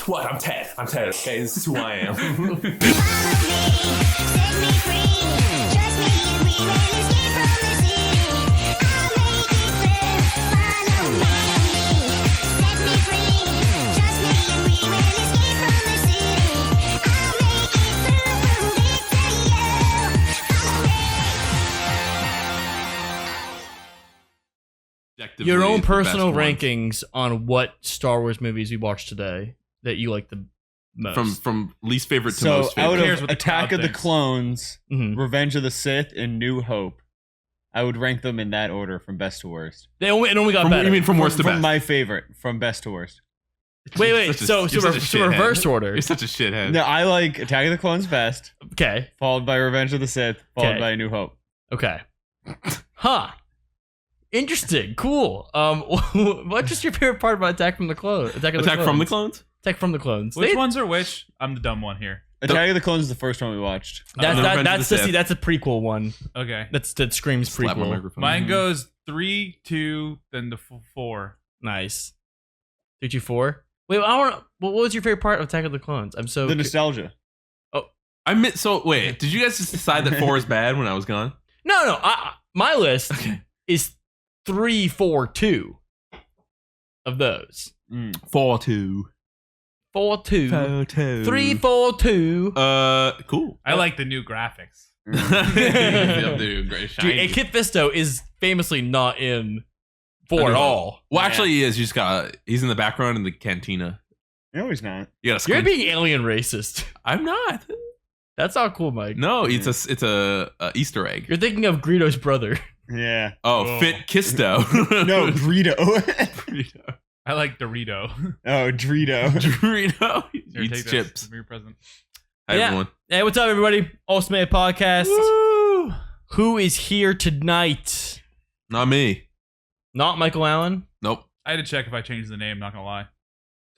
What? I'm Ted. Okay, this is who I am. Your own personal rankings on what Star Wars movies we watched today that you like the most. From least favorite to so most favorite. out of Attack of the Clones, Revenge of the Sith, and New Hope, I would rank them in that order from best to worst. It only got better. You mean from worst to best? From my favorite, from best to worst. Wait. So reverse order. You're such a shithead. No, I like Attack of the Clones best. Okay. Followed by Revenge of the Sith. Followed by New Hope. Okay. Huh. Interesting. Cool. What's just your favorite part about Attack from the Clones? Attack from the Clones? Attack from the Clones. Which ones are which? I'm the dumb one here. Attack of the Clones is the first one we watched. That's a prequel one. Okay. That screams prequel. Mine goes 3, 2, then the 4. Nice. 3, 2, 4. Wait, what was your favorite part of Attack of the Clones? I'm so the nostalgia. Oh, wait. Did you guys just decide that 4 is bad when I was gone? No. My list is 3, 4, 2 of those. 4, 2. 4, 2. 4, 2. 3, 4, 2. Cool. I like the new graphics. Dude, Kit Fisto is famously not in 4 at all. Well, actually, he is. He's in the background in the cantina. No, he's not. You're being alien racist. I'm not. That's not cool, Mike. No, it's a Easter egg. You're thinking of Greedo's brother. Yeah. Oh, Fit Kisto. No, Greedo. Dorito. I like Dorito. Oh, Dorito. Dorito. Here, Eats chips. Your present. Hi, everyone. Hey, what's up, everybody? Ultimate Podcast. Woo! Who is here tonight? Not me. Not Michael Allen? Nope. I had to check if I changed the name, not gonna lie.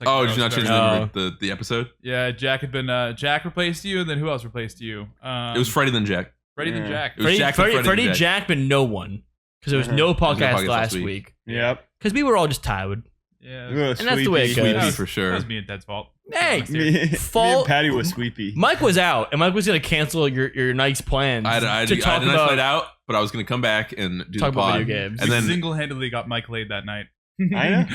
Did you not change the episode? Yeah, Jack had been Jack replaced you, and then who else replaced you? It was Freddie then Jack. Freddie then Jack. It was Freddie, Jack, but no one. Because there was no podcast last week. Yep. Because we were all just tired. Yeah. And that's the way it goes. Sweepy for sure. That was me and Ted's fault. Hey, me and Patty was sweepy. Mike was out, and Mike was going to cancel your night's plans. I had a nice night out, but I was going to come back and do talk the pod. about video games. And then single-handedly got Mike laid that night. I know.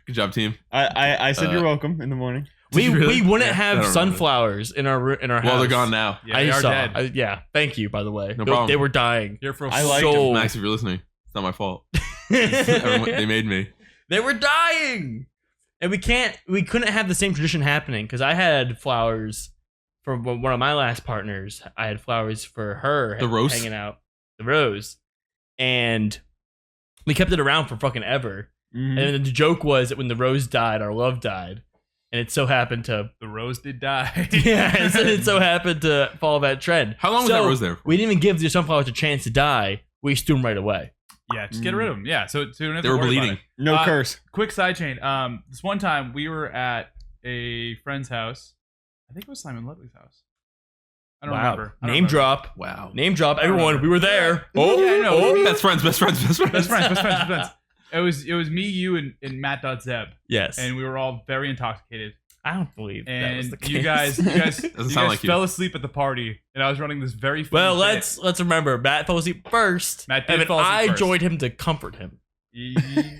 Good job, team. I said you're welcome in the morning. We wouldn't have sunflowers in our house. Well, they're gone now. Yeah, they are dead. Yeah, thank you, by the way. No problem. They were dying. Here for I liked them. Max, if you're listening, it's not my fault. They made me. They were dying. And we couldn't have the same tradition happening because I had flowers for one of my last partners. I had flowers for her. The rose? Hanging out. The rose. And we kept it around for fucking ever. Mm-hmm. And then the joke was that when the rose died, our love died. And it so happened to... The rose did die. Yeah, it so happened to follow that trend. How long was that rose there for? We didn't even give the sunflowers a chance to die. We threw them right away. Yeah, just get rid of them. Yeah, so you don't have They to were worry bleeding. about it. No curse. Quick side chain. This one time we were at a friend's house. I think it was Simon Ludwig's house. I don't remember. Name drop. Wow. Name drop. Everyone, we were there. Best friends. Best friends. It was me, you, and Matt.Zeb. Yes. And we were all very intoxicated. I don't believe that was the case. You guys fell asleep at the party, and I was running this very funny bit. let's remember, Matt fell asleep first. Matt did fall asleep I first. joined him to comfort him.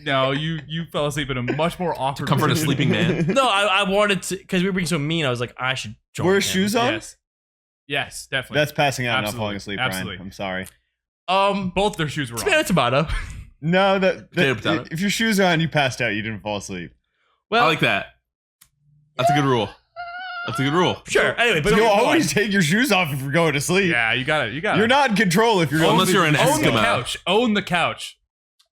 No, you fell asleep in a much more awkward Comfort a position. sleeping man. No, I wanted to, because we were being so mean. I was like, I should join Wear him. shoes on? Yes, definitely. That's passing out, Absolutely. not falling asleep, Absolutely. Ryan. I'm sorry. Both their shoes were on. Tomato, tomato. No, Potato. if your shoes are on, you passed out. You didn't fall asleep. Well, I like that. That's a good rule. Sure. Anyway, but You'll always take your shoes off if you're going to sleep. Yeah, you got it. You're not in control if you're going to Unless sleep. you're an Own the Eskimo. couch. Own the couch.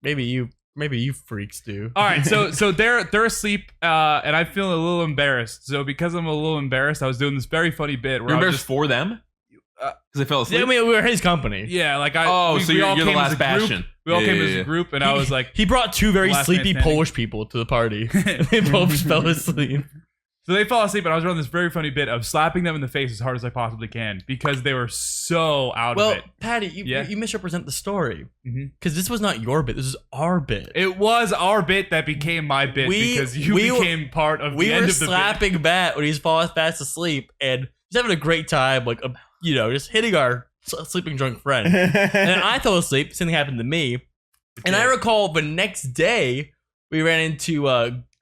maybe you Maybe you freaks do. All right, so they're asleep, and I feel a little embarrassed. So because I'm a little embarrassed, I was doing this very funny bit where You're I was embarrassed for them? Because they fell Yeah, asleep? I mean, we were his company. yeah, like I. Oh, we, so we all you're the came as last a group. bastion. We all Yeah, came yeah, as yeah. a group, and I was like, He brought two very Last man sleepy standing. Polish people to the party. They both fell asleep. so they fell asleep, and I was running this very funny bit of slapping them in the face as hard as I possibly can because they were so out Well, of it. Patty, Yeah. you misrepresent the story. Mhm. Because this was not your bit. This is our bit. It was our bit that became my bit because you became part of We the were end of the bit. slapping Matt when he's falling fast asleep and just having a great time, like, just hitting our sleeping drunk friend. And then I fell asleep. Something happened to me. And I recall the next day, we ran into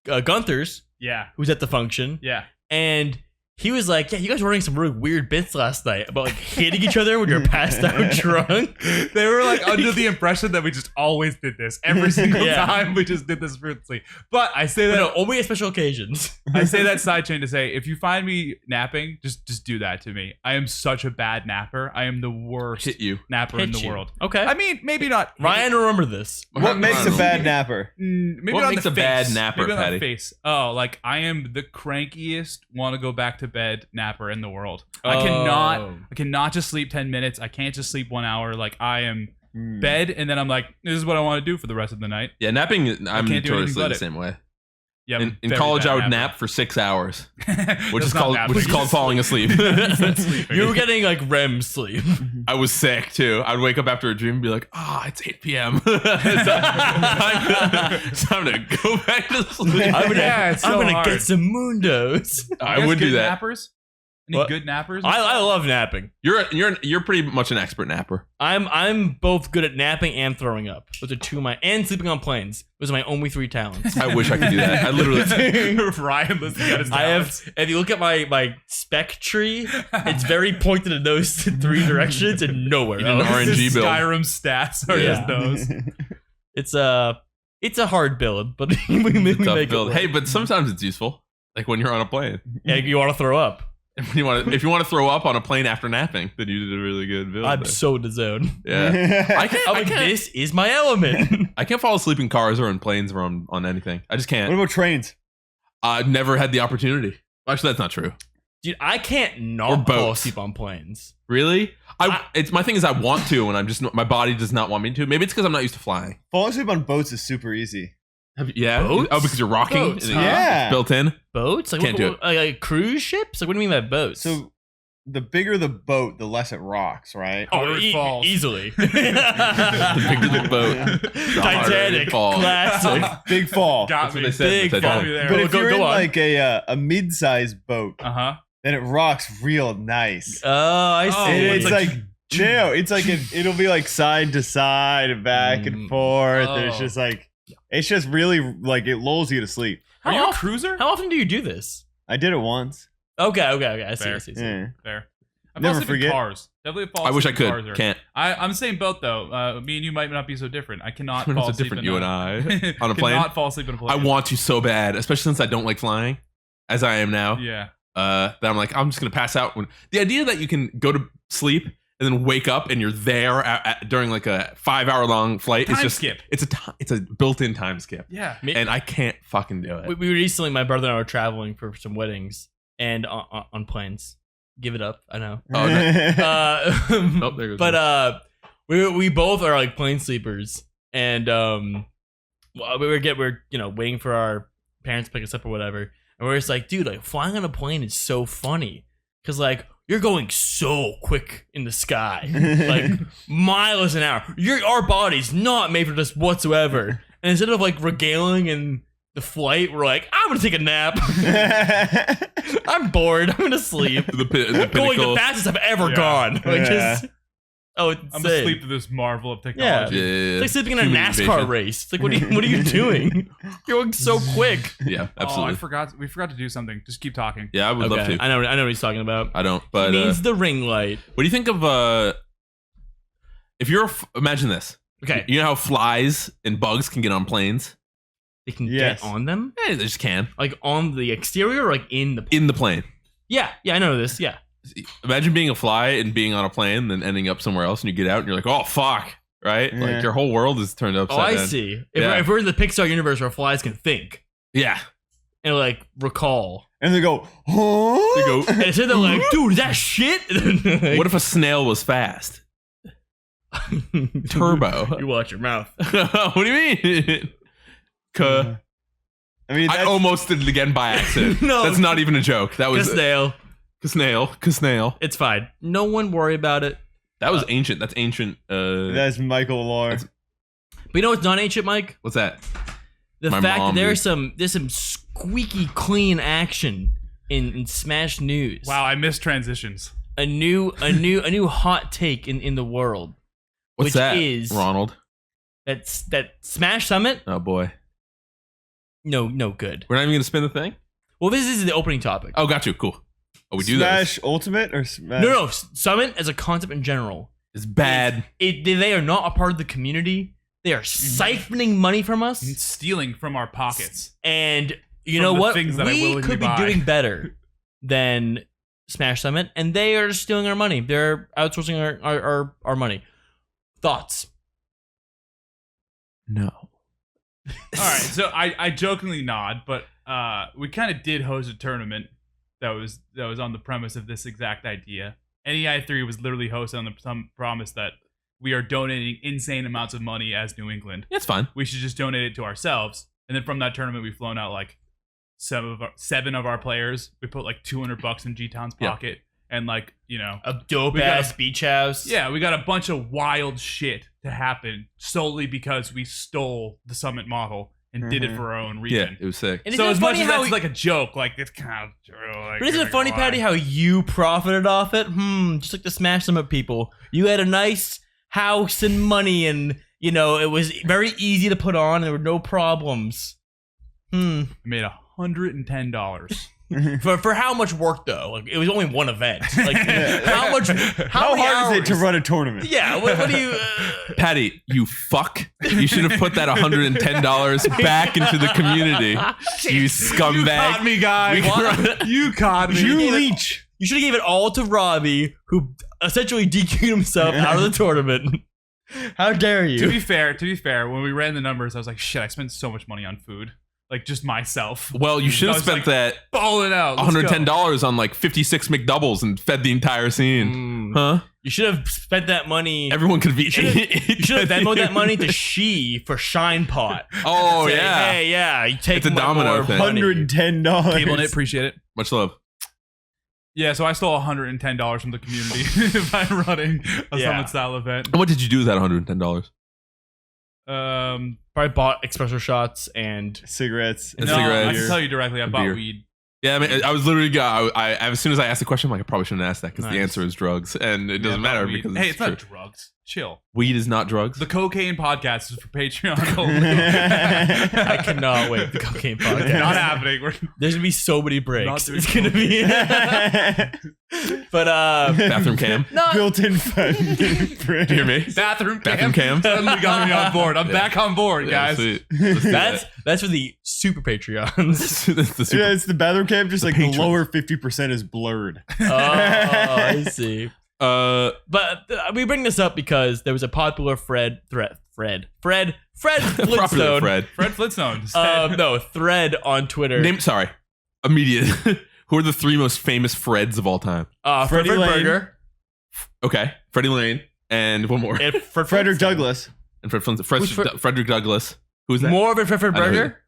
Gunther's, Yeah, who was at the function. yeah. And he was like, yeah, you guys were running some really weird bits last night about like hitting each other when you're passed out drunk. They were like under the impression that we just always did this every single Yeah. time. We just did this fruitlessly. But I say But that no, only at special occasions. I say that side chain to say, if you find me napping, just do that to me. I am such a bad napper. I am the worst Hit you. napper in Hit the you. world. Okay. I mean, maybe not. Ryan, remember this. What makes a bad napper? Maybe What on makes the a bad face. napper, Maybe on Patty? the face. Oh, like I am the crankiest, want to go back to bed napper in the world. I cannot just sleep 10 minutes. I can't just sleep 1 hour. Like I am bed, and then I'm like, this is what I want to do for the rest of the night. Yeah, napping, I'm can't do anything notoriously but the it. same way. Yeah. In very college, bad I would napper. nap for 6 hours, which That's is not called napping. falling asleep. You were getting like REM sleep. I was sick too. I'd wake up after a dream and be like, it's 8 p.m. It's time to go back to sleep. Yeah, it's so I'm gonna hard. get some mundos. I You guys would do good that. Nappers? Any What? good nappers? I love napping. You're pretty much an expert napper. I'm both good at napping and throwing up. Those are two of my and sleeping on planes. Those are my only 3 talents. I wish I could do that. I literally. Ryan listing out his I talents. have. If you look at my spec tree, it's very pointed in those 3 directions and nowhere You did an else. RNG His build. Skyrim stats are Yeah. just those. It's a hard build, but we It's a make tough it build. work. Hey, but sometimes it's useful. Like when you're on a plane. Yeah, you want to throw up? If you want to throw up on a plane after napping, then you did a really good build. I'm there. so in the zone. Yeah. I I'm like, can't. this is my element. I can't fall asleep in cars or in planes or on anything. I just What can't. about trains? I've never had the opportunity. Actually, that's not true. Dude, I can't Or not boats. fall asleep on planes. Really? It's my thing is I want to, and I'm just my body does not want me to. Maybe it's because I'm not used to flying. Falling asleep on boats is super easy. Yeah. Boats? Oh, because you're rocking. Boats, and huh? Yeah. It's built in. Boats? Like, Can't do it. Like cruise ships? Like, what do you mean by boats? So the bigger the boat, the less it rocks, right? oh, Harder it falls. easily. The bigger the boat, the harder it Titanic, falls. classic. Big fall. Got That's what me. they said. Big Got Got me me there. But if Go- you're go in on. like a mid-sized boat, Uh-huh. then it rocks real nice. Oh, I see. Oh, And it's it's like no, it's like it'll be like side to side and back and forth. And it's Oh. just like it's just really like it lulls you to sleep. Are you How a cruiser? How often do you do this? I did it once. Okay. I see. Fair. I see. Yeah. Fair. I Never fall asleep in forget. cars. Definitely fall I wish I asleep in could. cars. Can't. I'm the same boat though. Me and you might not be so different. I cannot We're not fall so asleep different, in you and I, on a plane? Cannot fall asleep in a plane. I want to so bad, especially since I don't like flying, as I am now. Yeah. That I'm like, I'm just gonna pass out. When the idea that you can go to sleep and then wake up and you're there during like a 5-hour long flight is Time just skip. It's a built-in time skip, Yeah. and I can't fucking do it. We recently, my brother and I were traveling for some weddings and on planes. Give it up. I know. Oh, no. Oh, there goes But we both are like plane sleepers, and we're waiting for our parents to pick us up or whatever, and we're just like, dude, like flying on a plane is so funny because like you're going so quick in the sky, like miles an hour. Our body's not made for this whatsoever, and instead of like regaling in the flight, we're like, I'm gonna take a nap. I'm bored. I'm gonna sleep. the Going pinnacle. the fastest I've ever Yeah. gone. Like Yeah. just it's I'm insane. asleep to this marvel of Yeah. technology. Yeah, It's like sleeping in a Human NASCAR invasion. race. It's like what are you doing? You're going so quick. Yeah, Oh, absolutely. we forgot to do something. Just keep talking. Yeah, I would love to. I know what he's talking about. I don't, He but needs the ring light. what do you think of if you're imagine this? Okay, You know how flies and bugs can get on planes? they can Yes. get on them, They just can like on the exterior, or like in the. in the plane. Yeah, I know this. Yeah, Imagine being a fly and being on a plane, then ending up somewhere else, and you get out and you're like, oh fuck, right? Yeah. Like your whole world is turned upside Oh, I down. see. Yeah. If we're in the Pixar universe where flies can think Yeah. and like recall, And they go, huh? They go, and so they're like, "Dude, is that shit?" what if a snail was fast? Turbo. You watch your mouth. What do you mean? I mean, I almost did it again by accident. No. That's not even a joke. That was Snail. Snail. It's fine. No one worry about it. That was ancient. That's ancient. that's Michael Lore. That's- But you know what's not ancient, Mike? What's that? The My fact mom that there's some squeaky clean action in Smash News. Wow, I miss transitions. A new hot take in the world. What's Which that? is- Ronald. That Smash Summit. Oh boy. No good. We're not even gonna spin the thing. Well, this is the opening topic. Oh, got you. Cool. Oh, we do Smash Ultimate or Smash? No, Summit as a concept in general. that. It's bad. They are not a part of the community. They are siphoning money from us. And stealing from our pockets. And you From know the what? things that I We willingly could be buy. doing better than Smash Summit, and they are stealing our money. They're outsourcing our money. Thoughts? No. All right, so I jokingly nod, but we kind of did host a tournament that was on the premise of this exact idea. NEI3 was literally hosted on the promise that we are donating insane amounts of money as New England. That's fine. We should just donate it to ourselves. And then from that tournament, we've flown out like seven of our players. We put like $200 in G-Town's Yeah. pocket, and like A dope We got ass beach house. yeah, we got a bunch of wild shit to happen solely because we stole the Summit model and did it for our own Yeah, reason. it was sick. And So isn't as it much funny as how? that's like a joke, like it's kind of true. Like, But isn't it funny, Patty, how you profited off it? Just like the Smash Summit people. You had a nice house and money, and it was very easy to put on. There were no problems. I made $110. For how much work though? Like it was only one event. Like how much? How many hard is it to hours? run a tournament? Yeah. What do you? Patty, you fuck. You should have put that $110 back into the community. You scumbag. You caught me, guy. What? You caught me. You leech. You should have gave it all to Robbie, who essentially DQ'd himself out of the tournament. How dare you? To be fair, when we ran the numbers, I was like, shit, I spent so much money on food. Like just myself. Well, you should I have was spent like, that balling out. Let's go. $110 on like 56 McDoubles and fed the entire scene. Huh? You should have spent that money. Everyone could be. You should have Venmoed that money to She for Shine Pot. Oh, Say, yeah. Hey, yeah. You take It's a my domino more thing. money. $110. Cable Knit, appreciate it. Much love. Yeah, so I stole $110 from the community by running a Yeah. Summit style event. And what did you do with that $110? Probably bought espresso shots and Cigarettes. And no, cigarettes. I can tell you directly, I bought Beer. weed. Yeah, I mean, I was literally. As soon as I asked the question, I'm like, I probably shouldn't ask that because the Nice. answer is drugs, and it doesn't Yeah, I bought matter weed. because hey, it's it's true. not drugs. Chill. Weed is not drugs. The cocaine podcast is for Patreon only. I cannot wait. The cocaine podcast. Not happening. We're There's gonna be so many breaks. doing It's gonna be. But Bathroom cam. no. Built-in fun. Do you hear me? bathroom Bathroom cam. Suddenly got me on board. I'm Yeah. back on board, Yeah, guys. sweet. Let's do That's for the super Patreons. that. That's the super. Yeah, it's the bathroom cam. Just The like patrons. the lower 50% is blurred. Oh, I see. But we bring this up because there was a popular Fred Popular Flintstone. Fred. Fred Flintstone. said- No, thread on Twitter. Name. Sorry. Immediate. Who are the three most famous Freds of all time? Freddie Fred Lane. Burger. Okay, Freddie Lane and one more. And Frederick Douglass. And Fred Flintstone. Who's Fred- Frederick Douglass. Who's that? More of a Fred I know who- Burger.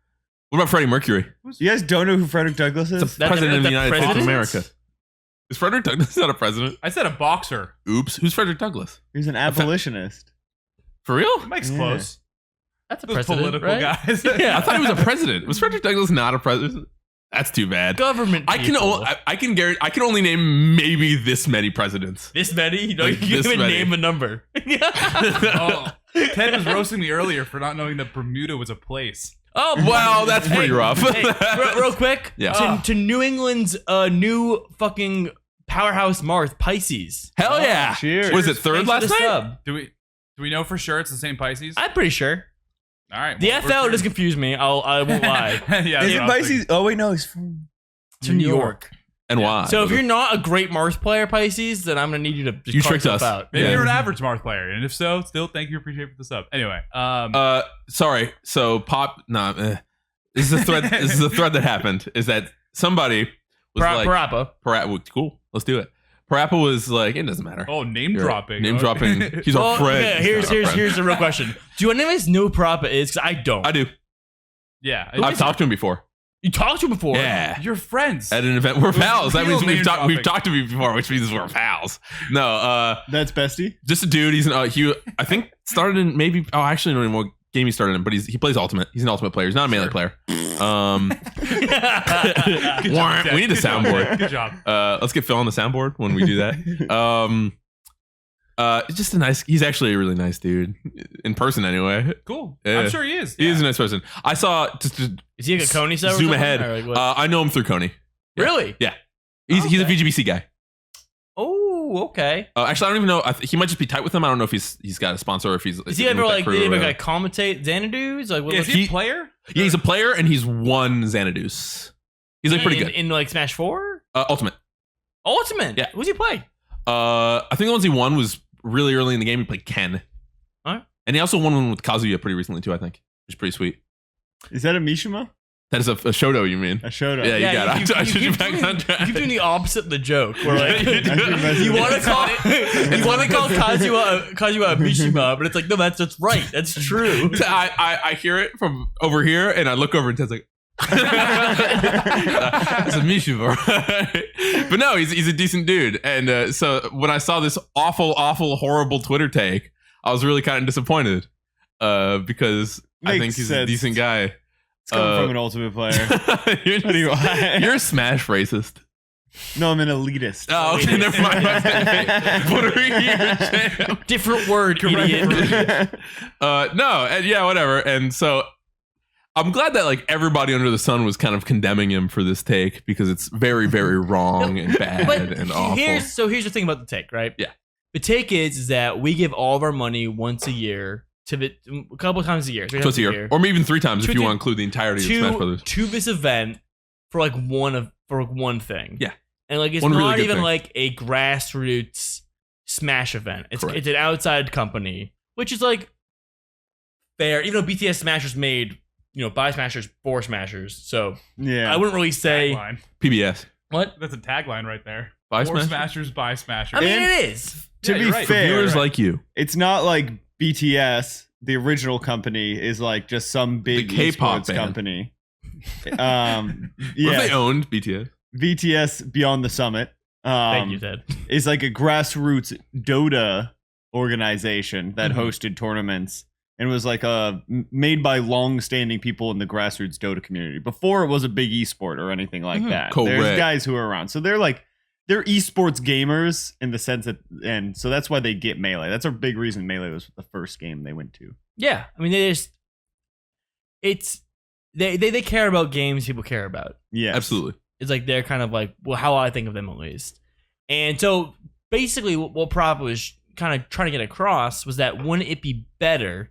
What about Freddie Mercury? You guys don't know who Frederick Douglass is? It's the president of the United States of president? America. Is Frederick Douglass not a president? I said a boxer. Oops. Who's Frederick Douglass? He's an abolitionist. For real? Mike's Yeah. close. That's a Those president, political right? guys. Yeah. I thought he was a president. Was Frederick Douglass not a president? That's too bad. Government. I can people. I can guarantee I can only name maybe this many presidents. This many? You know, Like you can't this even many. name a number. Oh, Ted was roasting me earlier for not knowing that Bermuda was a place. Oh, Well, that's pretty Hey, rough. hey, real quick. Yeah. To New England's new fucking powerhouse Mars, Pisces. Hell yeah. Cheers. Was it third Thanks for last the night? sub. Do we know for sure it's the same Pisces? I'm pretty sure. All right. The well, FL we're does confuse me. I won't lie. yeah, Is that's it what I was Pisces? Oh, wait, no, he's from To New York. And why? So if you're not a great Mars player, Pisces, then I'm gonna need you to just You call tricked yourself us. out. Maybe Yeah. you're an average Marth player, and if so, still thank you, appreciate for the sub. Anyway, Sorry. So this is a thread. This is a thread that happened. Is that somebody was like, Parappa. cool, let's do it. Parappa was like, it doesn't matter. oh, name You're dropping. Name dropping. He's our friend. Okay, He's not our friend. here's the real question. Do any of us know who Parappa is? Because I don't. I do. Yeah, I've talked to him before. You talked to him before. Yeah. You're friends. At an event, we're pals. That real means we've name-dropping. talked to me before, which means we're pals. No, That's bestie. just a dude. He's he I think started in maybe. Oh, I actually don't even know what game he started in, but he plays Ultimate. He's an Ultimate player. He's not a melee player. Good job, Ted. We need a Good job. soundboard. Good job. Let's get Phil on the soundboard when we do that. Just a nice. He's actually a really nice dude in person, anyway. Cool. Yeah. I'm sure he is. He is Yeah. a nice person. I saw just to Is he like a Coney sub or zoom something? ahead. Or like what? I know him through Coney. Yeah. Really? Yeah, he's a Okay. VGBC guy. Oh, okay. Actually, I don't even know. He might just be tight with him. I don't know if he's got a sponsor or if he's. Is he ever like? Did he ever like commentate Xanadu's? Like, what? Yeah, is what's he a player? Yeah, he's a player and he's won Xanadu's. He's like pretty good. in like Smash 4? Ultimate. Ultimate. Yeah. Who's he play? I think the ones he won was really early in the game. He played Ken. Alright. And he also won one with Kazuya pretty recently too. I think, which is pretty sweet. Is that a Mishima? That is a Shoto, you mean? A showdown. Yeah, you got it. I should keep you back doing- on track. You keep doing the opposite of the joke. Where like, Yeah, you do. you want to call Kazuya a Mishima, but it's like, no, that's right. That's true. I hear it from over here, and I look over and Ted's like, "It's a Mishima." But no, he's a decent dude. And so when I saw this awful, horrible Twitter take, I was really kind of disappointed because I Makes think he's sense. a decent guy. It's coming from an Ultimate player. you're, What do you want? you're a Smash racist. No, I'm an elitist. Oh, okay, never mind. What are you here, Different word, idiot. no, and yeah, whatever. And so I'm glad that like everybody under the sun was kind of condemning him for this take because it's very, very wrong and bad and awful. Here's the thing about the take, right? Yeah. The take is that we give all of our money once a year to a couple of times a year. Twice a year, or maybe even 3 times if you want to include the entirety of Smash Brothers. to this event for like one thing. Yeah. And like it's One really not good even thing. like a grassroots Smash event. It's Correct. an outside company, which is like fair. Even though BTS Smash was made, by Smashers for Smashers. So Yeah. I wouldn't really say Tagline. PBS. what. That's a tagline right there. By Four Smash? Smashers by Smashers. I mean, And- it is. To Yeah, be you're right. fair, Viewers like you. it's not like BTS, the original company, is like just some big The K-pop esports band. company. What if they Yeah, owned BTS? BTS Beyond the Summit Thank you, Ted. is like a grassroots Dota organization that Mm-hmm. hosted tournaments and was like made by long-standing people in the grassroots Dota community before it was a big esport or anything like Mhm. that. Correct. There's guys who are around, so they're esports gamers in the sense that, and so that's why they get Melee. That's a big reason Melee was the first game they went to. Yeah, I mean, they care about games people care about. Yeah, Absolutely. It's like they're kind of like, well, how I think of them at least. And so basically, what Prop was kind of trying to get across was that wouldn't it be better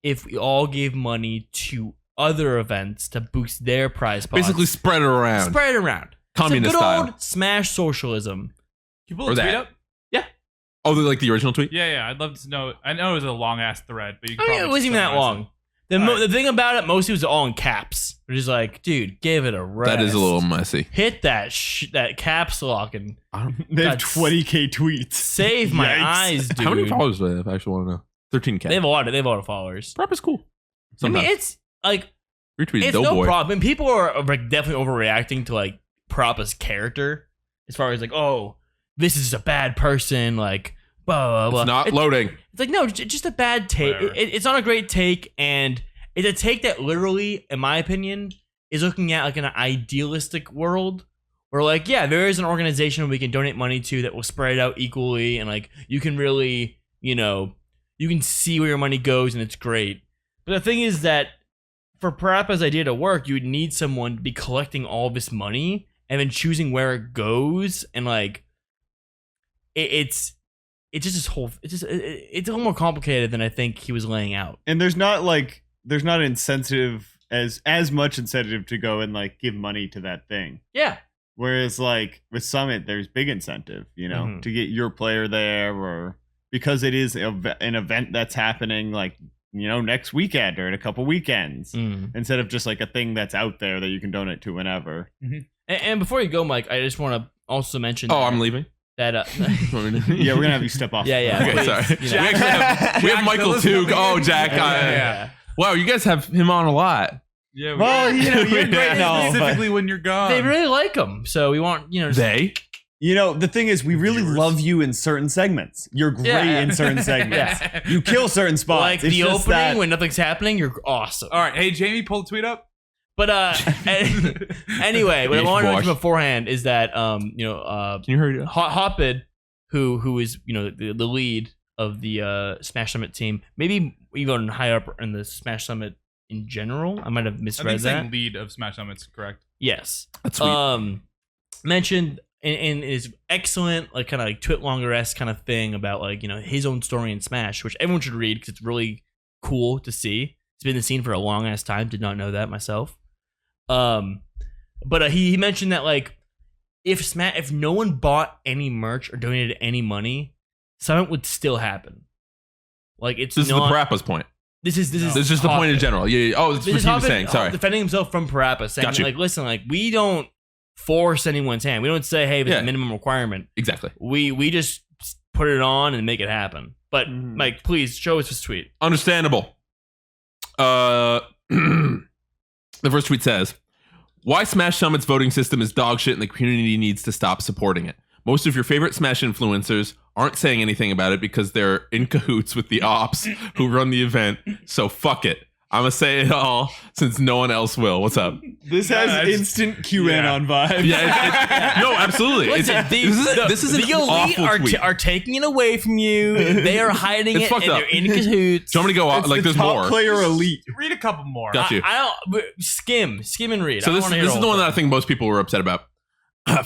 if we all gave money to other events to boost their prize pots? Basically, spread it around. spread it around. Communist It's a good style. old Smash socialism. Can you pull Or the tweet that. up? Oh, like the original tweet? Yeah. I'd love to know. I know it was a long ass thread, but you I can mean, it wasn't even that long. The thing about it, mostly was all in caps. Which is like, dude, give it a rest. That is a little messy. Hit that that caps lock and they have God, 20K tweets. save my Yikes. eyes, dude. How many followers do they have? I actually want to know. 13K. They have a lot of followers. Prop is cool. I Sometimes. mean, it's like Retweet it's Doughboy. no problem. And people are like definitely overreacting to like Parappa's character, as far as like, oh, this is a bad person, like blah blah blah. It's not loading. It's like no, just a bad take. Whatever. It's not a great take, and it's a take that literally, in my opinion, is looking at like an idealistic world where like, yeah, there is an organization we can donate money to that will spread it out equally, and like you can really, you can see where your money goes, and it's great. But the thing is that for Parappa's idea to work, you would need someone to be collecting all this money and then choosing where it goes, and like it's just this whole it's a little more complicated than I think he was laying out. And there's not incentive as much incentive to go and like give money to that thing. Yeah. Whereas like with Summit, there's big incentive, Mhm. to get your player there, or because it is an event that's happening like next weekend or in a couple weekends, instead of just like a thing that's out there that you can donate to whenever. And before you go, Mike, I just want to also mention. Oh, I'm leaving. That. Yeah, we're gonna have you step off. Yeah. Okay, Please, sorry. you know. We actually have Michael Jack too. Phillips Oh, Jack. Yeah. Wow, you guys have him on a lot. Yeah. Well, you're great and all, but specifically when you're gone. They really like him, so we want They? the thing is, we really Viewers. love you in certain segments. You're great Yeah. in certain segments. Yeah. You kill certain spots. like It's the just opening that- when nothing's happening. You're awesome. All right. Hey, Jamie, pull the tweet up. But anyway, what I Yes, want to boss. mention beforehand is that Can you hurry up? Hotbid, who is the lead of the Smash Summit team, maybe even higher up in the Smash Summit in general. I might have I misread think saying that. lead of Smash Summit's correct. Yes. That's sweet. Mentioned in his excellent kind of twit longer-esque kind of thing about his own story in Smash, which everyone should read because it's really cool to see. It's been in the scene for a long ass time. Did not know that myself. But he mentioned that if no one bought any merch or donated any money, Summit would still happen. It's This is not. the Parappa's point. This is This is just the point in Hotbid. general. Yeah. Oh, that's This what is he was Hotbid saying. Sorry. defending himself from Parappa, saying Got you. listen, we don't force anyone's hand. We don't say, hey, there's Yeah. a minimum requirement. Exactly. We just put it on and make it happen. But Mike, please show us this tweet. Understandable. The first tweet says, "Why Smash Summit's voting system is dog shit and the community needs to stop supporting it. Most of your favorite Smash influencers aren't saying anything about it because they're in cahoots with the ops who run the event. So fuck it. I'm gonna say it all since no one else will." What's up? This Yeah, has it's- instant QAnon vibes. Yeah, no, absolutely. Listen, This is an the elite awful tweet. are taking it away from you. They are hiding It's it, fucked and up. they're in cahoots. Do you want me to go It's on? Like, the there's top more. player elite. Read a couple more. Got you. I don't skim and read. So I don't this wanna hear is all the one of that I think most people were upset about.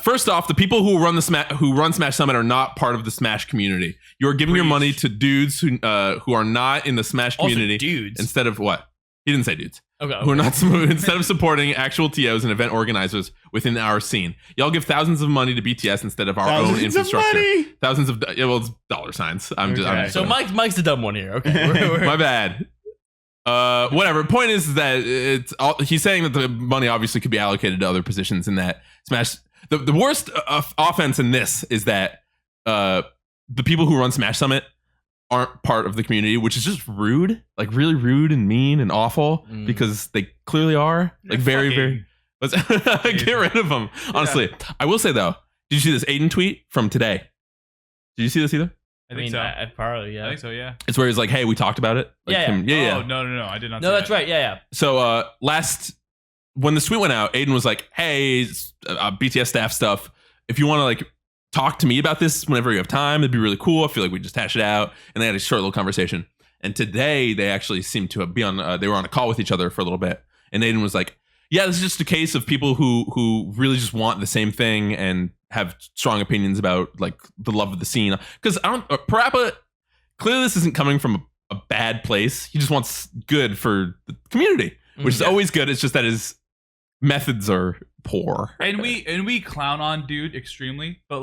First off, the people who run Smash Summit are not part of the Smash community. You are giving your money to dudes who are not in the Smash Also, community dudes. instead of what? He didn't say dudes. Okay. Who are not instead of supporting actual TOs and event organizers within our scene. Y'all give thousands of money to BTS instead of our own Thousands of infrastructure. money. Thousands of it's dollar signs. I'm just So Mike's the dumb one here. Okay. my bad. Whatever. Point is that he's saying that the money obviously could be allocated to other positions in that Smash. The worst offense in this is that the people who run Smash Summit aren't part of the community, which is just rude, like really rude and mean and awful because they clearly are. Like very. Let's get rid of them. Honestly, I will say though, did you see this Aiden tweet from today? Did you see this either? I think so. I probably, yeah. I think so. Yeah. It's where he's like, "Hey, we talked about it." Like Yeah, him- yeah. Oh no! I did not. No, see that's that. right. Yeah. So when the tweet went out, Aiden was like, "Hey, BTS staff stuff. If you want to talk to me about this whenever you have time, it'd be really cool. I feel like we just hash it out." And they had a short little conversation. And today they actually seemed to be on. They were on a call with each other for a little bit. And Aiden was like, "Yeah, this is just a case of people who really just want the same thing and have strong opinions about the love of the scene." Because Parappa, clearly this isn't coming from a bad place. He just wants good for the community, which is always good. It's just that his methods are poor. And we clown on dude extremely, but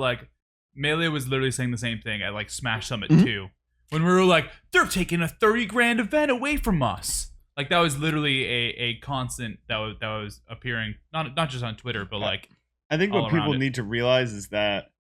Melee was literally saying the same thing at Smash Summit 2 when we were like, they're taking a 30 grand event away from us. That was literally a constant that was appearing not just on Twitter, but I think all what people around it. need to realize is that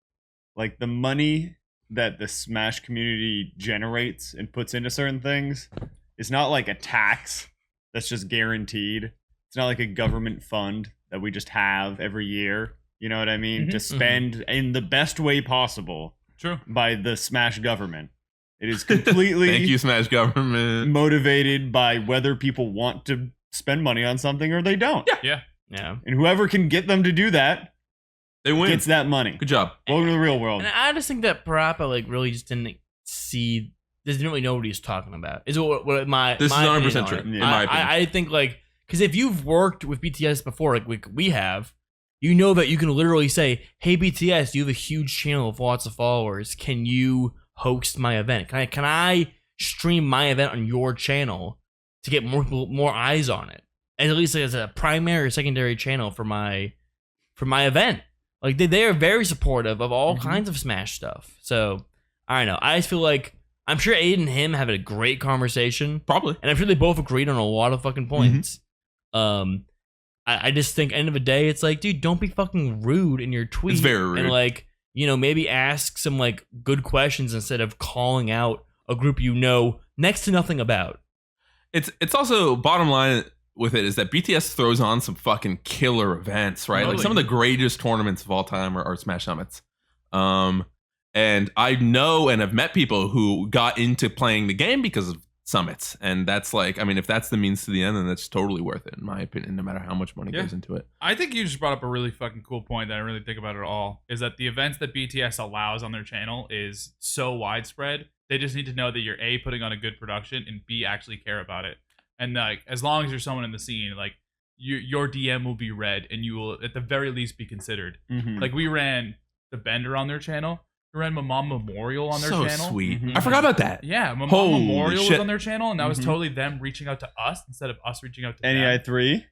the money that the Smash community generates and puts into certain things is not like a tax that's just guaranteed. It's not like a government fund that we just have every year. You know what I mean? To spend in the best way possible true. by the Smash government. It is completely Thank you, Smash government. motivated by whether people want to spend money on something or they don't. Yeah. Yeah. And whoever can get them to do that They win. gets that money. Good job. Welcome to the real world. And I just think that Parappa really just didn't really know what he was talking about. Is what my This my is 100% opinion true, on it. in my opinion. I think because if you've worked with BTS before, we have, you know that you can literally say, "Hey BTS, you have a huge channel of lots of followers. Can you host my event? Can I stream my event on your channel to get more eyes on it? At least as a primary or secondary channel for my event." Like they are very supportive of all kinds of Smash stuff. So I don't know. I just feel like I'm sure Aiden and him have a great conversation. Probably. And I'm sure they both agreed on a lot of fucking points. I just think end of the day, it's like, dude, don't be fucking rude in your tweet. It's very rude. And like, maybe ask some like good questions instead of calling out a group you know next to nothing about. It's also, bottom line with it is that BTS throws on some fucking killer events, right? Totally. Like some of the greatest tournaments of all time are Smash Summits. And I know and have met people who got into playing the game because of summits, and that's like, I mean, if that's the means to the end, then that's totally worth it in my opinion, no matter how much money goes into it. I think you just brought up a really fucking cool point that I really think about at all, is that the events that BTS allows on their channel is so widespread. They just need to know that you're A, putting on a good production, and B, actually care about it. And like, as long as you're someone in the scene, like your DM will be read, and you will at the very least be considered. Like, we ran the Bender on their channel. We ran Mom Memorial on their channel. So sweet. I forgot about that. Yeah, Mom Holy Memorial shit. was on their channel, and that was totally them reaching out to us instead of us reaching out to them. NEI3?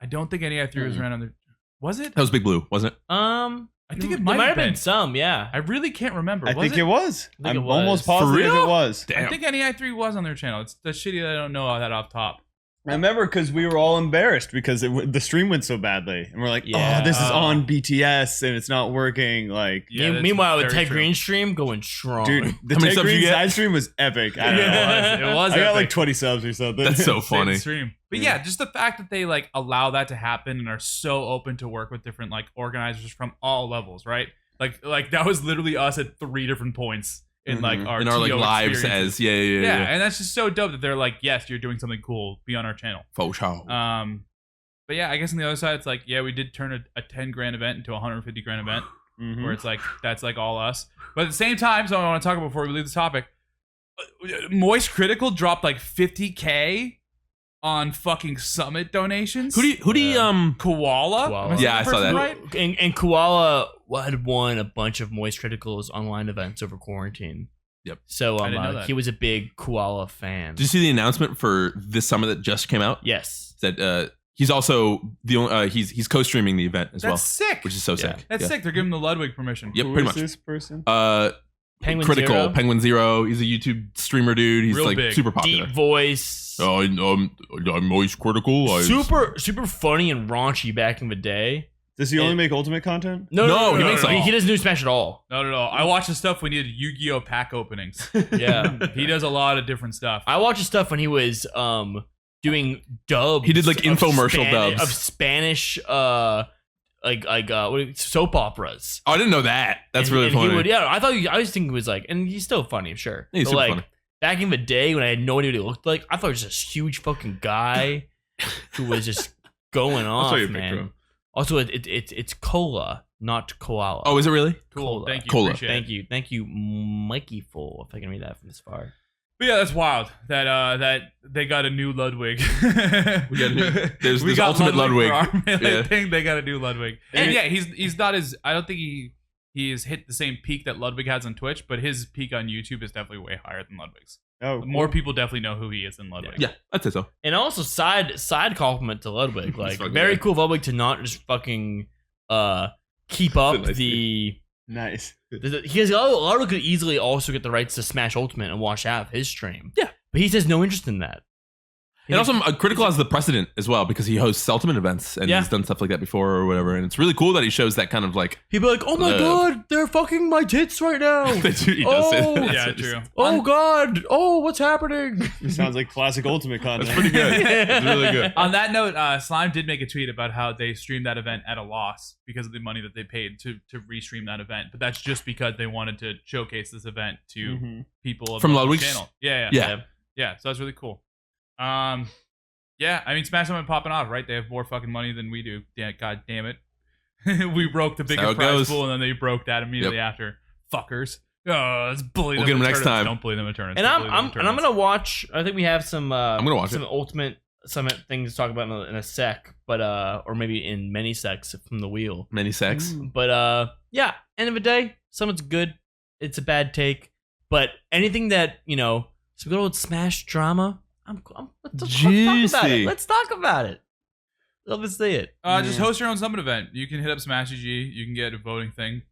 I don't think NEI3 was ran on their. Was it? That was Big Blue, wasn't it? I think it there might have been. some, yeah. I really can't remember. I Was think it was. I think I'm it was. almost For positive real? it was. Damn. I think NEI3 was on their channel. It's that's shitty that I don't know that off top. I remember because we were all embarrassed because the stream went so badly, and we're like, Yeah. "Oh, this is on BTS and it's not working." Like, Yeah, that's Meanwhile, with very Ted true. Green stream going strong. dude, the How many Ted subs you Green get? side stream was epic. I don't know. It was I got epic. like 20 subs or something. That's so Save the funny. stream. But yeah, just the fact that they like allow that to happen and are so open to work with different like organizers from all levels, right? Like that was literally us at 3 different points in like our in our like TO lives experiences. as yeah. And that's just so dope that they're like, yes, you're doing something cool. Be on our channel. Faux show. But yeah, I guess on the other side, it's like, yeah, we did turn a 10 grand event into a 150 grand event, where it's like that's like all us. But at the same time, so I want to talk about before we leave the topic. Moist Critical dropped like 50K on fucking Summit donations. Who do you Koala? Koala. Am I saying Yeah, I saw person that. Right? And Koala had won a bunch of Moist Critical's online events over quarantine. Yep. So I didn't know that. he was a big Koala fan. did you see the announcement for this summit that just came out? Yes. That he's also the only he's co-streaming the event as That's well, sick. which is so Yeah. sick. That's Yeah. sick. They're giving the Ludwig permission. Yep, Who pretty is much. this person? Penguin Critical Zero. Penguin Zero. He's a YouTube streamer dude. He's Real like big. super popular. Deep voice. I'm Moist Critical. Super funny and raunchy back in the day. Does he only make ultimate content? No, he makes no. like- He doesn't do Smash at all. No. I watched the stuff when he did Yu-Gi-Oh pack openings. Yeah. He does a lot of different stuff. I watched his stuff when he was doing dubs. He did, like, of infomercial dubs. of Spanish soap operas. Oh, I didn't know that. That's And- really and funny. He would, I was thinking he was like, and he's still funny, I'm sure. He's But, super like, funny. back in the day when I had no idea what he looked like, I thought he was just a huge fucking guy who was just going I'll off, show you a picture of man. him. Also, it's cola, not koala. Oh, is it really? Cool. Cola. Thank you. Cola. Appreciate it. Thank you, Mikey Full, if I can read that from this far. But yeah, that's wild that they got a new Ludwig. We got a new- there's We this got ultimate Ludwig. for our melee Yeah. thing. They got a new Ludwig, and yeah, he's not as I don't think he has hit the same peak that Ludwig has on Twitch, but his peak on YouTube is definitely way higher than Ludwig's. Oh, More people definitely know who he is than Ludwig. Yeah, I'd say so. And also side compliment to Ludwig, like fucking very good. cool of Ludwig to not just fucking keep up Nice the. nice. He has Ludwig could easily also get the rights to Smash Ultimate and watch out his stream. Yeah. But he has no interest in that. And also, Critical has the precedent as well because he hosts Ultimate events and Yeah. he's done stuff like that before or whatever. And it's really cool that he shows that kind of like. People are like, oh my god, they're fucking my tits right now. he does say that. Yeah, It's- true. Oh god, oh what's happening? It sounds like classic ultimate content. That's pretty good. It's really good. On that note, Slime did make a tweet about how they streamed that event at a loss because of the money that they paid to restream that event. But that's just because they wanted to showcase this event to Mhm. people From on the Ludwig's? channel. Yeah. Yeah. So that's really cool. Yeah, I mean, Smash Summit popping off, right? They have more fucking money than we do. Yeah, god damn it. We broke the how biggest it prize goes. pool, and then they broke that immediately after. Fuckers. Oh, let's bully We'll them. get 'em in next tournaments. time. Don't bully them in tournaments. And Don't I'm bully them in I'm tournaments. gonna watch. I think we have some. gonna watch some it. Ultimate Summit things to talk about in a sec, but or maybe in many secs from the wheel. Many sex. But yeah. End of the day, Summit's good. It's a bad take, but anything that some good old Smash drama. Let's talk about Juicy. it. Let's talk about it. Love to see it. Just host your own summit event. You can hit up Smash GG. You can get a voting thing.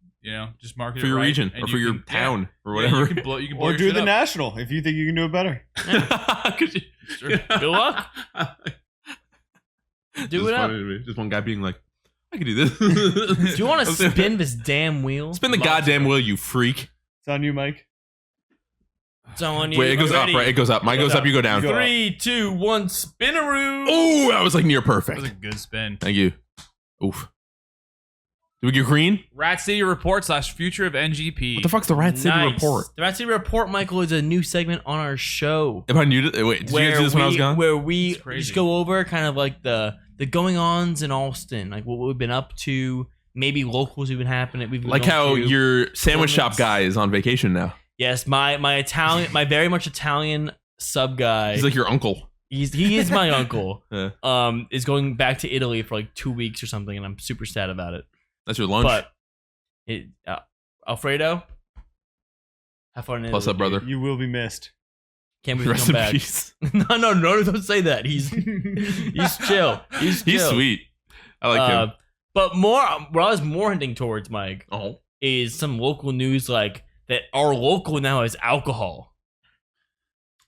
Just market For it your right, region and or for you your can- town or yeah, whatever. you can blow Or your do shit the up. national if you think you can do it better. Could you- Good luck. Do Just it up. funny to me. Just one guy being like, I could do this. Do you want to spin this damn wheel? Spin the Love goddamn to. wheel, you freak. It's on you, Mike. It's on you. Wait, it goes Ready? up, right? It goes up. Mine goes up, you go down. You go- 3, 2, 1, spinaroo. Oh, that was like near That was a perfect. good spin. Thank you. Oof. Did we get green? Rat City Report / Future of NGP. What the fuck's the Rat City Nice. Report? The Rat City Report, Michael, is a new segment on our show. Am I new to wait, did you guys do this when I was gone? Where we It's crazy. just go over kind of like the going-ons in Allston, like what we've been up to, maybe locals we've been happening. We've been Like going how to. your sandwich shop tournaments. guy is on vacation now. Yes, my Italian, my very much Italian sub guy. He's like your uncle. He is my uncle. Yeah. Is going back to Italy for like 2 weeks or something, and I'm super sad about it. That's your lunch. But Alfredo, have fun in Plus Italy, up, brother. dude. You will be missed. Can't believe Rest he's in come back. peace. No, don't say that. He's chill. He's He's chill. sweet. I like him. But more, what I was more hinting towards, Mike, Oh. is some local news like that. Our local now is alcohol.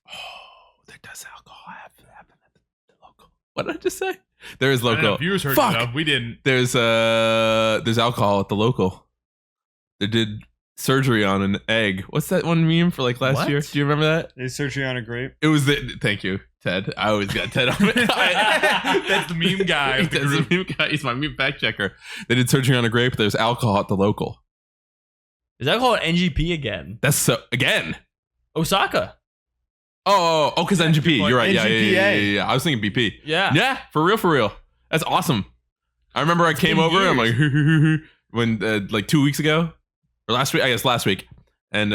Oh, there does alcohol happen at the local. What did I just say? There is I don't know local. if viewers heard Fuck. enough. We didn't. There's alcohol at the local. They did surgery on an egg. What's that one meme for like last What? year? Do you remember that? They search you on a grape. It was the thank you, Ted. I always got Ted on it. That's the meme guy of the That's the group. meme guy. He's my meme fact checker. They did surgery on a grape. There's alcohol at the local. Is that called NGP again? That's so again. Osaka. Oh, because good NGP. point. You're right. NGPA. Yeah. I was thinking BP. Yeah. Yeah, for real. That's awesome. I remember I came been over and I'm like, years. when like 2 weeks ago or last week, I guess last week, and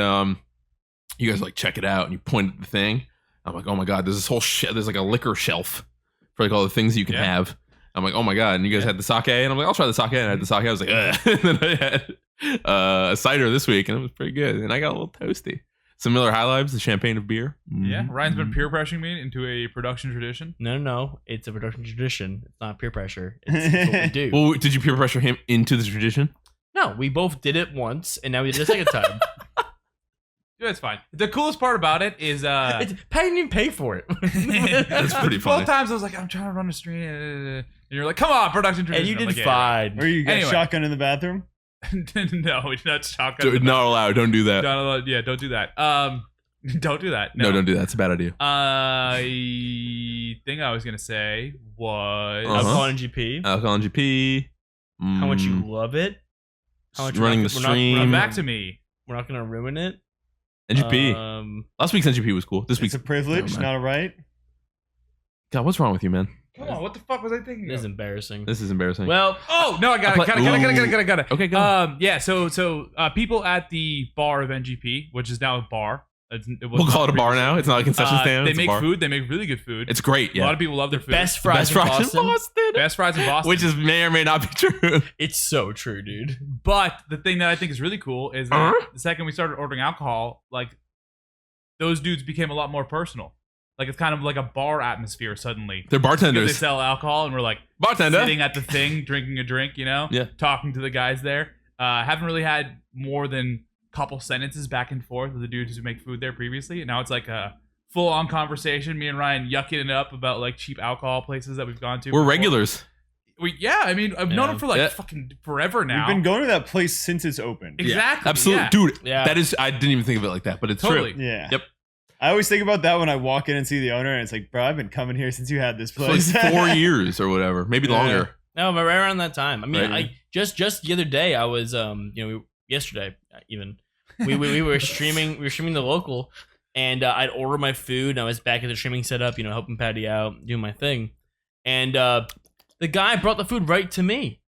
you guys like check it out and you point at the thing. I'm like, oh my god, there's this whole shit. There's like a liquor shelf for like all the things you can Yeah. have. I'm like, oh my god, and you guys had the sake, and I'm like, I'll try the sake, and I had the sake. I was like, ugh. And then I had a cider this week, and it was pretty good, and I got a little toasty. Some Miller High Lives, the champagne of beer. Yeah, Ryan's been Mhm. peer pressuring me into a production tradition. No. It's a production tradition. It's not peer pressure. It's what we do. Well, did you peer pressure him into the tradition? No, we both did it once, and now we did it a second time. Yeah, it's fine. The coolest part about it is Pat didn't even pay for it. That's pretty funny. Both times I was like, I'm trying to run a stream, and you're like, come on, production tradition. And you I'm did like, yeah, fine. Or you got Anyway. shotgun in the bathroom. no, we're not shotgun. Dude, not allowed. Don't do that. Yeah, don't do that. Don't do that. No, don't do that. It's a bad idea. Thing I was gonna say was Uh-huh. Alcohol and GP. Alcohol and GP. How much you love it. How much running we're the not- we're not- stream. come back to me. We're not gonna ruin it. NGP. Last Last week's NGP was cool. This It's week's a privilege, Never mind. not a right. God, what's wrong with you, man? Come on, what the fuck was I thinking? It is Of? embarrassing. This is embarrassing. Well, Oh no, I got I it. play- Got it. okay, go. Yeah, so people at the bar of NGP, which is now a bar. We'll call it a bar now. It's not a concession stand. They it's a make bar. food. They make really good food. It's great. A lot Yeah. of people love their food. best fries, Best fries in in Boston. Best fries in Boston. Which is may or may not be true. It's so true, dude. But the thing that I think is really cool is that Uh-huh. the second we started ordering alcohol, like those dudes became a lot more personal. Like it's kind of like a bar atmosphere suddenly. They're Because they bartenders. sell alcohol and we're like Bartender. sitting at the thing, drinking a drink, Yeah. talking to the guys there. Haven't really had more than a couple sentences back and forth with the dudes who make food there previously. And now it's like a full-on conversation. Me and Ryan yucking it up about like cheap alcohol places that we've gone to. We're before. regulars. I mean, I've known Yeah. him for like Yeah. fucking forever now. We've been going to that place since it's opened. Exactly. Absolutely. yeah. Dude, Yeah. that is, I didn't even think of it like that, but it's Totally. true. Yeah. Yep. I always think about that when I walk in and see the owner, and it's like, bro, I've been coming here since you had this For place. like 4 years or whatever, maybe Yeah. longer. No, but right around that time. I mean, Right. I just the other day I was yesterday even we were streaming the local, and I'd order my food and I was back at the streaming setup, helping Patty out, doing my thing, and the guy brought the food right to me,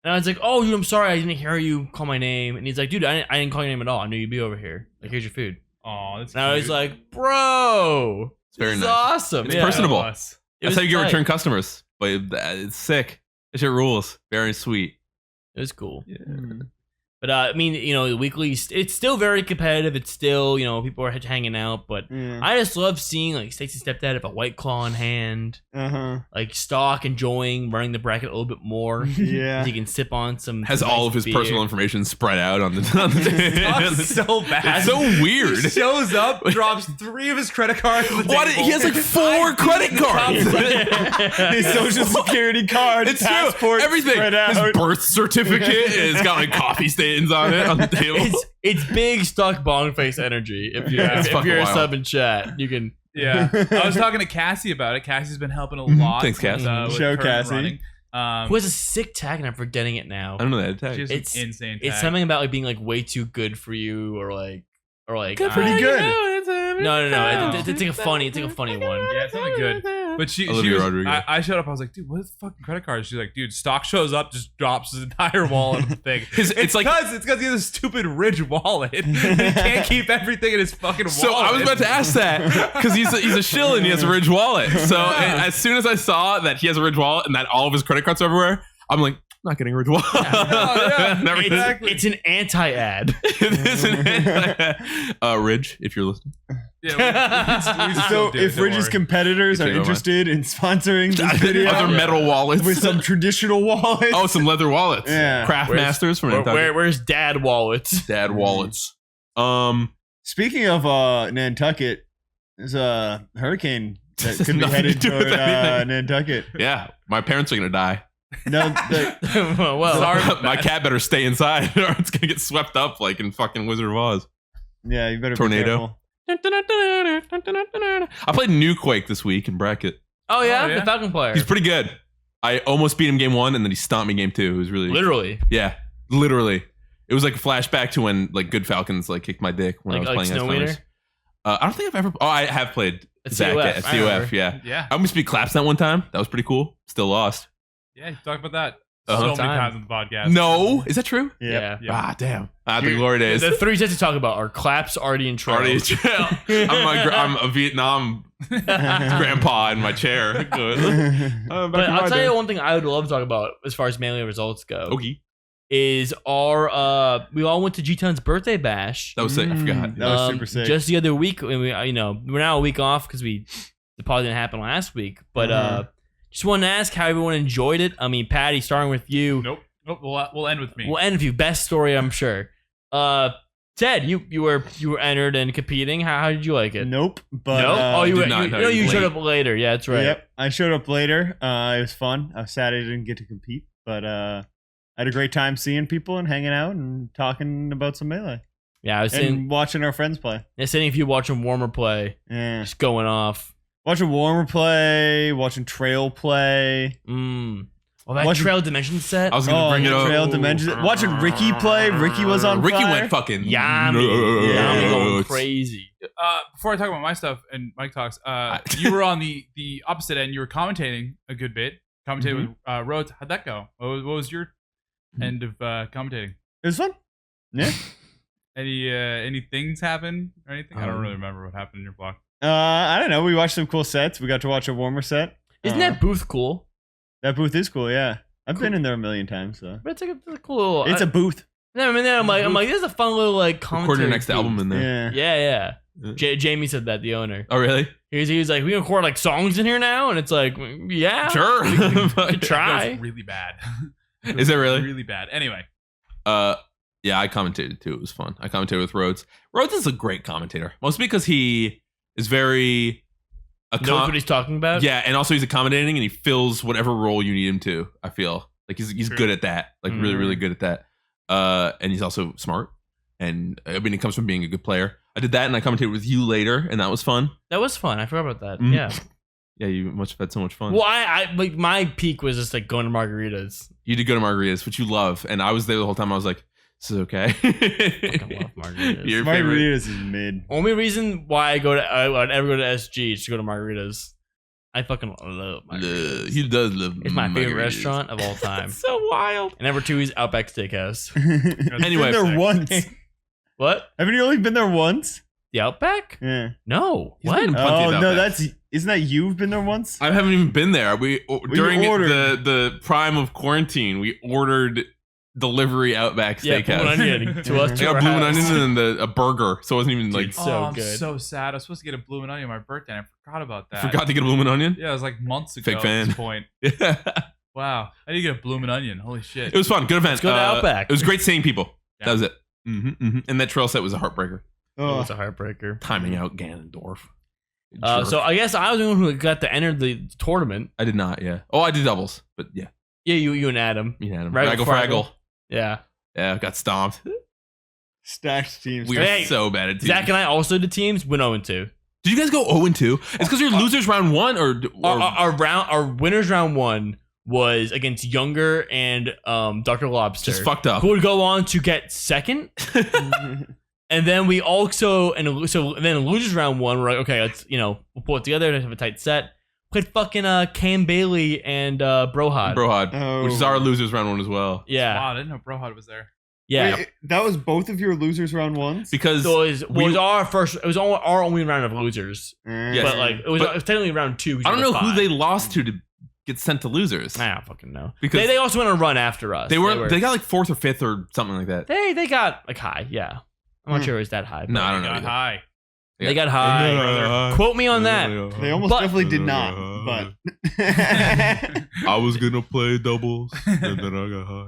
and I was like, oh, dude, I'm sorry, I didn't hear you call my name, and he's like, dude, I didn't call your name at all, I knew you'd be over here, like, here's your food, Oh, that's and I was cute. like, bro, It's very this is nice. awesome, It's yeah. personable. It That's was how you get tight. return customers. But it's sick. That shit rules. Very sweet. It was cool. Yeah. But I mean, the weekly, it's still very competitive. It's still, people are hanging out. But I just love seeing like Stacey's stepdad have a White Claw in hand, like Stock enjoying running the bracket a little bit more. Yeah, he can sip on some. Has all of his personal information spread out on the It's so bad. It's so weird. He shows up, drops 3 of his credit cards on the table. He has like 4 credit cards. His social security card, It's passport, true. Everything. spread out. His birth certificate has got like coffee stains on it on the table. It's big Stock Bongface energy. If you're It's if fucking you're a wild. sub in chat, you can. Yeah, I was talking to Cassie about it. Cassie's been helping a lot. Thanks, Cass. With Show tournament Cassie. running. Who has a sick tag and I'm forgetting it now. I don't know that tag. She has It's- an insane tag. It's something about like being like way too good for you, or like Pretty good. No. It's like a funny one. Yeah, it's something good. But she Olivia was, Rodrigo. I showed up. I was like, dude, what is the fucking credit card? She's like, dude, Stock shows up, just drops his entire wallet on the thing. It's like- because he has a stupid Ridge wallet. He can't keep everything in his fucking wallet. So I was about to ask that because he's a shill and he has a Ridge wallet. So as soon as I saw that he has a Ridge wallet and that all of his credit cards are everywhere, I'm like, I'm not getting a Ridge wallet. Never It's an anti-ad. It is an Ridge, if you're listening. Yeah, we So still do, if don't Ridge's worry. competitors are Take it over. interested in sponsoring this video Other metal wallets. with some traditional wallets, Oh, some leather wallets. Yeah. Craft Masters from Nantucket. Where's Dad wallets? Dad wallets. Speaking of Nantucket, there's a hurricane that This has could be nothing to headed do with toward anything. Nantucket. Yeah, my parents are gonna die. No, Well, Sorry. My cat better stay inside or it's gonna get swept up like in fucking Wizard of Oz. yeah, you better Tornado. Be I played New Quake this week in bracket. oh yeah, Oh, yeah? the Falcon player. He's pretty good. I almost beat him game 1 and then he stomped me game 2. It was really Literally, Yeah, literally. It was like a flashback to when like Good Falcons like kicked my dick when I was like playing as Snow Thomas. Wiener. I don't think I've ever. Oh, I have played At Zach COF, at I remember. COF. Yeah, Yeah, I almost beat Claps that one time. That was pretty cool. Still lost. yeah, you talked about that Uh-huh. so many Time. times on the podcast. No, is that true? Yeah. Yeah. Ah, damn. The Dude, glory days. The 3 sets to talk about are Claps, Artie, and Trail. Already in jail. I'm a Vietnam grandpa in my chair. Good. But I'll tell you one thing I would love to talk about as far as Melee results go. Okay. Is our we all went to G-Ton's birthday bash That was sick. I forgot. That was super sick. just the other week, and we're now a week off because the pod didn't happen last week. But just wanted to ask how everyone enjoyed it. I mean, Patty, starting with you. Nope. We'll end with me. We'll end with you. Best story, I'm sure. Ted, you were entered and competing. How did you like it? Nope. But Oh, you did were, not you, know no, you you showed late. up later. Yeah, that's right. Yep. I showed up later. It was fun. I was sad I didn't get to compete, but I had a great time seeing people and hanging out and talking about some Melee Yeah, I was and saying, watching our friends play. if you watching Warmer play, Yeah. just going off. Watching Warmer play, watching Trail play. Well, that Watching- Trail Dimension set. I was gonna bring it up. Trail Dimensions. Watching Ricky play. Ricky was on Ricky fire. went fucking Yummy. Yummy going nuts. crazy. Before I talk about my stuff and Mike talks, you were on the opposite end. You were commentating a good bit. Commentating with Rhodes. How'd that go? What was your end of commentating? It was fun. Yeah. Any things happen or anything? I don't really remember what happened in your block. I don't know. We watched some cool sets. We got to watch a Warmer set. Isn't that booth cool? That booth is cool, yeah. I've Cool. been in there a million times, so. But it's like it's a cool little. It's a booth. I mean, then I'm like, this is a fun little like Record commentary. your next booth. album in there. Yeah. Yeah. Jamie said that, the owner. Oh, really? He was like, we record like songs in here now, and it's like, yeah, Sure. we could It try. was really bad. Is it really? Really bad. Anyway. Yeah, I commentated too. It was fun. I commentated with Rhodes. Rhodes is a great commentator, mostly because he is very Knows what he's talking about. yeah, and also he's accommodating and he fills whatever role you need him to. I feel like he's True. good at that, like really good at that. And he's also smart. And I mean, it comes from being a good player. I did that, and I commentated with you later, and that was fun. That was fun. I forgot about that. Mhm. Yeah. Yeah, you must have had so much fun. Well, I like my peak was just like going to margaritas. You did go to margaritas, which you love, and I was there the whole time. I was like, "This is okay." Fucking love margaritas. Your favorite. Margaritas is mid. Only reason why I would ever go to SG is to go to margaritas. I fucking love margaritas. He does love. It's my favorite margaritas. restaurant of all time. It's so wild. And number 2 is Outback Steakhouse. Anyway, been there once. What? Haven't you only been there once? The Outback? Yeah. No. He's What? been- Plenty Oh of no, Outbacks. isn't that you've been there once? I haven't even been there. We during ordered. the prime of quarantine, we ordered delivery Outback Yeah, Steakhouse. bloomin' onion to us. I To got our bloomin' house. onion and a burger, so it wasn't even like. Dude, so I'm good. so sad. I was supposed to get a bloomin' onion on my birthday, and I forgot about that. Forgot to get a bloomin' onion. Yeah, it was like months ago Fake at fan. this point. Yeah, Wow, I need to get a bloomin' onion. Holy shit! it was fun. Good event. Let's go to Outback. It was great seeing people. Yeah. That was it. And that trail set was a heartbreaker. It was a heartbreaker. Timing out Ganondorf. So I guess I was the one who got to enter the tournament. I did not. Yeah. Oh, I did doubles, but yeah, Yeah, you and Adam. me and Adam. Raggle Fraggle. Fraggle. Yeah. Yeah, got stomped. Stacked teams. We were Hey, so bad at teams. Zach and I also did teams. Went 0-2. Did you guys go 0-2? It's because you're losers round one, or Our winners round 1 was against Younger and Dr. Lobster. just fucked up. Who would go on to get second. And then we also then losers round 1, we're like, okay, let's we'll pull it together to have a tight set. Played fucking Cam Bailey and Brohad. Brohad, Oh. which is our losers round one as well. Yeah. Wow, I didn't know Brohad was there. Yeah. Wait, that was both of your losers round ones? Because So it was our first. It was our only round of losers, Yes. but like it was technically round 2. I don't know who they lost to get sent to losers. I don't fucking know. Because They also went on a run after us. They got like 4th or 5th or something like that. They got like high. Yeah, I'm not sure it was that high. No, but I don't know. Got either. high. They got high. Quote me on that. They almost But- definitely did not, but I was gonna play doubles and then I got high.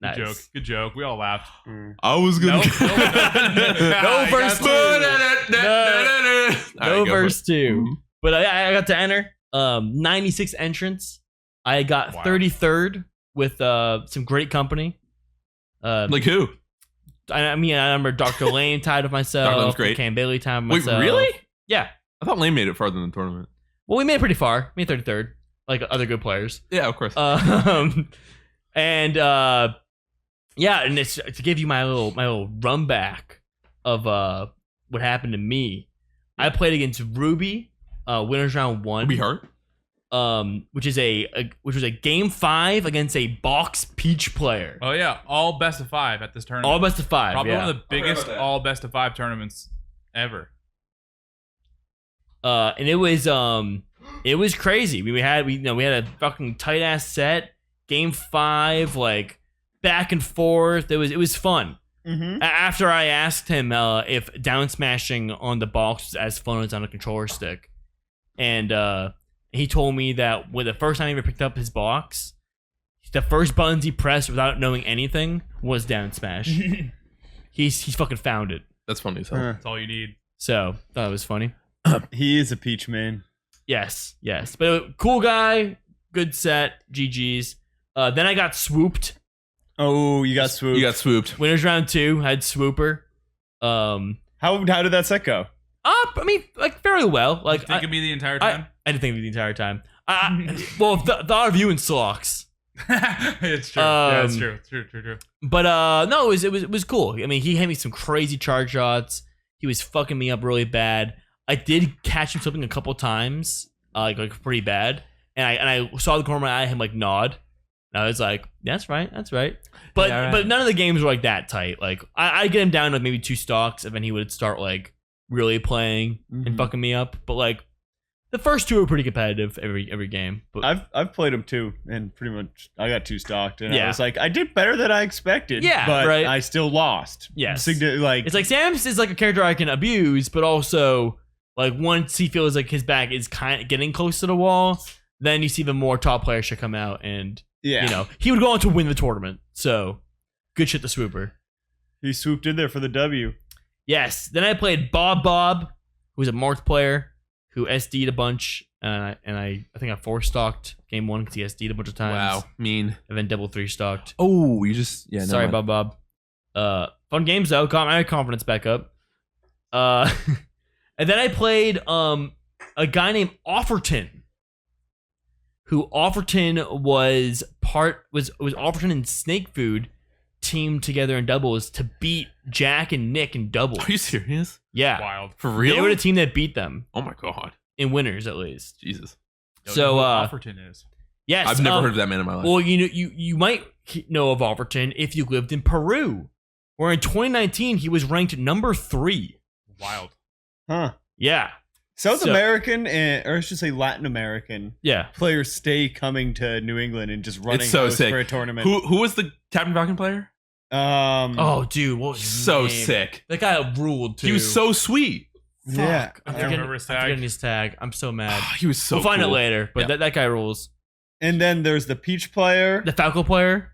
Nice. Good joke. Good joke. We all laughed. I was gonna. Nope, No verse two. No verse 2. But I got to enter 96 entrants. I got Wow. 33rd with some great company. Like who? I remember Dr. Lane tied with myself. Dr. Lane's great. Cam Bailey tied with Wait, myself. really? Yeah. I thought Lane made it farther than the tournament. Well, we made it pretty far. We made 33rd, like other good players. Yeah, of course. And yeah, and it's to give you my little run back of what happened to me. I played against Ruby, winners round 1. Ruby Hart. Which was a game 5 against a box peach player. Oh yeah, all best of 5 at this tournament. All best of 5. Probably yeah. one of the biggest about that. all best of 5 tournaments ever. And it was crazy. We had a fucking tight ass set. Game 5, like back and forth. It was fun. Mhm. After I asked him if down smashing on the box was as fun as on a controller stick, and he told me that when the first time he ever picked up his box, the first buttons he pressed without knowing anything was down smash. he's fucking found it. That's funny as hell. Huh. That's all you need. So thought it was funny. He is a peach man. Yes. But cool guy, good set, GG's. Then I got swooped. Oh, you got swooped. You got swooped. Winners round 2 had swooper. How did that set go? I mean, like very well. Like You think of me the entire I time? didn't think of it the entire time. Well, thought of you in slocks. It's true. Yeah, it's Um, true. But no, it was cool. I mean, he had me some crazy charge shots. He was fucking me up really bad. I did catch him something a couple times, like pretty bad. And I saw the corner of my eye, him like nod. And I was like, that's right. But Yeah, right. but none of the games were like that tight. Like I'd get him down to like maybe 2 stocks, and then he would start like really playing and Mhm. fucking me up. But like the first 2 were pretty competitive every game. But I've played him too, and pretty much I got 2 stocked, and Yeah. I was like, I did better than I expected. Yeah, but right. I still lost. Yes. Like it's like Sam's is like a character I can abuse, but also like once he feels like his back is kind of getting close to the wall, then you see the more top players should come out, and yeah, he would go on to win the tournament. So good shit to swooper. he swooped in there for the W. Yes. Then I played Bob, who's a marked player who SD'd a bunch, and I think I 4-stocked game 1 because he SD'd a bunch of times. Wow, mean. And then double 3-stocked. Oh, you just Sorry, Bob. Fun games though. Got my confidence back up. And then I played a guy named Offerton. Who Offerton was Offerton and Snake Food teamed together in doubles to beat Jack and Nick in doubles. Are you serious? Yeah. Wild. For They real? were the team that beat them Oh my god, in winners at least. Jesus! Don't So, know who uh, Offerton is. Yes. I've never heard of that man in my life. Well, you might know of Offerton if you lived in Peru, where in 2019 he was ranked number 3. Wild. Huh. Yeah. South So- American or I should say Latin American Yeah. players stay coming to New England and just running so host sick. for a tournament. Who was the Captain Falcon player? Oh, dude, what was his So name? sick. That guy ruled too. He was so sweet. yeah. Fuck. I'm I don't remember his tag. forgetting his tag. I'm so mad. He was so we'll find cool. it later, but Yeah. that guy rules. And then there's the Peach player, The Falco player.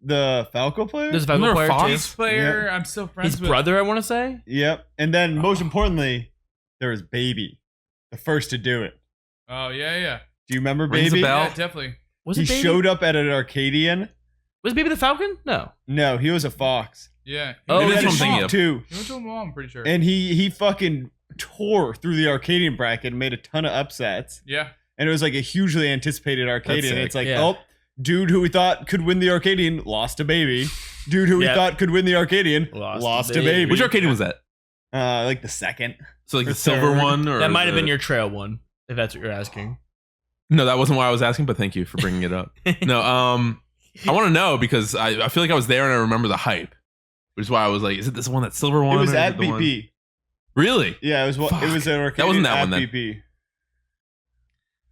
the Falco player. There's a Falco Remember player Fox? too. This player, I'm still friends His with. brother, I want to say. Yep. And then most importantly, there was Baby, the first to do it. Oh yeah. Do you remember Rings a Baby? bell. Yeah, definitely. Was He it Baby? showed up at an Arcadian. Was Baby the Falcon? No. No, he was a fox. Yeah. Oh, He Maybe had that's a what I'm thinking sheep of. too. He went to a mom, I'm pretty sure. And he fucking tore through the Arcadian bracket and made a ton of upsets. yeah. And it was like a hugely anticipated Arcadian. sick. It's like, Yeah. oh, dude who we thought could win the Arcadian lost to Baby. Dude who we Yep. thought could win the Arcadian Lost lost to to Baby. Baby. Which Arcadian was that? Like the second. So like Or the silver third. one, or That might have the- been your trail one, if that's what you're asking. No, that wasn't why I was asking, but thank you for bringing it up. No, I want to know because I feel like I was there and I remember the hype, which is why I was like, is it this one, that silver one? It was or is at the one- BP. Really? Yeah, it was. Fuck. It was an Arcadian wasn't that at one then. BP.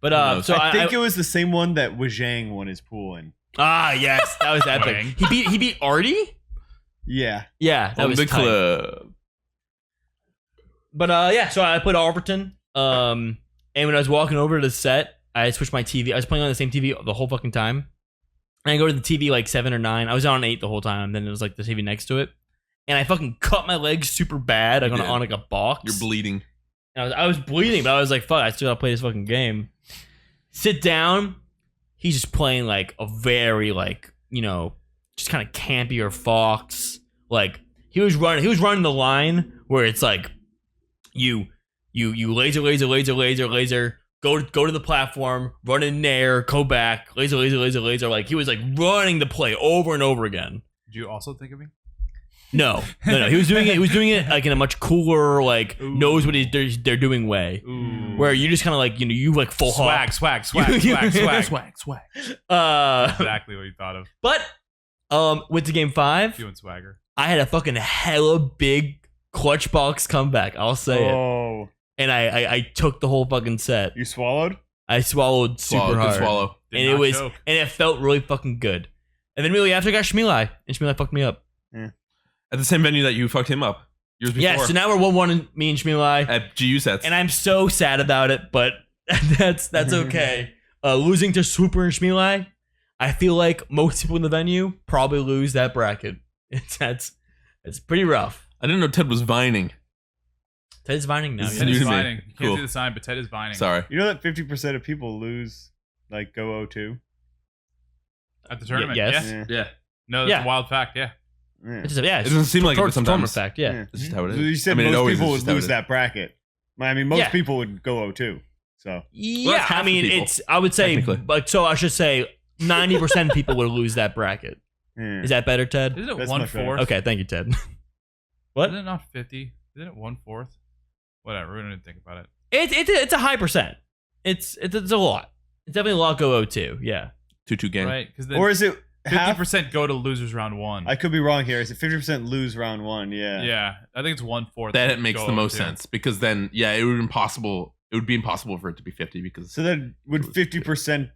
But knows? so I think it was the same one that Wajang won his pool in. yes, that was epic. Wang. He beat Artie. Yeah. Yeah, that On was the tight. club. But yeah, so I played Alberton. And when I was walking over to the set, I switched my TV. I was playing on the same TV the whole fucking time. And I go to the TV like 7 or 9. I was on 8 the whole time. Then it was like the TV next to it. And I fucking cut my leg super bad. Like You did. on like a box. You're bleeding. And I was bleeding, but I was like, fuck, I still gotta play this fucking game. Sit down. He's just playing like a very like, just kind of campier fox. Like he was running the line where it's like you laser, go to the platform, run in there, go back, laser. Like he was like running the play over and over again. Did you also think of me? No. He was doing it like in a much cooler, like Ooh. knows what they're doing way. Ooh. Where you just kind of like you like full swag, hop. swag. Swag. Exactly what you thought of. But went to game 5. You and swagger. I had a fucking hella big clutch box comeback. I'll say it. Oh, And I took the whole fucking set. you swallowed? I swallowed super hard. Good swallow. Did And it not was choke. and it felt really fucking good. And then really after I got Shmulai, and Shmulai fucked me up. At the same venue that you fucked him up years before. Yeah, so now we're 1-1 me and Shmulai. At GU sets. And I'm so sad about it, but that's okay. Losing to Swooper and Shmulai, I feel like most people in the venue probably lose that bracket. It's pretty rough. I didn't know Ted was vining. Ted's vining now. This is Ted new is to me. vining. You can't Cool. see the sign, but Ted is vining. Sorry. You know that 50% of people lose, like, go 0-2? At the tournament. yes. Yeah. Yeah. Yeah. No, that's Yeah. a wild fact. Yeah. Yeah. It's just, yeah, It doesn't seem like it, but tournament sometimes. fact. Yeah. It's just how it is. So you said I mean, it most always people is would just how it lose is. that bracket. I mean, most Yeah. people would go 0-2. So Yeah, half I the mean, people, I would say, technically. but so I should say 90% of people would lose that bracket. yeah. Is that better, Ted? Isn't it That's 1/4? Okay, thank you, Ted. What? Isn't it not 50? Isn't it 1/4? Whatever. We don't even think about it. It's a high percent. It's a lot. It's definitely a lot go 0-2. Yeah. 2-2 game. Right? Because Or is it half? 50% go to losers round 1. I could be wrong here. Is it 50% lose round 1? Yeah. yeah. I think it's 1/4. That makes go the most 0-2. sense because then, yeah, it would be impossible. It would be impossible for it to be 50 because So then would 50%?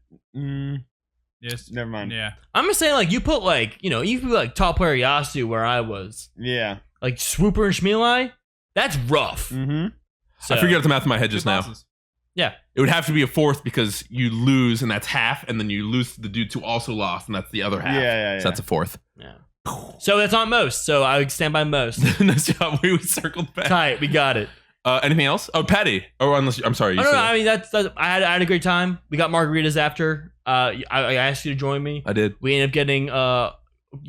Yes. Never mind. Yeah. I'm just saying, like, you put, like, you put, like, top player Yasu where I was. Yeah. Like, Swooper and Shmulai, that's rough. Mm-hmm. So, I figured out the math in my head just Good now. losses. Yeah. It would have to be a fourth because you lose and that's half, and then you lose to the dudes who also lost, and that's the other half. Yeah. So that's a fourth. Yeah. So that's on most. So I would stand by most. Nice job. We circled back. Tight. We got it. Anything else? Oh, Patty. Oh, unless I'm sorry. You Oh, no, said- I mean, that's I had a great time. We got margaritas after. I asked you to join me. I did. We ended up getting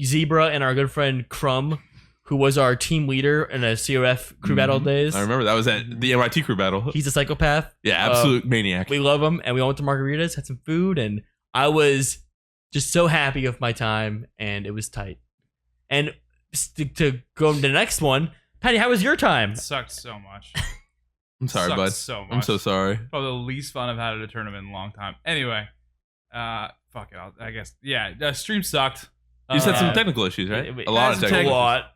Zebra and our good friend Crumb, who was our team leader in a COF crew battle days. I remember that was at the NYT crew battle. He's a psychopath. Yeah, absolute maniac. We love him, and we all went to margaritas, had some food, and I was just so happy with my time, and it was tight. And to go to the next one, Patty, how was your time? It sucked so much. I'm sorry, Sucked bud. so much. I'm so sorry. Probably the least fun I've had at a tournament in a long time. Anyway, fuck it. I guess. Yeah, the stream sucked. You said some Uh, technical issues, right? it- A lot of That's technical a issues. lot.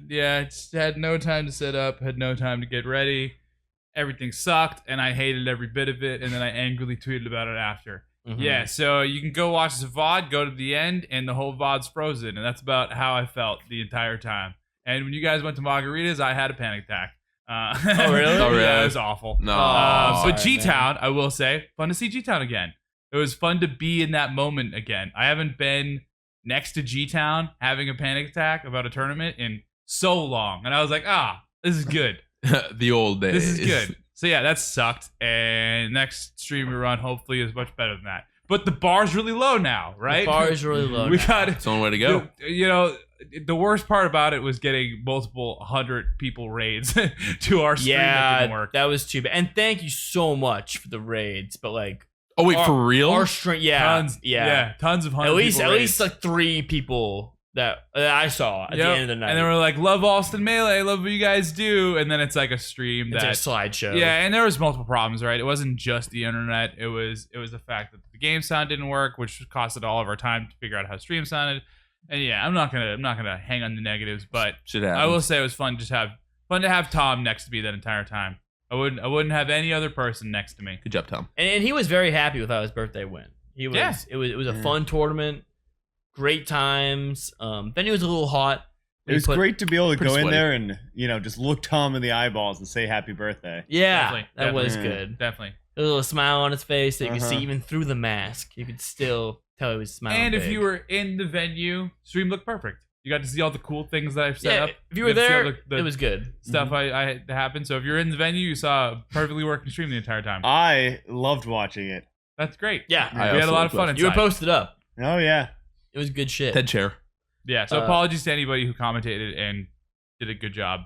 Yeah. Just had no time to set up. Had no time to get ready, everything sucked, and I hated every bit of it, and then I angrily tweeted about it after. Mhm. Yeah, so you can go watch the VOD, go to the end, and the whole VOD's frozen, and that's about how I felt the entire time. And when you guys went to Margaritas, I had a panic attack. Oh, really? Oh, really? Yeah, it was awful. No. But Sorry, G-Town, I will say, fun to see G-Town again. It was fun to be in that moment again. I haven't been next to G-Town having a panic attack about a tournament in so long. And I was like, this is good. The old days. This is good. So yeah, that sucked. And next stream we run hopefully is much better than that. But the bar's really low now, right? The bar is really low. We now. got It's the only way to go. the worst part about it was getting multiple 100 people raids to our stream that didn't work. That was too bad. And thank you so much for the raids. But like, Oh wait, for real? our stream, Tons of 100 At least people raids. like 3 people that I saw at the end of the night. And they were like, love Allston Melee, love what you guys do. And then it's like a stream it's that like a slideshow. yeah, and there was multiple problems, right? It wasn't just the internet. It was the fact that the game sound didn't work, which costed all of our time to figure out how stream sounded. And yeah, I'm not gonna hang on the negatives, but Shit happens. I will say it was fun to have Tom next to me that entire time. I wouldn't have any other person next to me. Good job, Tom. And he was very happy with how his birthday went. He was. Yeah. It was a fun tournament. Great times. Venue was a little hot. It was great to be able to pretty go in sweaty. there and just look Tom in the eyeballs and say happy birthday. Yeah, Definitely, that was definitely. good. Definitely. A little smile on his face that you could see Uh-huh. even through the mask. You could still tell he was smiling. And if big. you were in the venue, stream looked perfect. You got to see all the cool things that I've set up. if you were got to see all there, the it was good. stuff I that happened. So if you're in the venue, you saw a perfectly working stream the entire time. I loved watching it. That's great. Yeah, I We had a also lot of fun loved you were inside. posted up. Oh yeah. It was good shit. Head chair. Yeah, so Uh, apologies to anybody who commentated and did a good job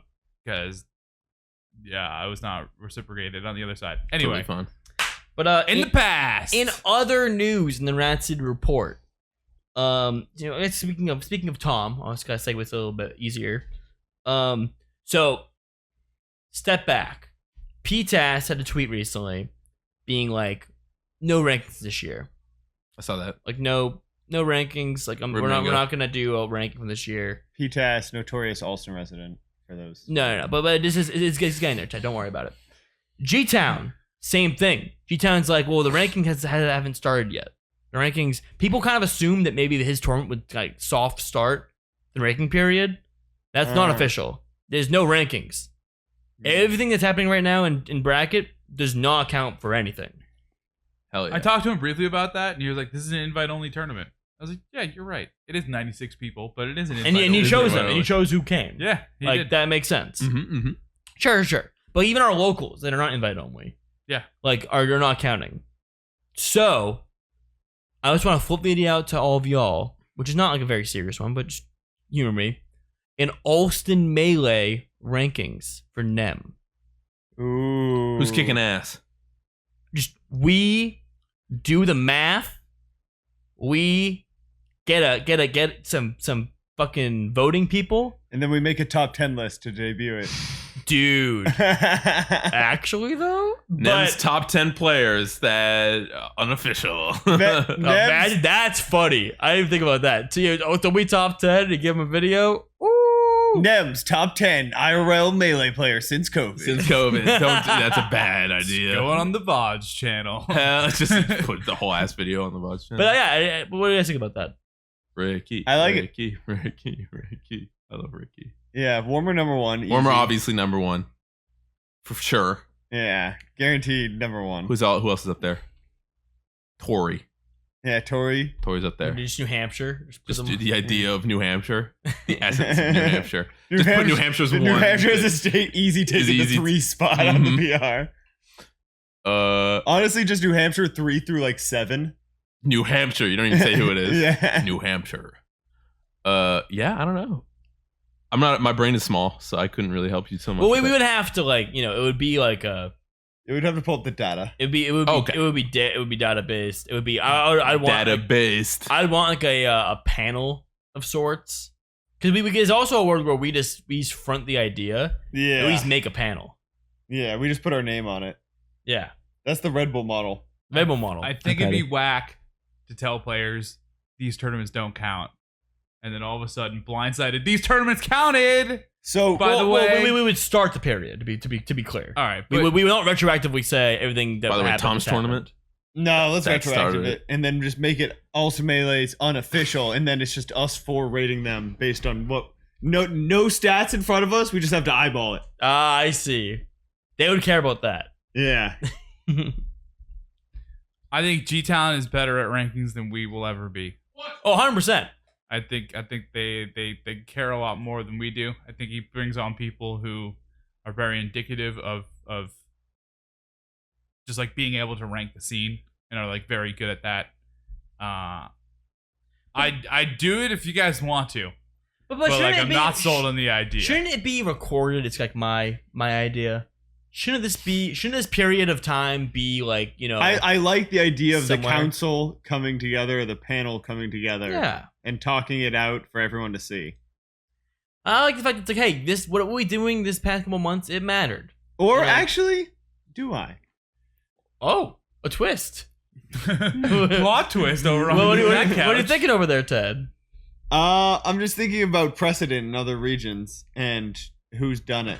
because, yeah, I was not reciprocated on the other side. Anyway, Totally fun. But in the past, in other news in the Rat City report, speaking of Tom, I was gonna segue this a little bit easier. So step back. PTAS had a tweet recently, being like, "No rankings this year. I saw that. Like no rankings. Like we're not gonna do a ranking from this year. PTAS, notorious Allston resident for those. No. But this is it's getting there. Ted. Don't worry about it. G-Town, same thing. G-Town's like, well, the rankings haven't started yet. The rankings, people kind of assume that maybe his tournament would like soft start the ranking period. That's not official. There's no rankings. Everything that's happening right now in bracket does not count for anything. Hell yeah. I talked to him briefly about that, and he was like, "This is an invite-only tournament." I was like, "Yeah, you're right. It is 96 people, but it is an And invite-only." he chose them, invite and he chose who came. Yeah, he like did. that makes sense. Mm-hmm. Sure. But even our locals that are not invite only, Yeah. like you're not counting. So I just want to flip the idea out to all of y'all, which is not like a very serious one, but just humor me. An Allston Melee rankings for NEM. Ooh. Who's kicking ass? Just we do the math. We get some fucking voting people, And then we make a top 10 list to debut it. dude. Actually, though, Nem's top 10 players that unofficial. Nem's- that's funny. I didn't think about that. So we top 10 to give him a video. Ooh. Nem's top 10 IRL melee player since COVID. Since COVID. That's a bad idea. Going on the VODs channel. Let's just put the whole ass video on the watch. But yeah, what do you guys think about that? Ricky. I like it. Ricky. I love Ricky. Yeah, Warmer number 1. Warmer, easy. obviously number 1. For sure. Yeah, guaranteed number 1. Who else is up there? Tori. Yeah, Tori. Tori's up there. Just New Hampshire. Just the idea of New Hampshire. The essence of New Hampshire. Just put New Hampshire's New one. Hampshire as a state, easy taking the easy. 3 spot on the PR. Honestly, just New Hampshire 3 through like 7. New Hampshire. You don't even say who it is. Yeah. New Hampshire. Yeah, I don't know. My brain is small, so I couldn't really help you so much. Well, with we that. would have to it would be like a. It would have to pull up the data. It would be data based. It would be I want data based. I'd want like a panel of sorts, because it's also a word where we just front the idea. Yeah. At least make a panel. Yeah, we just put our name on it. Yeah, That's the Red Bull model. Rebel model. I think it'd be whack to tell players these tournaments don't count, and then all of a sudden, blindsided, these tournaments counted. So By the way, we would start the period to be clear. all right. We but- would not retroactively say everything that By the way, happened Tom's has happened. tournament. no, let's That retroactive started it and then just make it also Melee's unofficial, and then it's just us four rating them based on what no stats in front of us. We just have to eyeball it. Ah, I see. They would care about that. Yeah. I think G-Town is better at rankings than we will ever be. Oh, 100%. I think they care a lot more than we do. I think he brings on people who are very indicative of just like being able to rank the scene and are like very good at that. I'd do it if you guys want to, But but shouldn't like it I'm be, not sold on the idea. Shouldn't it be recorded? It's like my idea. Shouldn't this period of time be like, you know? I like the idea of Somewhere. the council coming together, the panel coming together, yeah. and talking it out for everyone to see. I like the fact that it's like, hey, this what were we doing this past couple months? It mattered. Or Yeah. actually, do I? Oh, a twist. Plot twist over on What are that you couch. thinking over there, Ted? I'm just thinking about precedent in other regions and who's done it.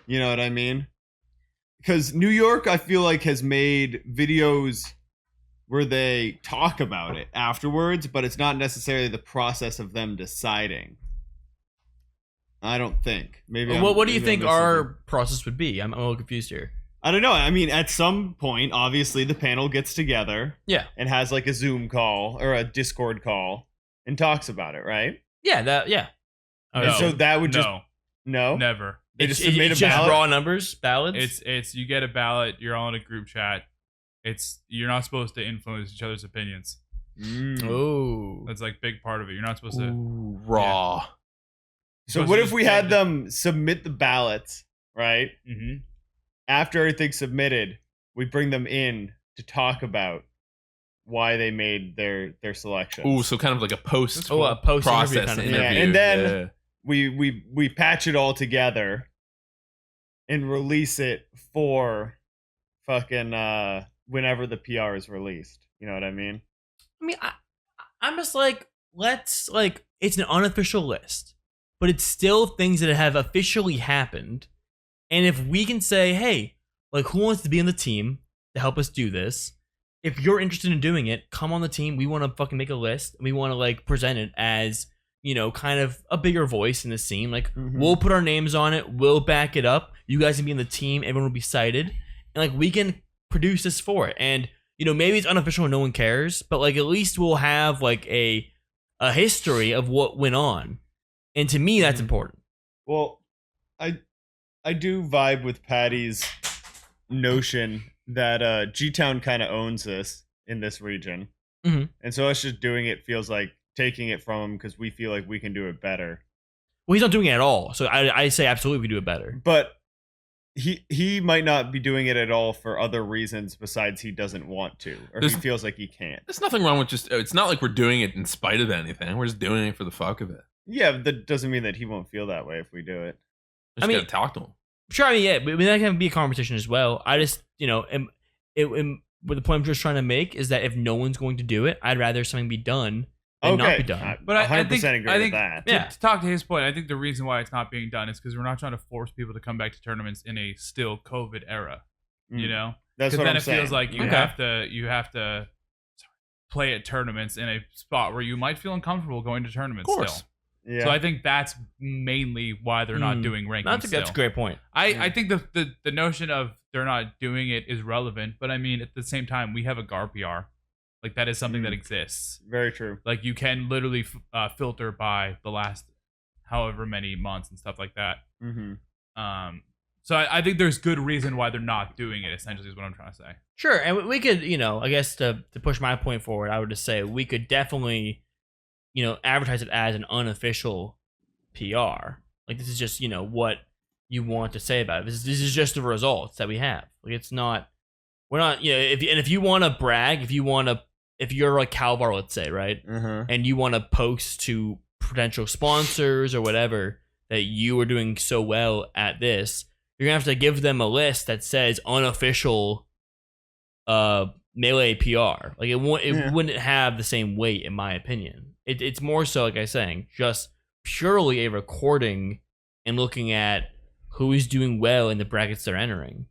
You know what I mean? Because New York, I feel like, has made videos where they talk about it afterwards, but it's not necessarily the process of them deciding. I don't think. Maybe. What do you maybe think I'm missing our something. process would be? I'm a little confused here. I don't know. I mean, at some point, obviously, the panel gets together Yeah. and has like a Zoom call or a Discord call and talks about it, right? Yeah. Yeah. No, And so that would just no, no. never. They It's, just submit it's a just ballot. raw numbers, ballads. It's you get a ballot. You're all in a group chat. You're not supposed to influence each other's opinions. Mm. Oh. That's like big part of it. You're not supposed to. Ooh, raw. So Supposed what to if just we get had the- them submit the ballots, right? Mm-hmm. After everything's submitted, we bring them in to talk about why they made their selections. Ooh, so kind of like a post That's Oh, a post interview process kind of interview. thing. Yeah, and then- we patch it all together and release it for fucking whenever the PR is released. You know what I mean? I mean, I'm just like, let's like, it's an unofficial list, but it's still things that have officially happened. And if we can say, hey, like, who wants to be on the team to help us do this? If you're interested in doing it, come on the team. We want to fucking make a list. And we want to like present it as, you know, kind of a bigger voice in the scene. Like, Mhm. we'll put our names on it. We'll back it up. You guys can be in the team. Everyone will be cited. And like, we can produce this for it. And, you know, maybe it's unofficial and no one cares, but like, at least we'll have like a history of what went on. And to me, that's Mhm. important. Well, I do vibe with Patty's notion that G-Town kind of owns this in this region. Mhm. And so us just doing it feels like taking it from him because we feel like we can do it better. Well, he's not doing it at all. So I say absolutely we do it better. But he might not be doing it at all for other reasons besides he doesn't want to, or There's- he feels like he can't. There's nothing wrong with just. It's not like we're doing it in spite of anything. We're just doing it for the fuck of it. Yeah, but that doesn't mean that he won't feel that way if we do it. Just I mean- gotta talk to him. Sure, I mean, yeah, but that can be a conversation as well. I just, you know, what the point I'm just trying to make is that if no one's going to do it, I'd rather something be done than not Okay, be done. But I 100% think- agree I with think- that. Yeah. To talk to his point, I think the reason why it's not being done is because we're not trying to force people to come back to tournaments in a still COVID era. You Mm. know, That's because what then I'm it saying. feels like you Okay. have to play at tournaments in a spot where you might feel uncomfortable going to tournaments. Of course. Still. Yeah. So I think that's mainly why they're not doing rankings. I think that's a still. great point. I think the notion of they're not doing it is relevant, but I mean at the same time we have a GAR PR, like that is something that exists. Very true. Like you can literally filter by the last however many months and stuff like that. Mm-hmm. So I think there's good reason why they're not doing it. Essentially, is what I'm trying to say. Sure, and we could, you know, I guess to push my point forward, I would just say we could definitely, you know, advertise it as an unofficial PR. Like this is just, you know, what you want to say about it. This is just the results that we have. Like it's not, we're not, you know, if you want to brag, if you're like Calvar, let's say, right, Uh-huh. and you want to post to potential sponsors or whatever that you are doing so well at this, you're gonna have to give them a list that says unofficial Melee PR. Like it Yeah. wouldn't have the same weight in my opinion. It's more so, like I was saying, just purely a recording and looking at who is doing well in the brackets they're entering.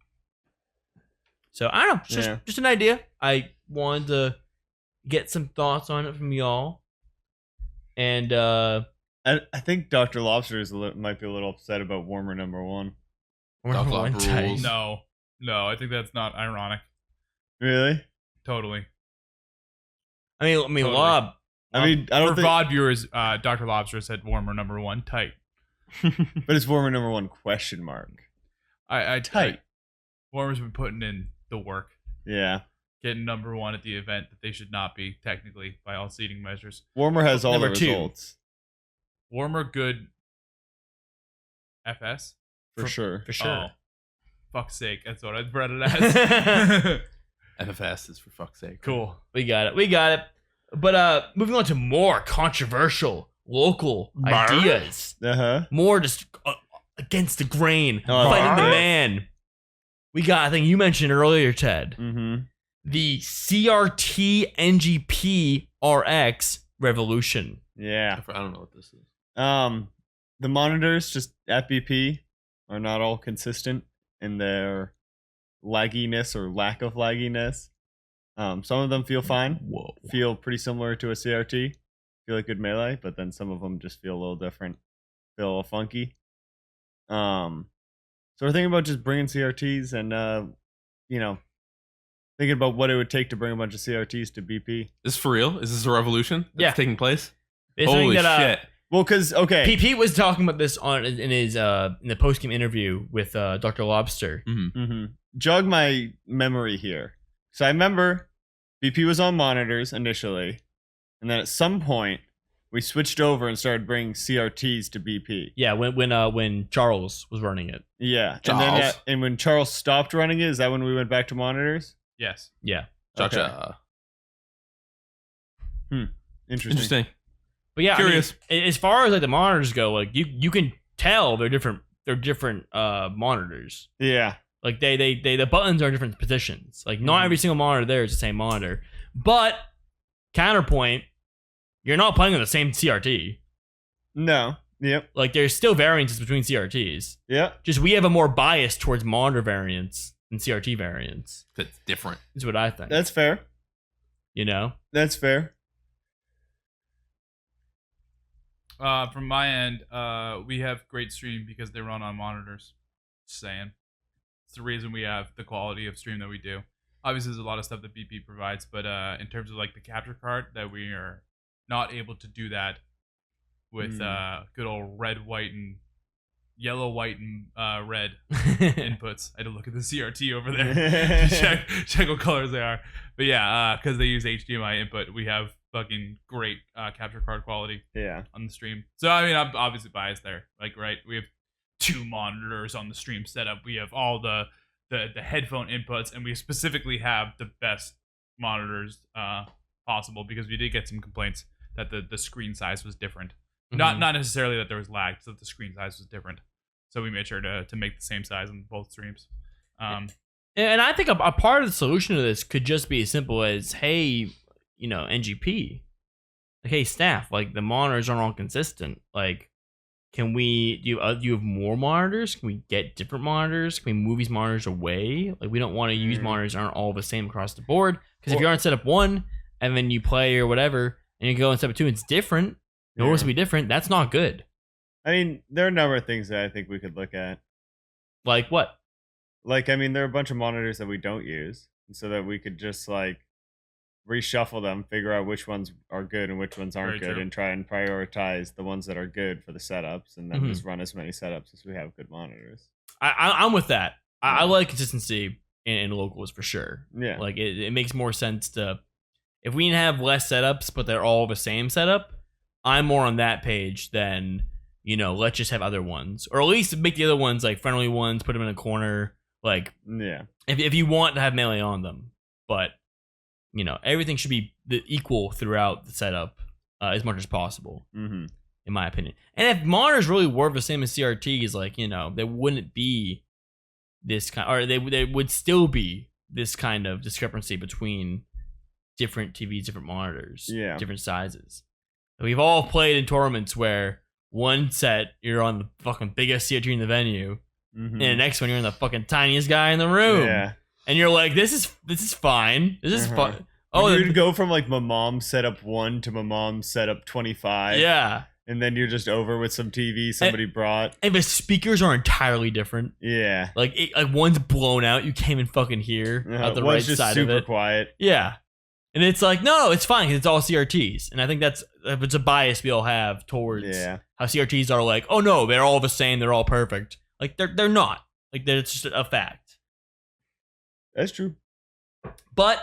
So I don't know, just an idea. I wanted to get some thoughts on it from y'all. And I think Dr. Lobster might be a little upset about warmer number one. Dog Lobster rules. No, I think that's not ironic. Really? Totally. I mean, Totally. Lob. I don't For think. VOD viewers, Dr. Lobster said warmer number one tight. But it's warmer number one question mark. I Tight. Warmer's been putting in the work, Yeah. getting number one at the event that they should not be technically by all seeding measures. Warmer has all Number the two. results. Warmer good. FS For sure. For sure. Oh, fuck's sake, that's what I'd read it as. FFS is for fuck's sake. Cool. We got it. But moving on to more controversial local ideas. More just against the grain, fighting the man. We got, I think you mentioned earlier, Ted, the CRT NGP RX revolution. Yeah. I don't know what this is. The monitors, just FBP, are not all consistent in their lagginess or lack of lagginess. Some of them feel fine. Feel pretty similar to a CRT. Feel like good melee, but then some of them just feel a little different. Feel a little funky. So we're thinking about just bringing CRTs and, thinking about what it would take to bring a bunch of CRTs to BP. Is this for real? Is this a revolution that's Yeah. taking place? It's Holy something that, shit. Well, because, okay. Pete was talking about this in his in the post-game interview with Dr. Lobster. Jog my memory here. So I remember BP was on monitors initially, and then at some point we switched over and started bringing CRTs to BP. Yeah, when Charles was running it. Yeah, Charles. and when Charles stopped running it, is that when we went back to monitors? Yes. Yeah. Gotcha. Interesting. But yeah, Curious. I mean, as far as like the monitors go, like you can tell they're different. They're different monitors. Yeah. Like they the buttons are in different positions. Like not every single monitor there is the same monitor. But counterpoint, you're not playing on the same CRT. No. Yep. Like there's still variances between CRTs. Yep. Just we have a more bias towards monitor variants than CRT variants. That's different. Is what I think. That's fair. You know? That's fair. From my end, we have great stream because they run on monitors. Just saying. It's the reason we have the quality of stream that we do. Obviously, there's a lot of stuff that BP provides, but in terms of like the capture card, that we are not able to do that with good old red, white, and yellow, white, and red inputs. I had to look at the CRT over there to check what colors they are. But yeah, because they use HDMI input, we have fucking great capture card quality on the stream. So I mean, I'm obviously biased there. Like, right, we have 2 monitors on the stream setup. We have all the headphone inputs, and we specifically have the best monitors possible because we did get some complaints that the screen size was different. Not necessarily that there was lag, so that the screen size was different. So we made sure to make the same size on both streams. And I think a part of the solution to this could just be as simple as, hey, NGP, like, hey, staff, like the monitors aren't all consistent. Like, can we do you have more monitors? Can we get different monitors? Can we move these monitors away? Like, we don't want to use monitors that aren't all the same across the board. Because if you're on setup 1 and then you play or whatever, and you go in setup 2, it's different. Notice to be different. That's not good. I mean, there are a number of things that I think we could look at. Like what? Like, I mean, there are a bunch of monitors that we don't use, so that we could just like reshuffle them, figure out which ones are good and which ones aren't Very good, true. and try and prioritize the ones that are good for the setups, and then just run as many setups as we have good monitors. I'm with that. I like consistency in locals for sure. Yeah. Like it makes more sense to, if we have less setups but they're all the same setup, I'm more on that page than, let's just have other ones, or at least make the other ones like friendly ones, put them in a corner. Like, Yeah. if you want to have melee on them, but everything should be equal throughout the setup as much as possible, in my opinion. And if monitors really were the same as CRTs, like, there wouldn't be this kind, or they would still be this kind of discrepancy between different TVs, different monitors, different sizes. We've all played in tournaments where one set you're on the fucking biggest CRT in the venue, Mhm. and the next one you're in the fucking tiniest guy in the room. Yeah. And you're like, this is fine. This is Uh-huh. fun. Oh, Oh, you'd go from like my mom's setup 1 to my mom's setup 25. yeah. And then you're just over with some TV somebody brought. And the speakers are entirely different. Yeah. Like one's blown out. You can't even fucking hear out the right One's just side of super it. quiet. Yeah. And it's like, no, it's fine because it's all CRTs. And I think it's a bias we all have towards Yeah. how CRTs are like, oh no, they're all the same, they're all perfect. Like they're not. Like it's just a fact. That's true. But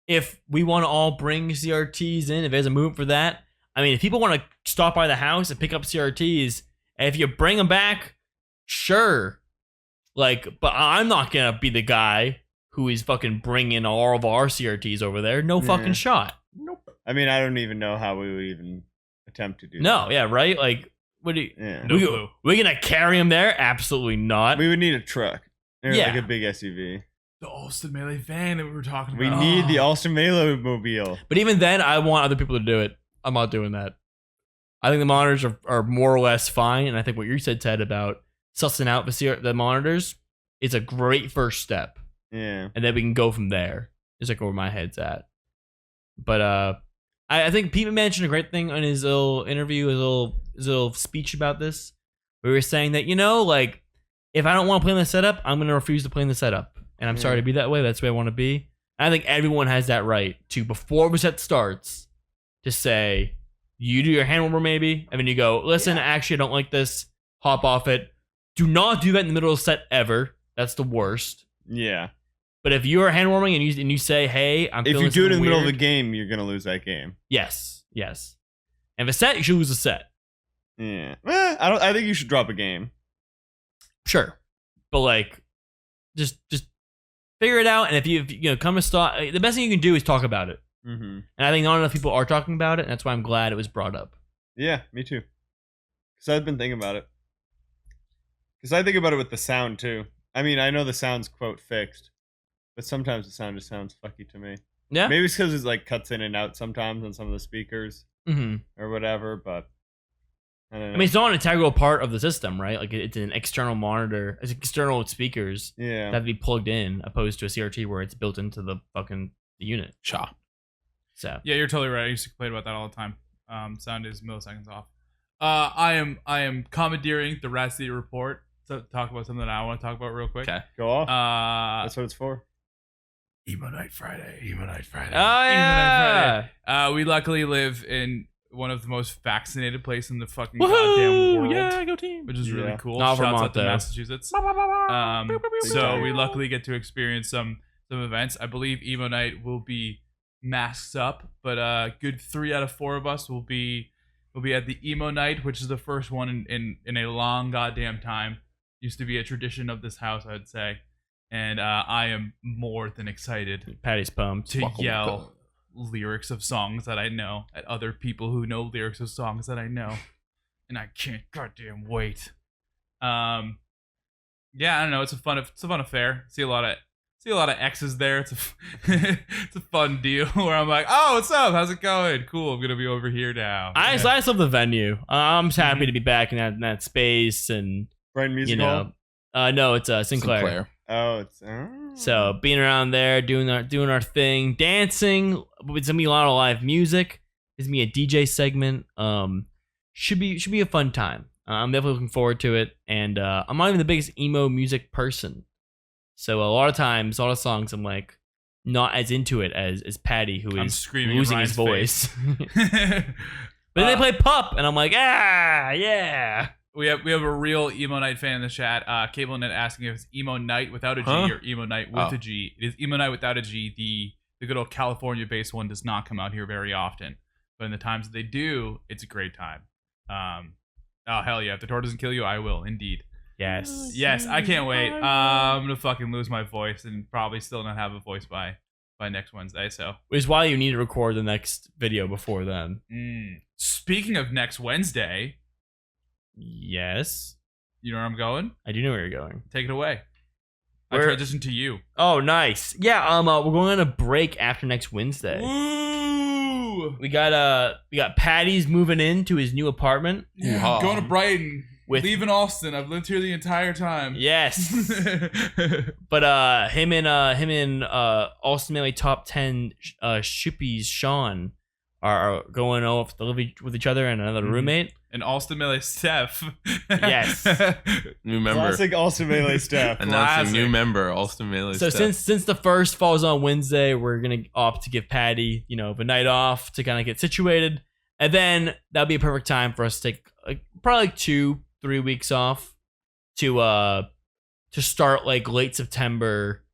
if we want to all bring CRTs in, if there's a movement for that, I mean, if people want to stop by the house and pick up CRTs, and if you bring them back, sure. Like, but I'm not gonna be the guy who is fucking bringing all of our CRTs over there. No fucking Yeah. shot. Nope. I mean, I don't even know how we would even attempt to do No, that. yeah, right? Like, what do you... Yeah. No clue. We're gonna carry them there? Absolutely not. We would need a truck. Or Yeah. like a big SUV. The Allston Melee van that we were talking We about. need the Allston Melo mobile. But even then, I want other people to do it. I'm not doing that. I think the monitors are more or less fine, and I think what you said, Ted, about sussing out the monitors is a great first step, Yeah. and then we can go from there. Is like where my head's at. But I think Pete mentioned a great thing on his little interview, his little speech about this. We were saying that, like, if I don't want to play in the setup, I'm going to refuse to play in the setup. And I'm sorry to be that way. That's the way I want to be. And I think everyone has that right to, before the set starts, to say, you do your hand warmer maybe, and then you go, listen, actually, I don't like this. Hop off it. Do not do that in the middle of the set ever. That's the worst. Yeah. But if you're hand warming and you say, hey, I'm If feeling you do it in the something middle of a weird, game, you're gonna lose that game. yes. And the set, you should lose the set. Yeah. I think you should drop a game. Sure. But like, just figure it out. And if you come to stop, the best thing you can do is talk about it. Mm-hmm. And I think not enough people are talking about it. And that's why I'm glad it was brought up. Yeah, me too. Because I've been thinking about it. Because I think about it with the sound too. I mean, I know the sound's quote fixed, but sometimes the sound just sounds fucky to me. Yeah. Maybe it's because it like cuts in and out sometimes on some of the speakers Mm-hmm. or whatever. But I don't know. I mean, it's not an integral part of the system, right? Like it's an external monitor, it's external speakers yeah. that have to be plugged in, opposed to a CRT where it's built into the fucking unit. Shaw. So Yeah, you're totally right. I used to complain about that all the time. Sound is milliseconds off. I am commandeering the Rat City report to talk about something that I want to talk about real quick. Okay. Go off. That's Uh, what it's for. Emo Night Friday. Emo Night Friday. oh yeah, We luckily live in one of the most vaccinated places in the fucking goddamn world. yeah, go team. Which is really Yeah. cool. Not Shouts Vermont, out to though. Massachusetts. So time. we luckily get to experience some events. I believe Emo Night will be masked up, but a good 3 out of 4 of us will be at the Emo Night, which is the first one in a long goddamn time. Used to be a tradition of this house, I'd say. And I am more than excited Patty's pumped. to yell lyrics of songs that I know at other people who know lyrics of songs that I know, and I can't goddamn wait. Yeah, I don't know. It's a fun affair. See a lot of exes there. It's a fun deal where I'm like, oh, what's up? How's it going? Cool. I'm gonna be over here now. I just love the venue. I'm just happy to be back in that space, and Brighton Music Hall? no, it's Sinclair. Oh, it's So being around there, doing our thing, dancing. It's gonna be a lot of live music. There's gonna be a DJ segment. Should be a fun time. I'm definitely looking forward to it. And I'm not even the biggest emo music person, so a lot of times, a lot of songs, I'm like not as into it as Patty, who I'm is screaming in losing his Ryan's voice. But then they play Pup, and I'm like, yeah. We have a real Emo Night fan in the chat. CableNet asking if it's Emo Night without a G Huh? or Emo Night with a G. It is Emo Night without a G. The good old California-based one does not come out here very often, but in the times that they do, it's a great time. Oh hell yeah! If the tour doesn't kill you, I will indeed. Yes, I can't wait. I'm gonna fucking lose my voice and probably still not have a voice by next Wednesday. So, Which is why you need to record the next video before then. speaking of next Wednesday, Yes, you know where I'm going? I do know where you're going. Take it away. I Where- transition to you. Oh, nice. Yeah, we're going on a break after next Wednesday. Woo! Woo! We got Patty's moving into his new apartment. Yeah, Yeehaw. going to Brighton. With- Leaving Allston. I've lived here the entire time. Yes. But him and Allston Melee top 10 shippies Sean are going off to live with each other and another roommate. And Allston Melee Steph. Yes. New member. Classic Allston Melee stuff. Announcing new Classic. member, Allston Melee. So Steph. since the first falls on Wednesday, we're gonna opt to give Patty, the night off to kind of get situated, and then that'll be a perfect time for us to take probably 2-3 weeks off to start like late September,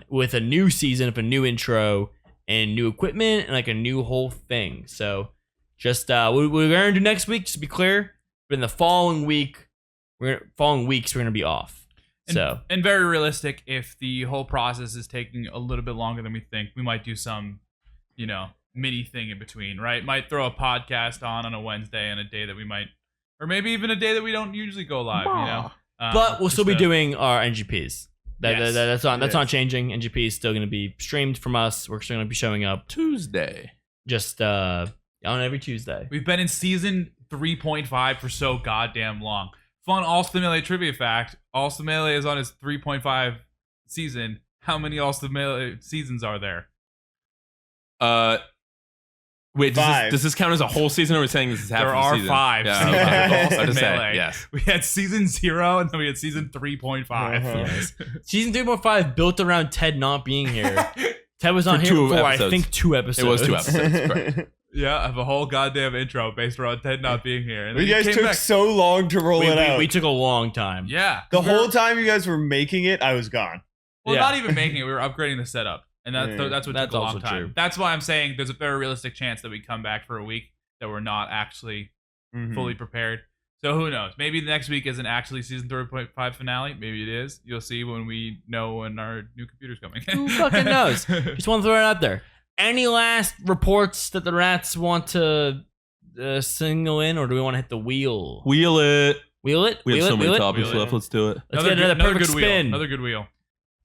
with a new season, with a new intro and new equipment and like a new whole thing. So just what we're gonna do next week, just to be clear, but in the following weeks we're gonna be off. And very realistic, if the whole process is taking a little bit longer than we think, we might do some, mini thing in between, right? Might throw a podcast on a Wednesday and a day that we might, or maybe even a day that we don't usually go live, But we'll still be doing our NGPs. Yes. That's Yes. not changing. NGP is still going to be streamed from us. We're still going to be showing up Tuesday. just on every Tuesday. We've been in season 3.5 for so goddamn long. Fun Allston Melee trivia fact. Allston Melee is on its 3.5 season. How many Allston Melee seasons are there? Wait, Five. does this count as a whole season, or are we saying this is half There of the are season? 5 Yeah, seasons okay. of I Allston was saying, Melee. yes. We had season 0 and then we had season 3.5. Uh-huh. Yes. Season 3.5 built around Ted not being here. Ted was not For here 2 for, I episodes. think, 2 episodes. It was 2 episodes. Correct. Yeah, I have a whole goddamn intro based around Ted not being here. And then You he guys came took back. so long to roll it out. We took a long time. Yeah. The whole time you guys were making it, I was gone. Well, Yeah. not even making it. We were upgrading the setup. And that's Yeah. that's what That's took a long also time. true. That's why I'm saying there's a very realistic chance that we come back for a week that we're not actually Mhm. fully prepared. So who knows? Maybe the next week isn't actually season 3.5 finale. Maybe it is. You'll see when we know when our new computer's coming. Who fucking knows? Just want to throw it out there. Any last reports that the rats want to single in, or do we want to hit the wheel? Wheel it. Wheel it? We have Wheel so it? many Wheel it? topics Wheel it. left. Let's do it. Let's get another perfect good spin. wheel. Another good wheel.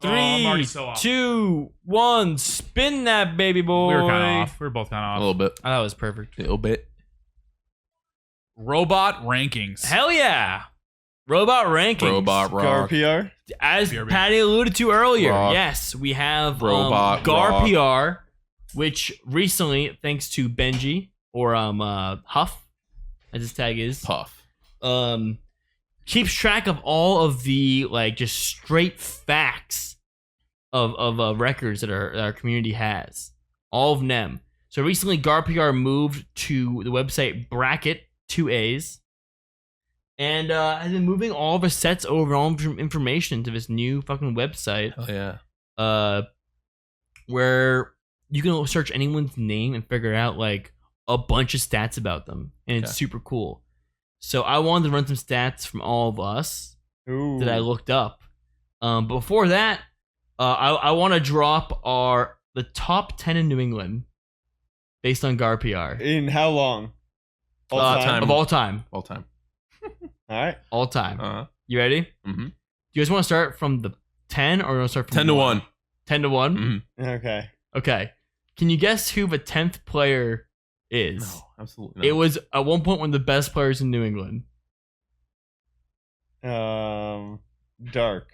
Oh, I'm already 3, so off. 2, 1, spin that baby boy. We were kind of off. We were both kind A of off. little bit. Oh, that was perfect. A little bit. Robot rankings. Hell yeah. Robot rankings. Robot rock. GarPR? As BRB. Patty alluded to earlier, Rock. yes, we have Robot Gar rock. PR, which recently, thanks to Benji or Huff, as his tag is, Puff. keeps track of all of the like just straight facts of records that our community has, all of them. So recently, Gar PR moved to the website Bracket 2A's. And has been moving all of his sets over, all of information to this new fucking website, Oh yeah. where you can search anyone's name and figure out like a bunch of stats about them, and it's Okay. super cool. So I wanted to run some stats from all of us Ooh. that I looked up. But before that, I want to drop the top 10 in New England based on Gar PR In how long? All time. of all time, All time. All right. all time. Uh-huh. You ready? Mm-hmm. Do you guys want to start from the 10 or you want to start from 10 to 1. 10 to 1? Mm-hmm. Okay. Okay. Can you guess who the 10th player is? No, absolutely not. It was at one point one of the best players in New England. Dark.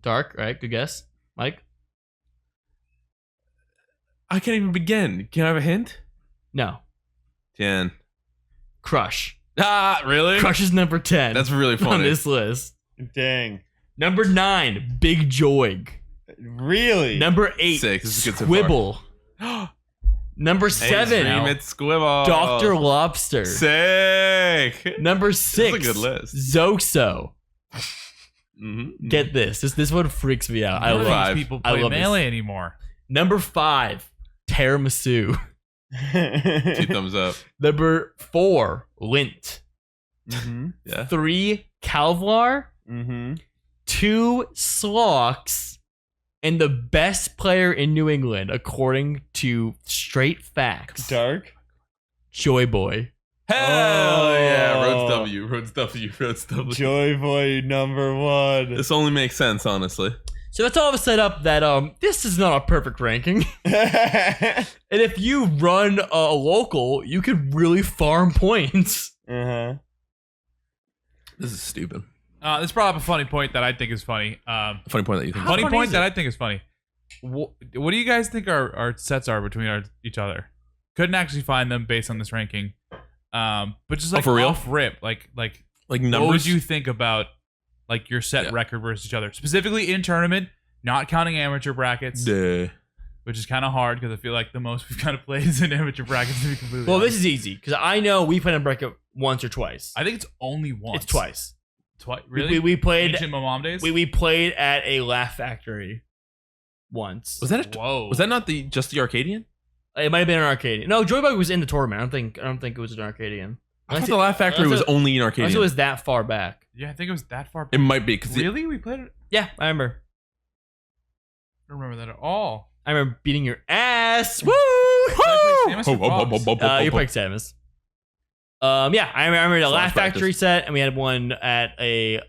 Dark, right? Good guess. Mike? I can't even begin. Can I have a hint? No. 10. Crush. Ah, really? Crush is number 10 That's really on funny. this list. Dang. Number 9, Big Joig. Really? Number 8, Sick. This is good so far. Squibble. Number 7, Dream it, Squibble. Dr. Lobster. Sick. Number 6, That's a good list. Zoxo. Mm-hmm. Get this. This one freaks me out. I None of love Five. these people I play love this. Melee anymore. Number 5, Tiramisu. 2 thumbs up. Number 4, Lint. Mm-hmm. Yeah. 3, Calvar. Mm-hmm. 2, Slocks. And the best player in New England, according to Straight Facts, Dark. Joy Boy. Hell yeah. Oh. Rhodes W. Rhodes W. Rhodes W. Joy Boy number 1. This only makes sense, honestly. So that's all of a set up that this is not a perfect ranking. And if you run a local, you could really farm points. Uh-huh. This is stupid. This brought up a funny point that I think is funny. Funny point that you think. Funny funny point is that it? I think is funny. What do you guys think our sets are between each other? Couldn't actually find them based on this ranking. But just like for real? off rip, like Like what numbers. would you think about like your set Yeah. record versus each other, specifically in tournament, not counting amateur brackets, Duh. which is kind of hard because I feel like the most we've kind of played is in amateur brackets. To be completely Well, honest. this is easy because I know we played in bracket once or twice. I think it's only once. It's twice. Twice. Really? We played. Ancient Mom days. We played at a Laugh Factory once. Was that Whoa. was that not just the Arcadian? It might have been an Arcadian. No, Joybug was in the tournament. I don't think it was an Arcadian. I thought the Laugh Factory unless was it- only in Unless Arcadian. it was that far back. Yeah, I think it was that far. It might be because Really? We played it. Yeah, I remember. I don't remember that at all. I remember beating your ass. Woo! Did I play Samus or Fox? You played Samus. Yeah, I remember the Slash Laugh practice. Factory set, and we had one at a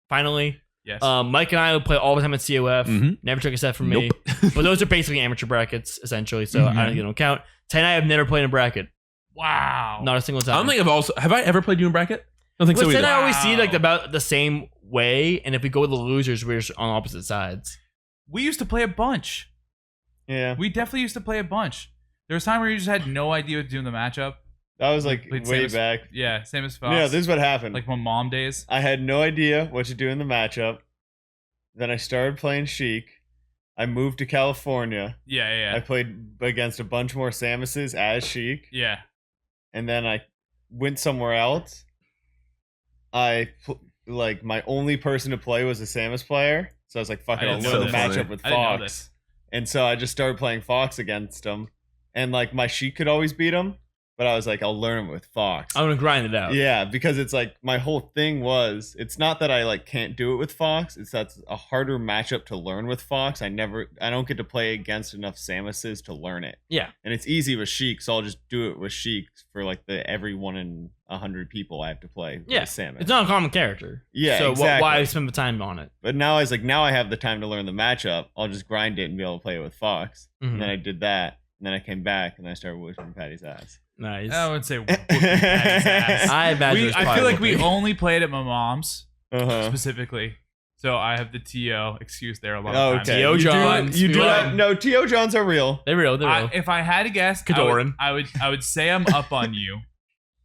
finally. Yes. Mike and I would play all the time at COF. Mhm. Never took a set from me. Nope. But those are basically amateur brackets, essentially. So Mhm. I don't count. Tay and I have never played in a bracket. wow. Not a single I time. don't think have I ever played you in bracket? I don't think But so Tay and either. I always see like Wow. about the same way, and if we go with the losers, we're on opposite sides. We used to play a bunch. Yeah. We definitely used to play a bunch. There was a time where you just had no idea what to do in the matchup. That was like Played way Samus- back. Yeah, same as Fox. Yeah, this is what happened. like my mom days. I had no idea what to do in the matchup. Then I started playing Sheik. I moved to California. Yeah, I yeah, played against a bunch more Samuses as Sheik. yeah. And then I went somewhere else. Like my only person to play was a Samus player. So I was like, fuck it, I I'll didn't learn know the this. matchup with I didn't know Fox. this. And so I just started playing Fox against him. And like my Sheik could always beat him. But I was like, I'll learn him with Fox. I'm gonna grind it out. Yeah, because it's like my whole thing was it's not that I like can't do it with Fox, it's that's a harder matchup to learn with Fox. I don't get to play against enough Samuses to learn it. Yeah. And it's easy with Sheik, so I'll just do it with Sheik for like the every 1 in 100 people I have to play Yeah. with Samus. It's not a common character. Yeah, So exactly. why spend the time on it? But now I have the time to learn the matchup. I'll just grind it and be able to play it with Fox. Mhm. And then I did that, and then I came back and I started whooping Patty's ass. Nice. I would say whooping Patty's ass. I imagine. We, it's I probably feel like we whooping. only played at my mom's Uh-huh. specifically. So I have the TO excuse there a lot Oh, of times. okay. T.O. You do- Johns. You We do love that? them. No, T.O. Johns are real. They're real. They're real. If I had to guess, Kadoran. I would say I'm up on you,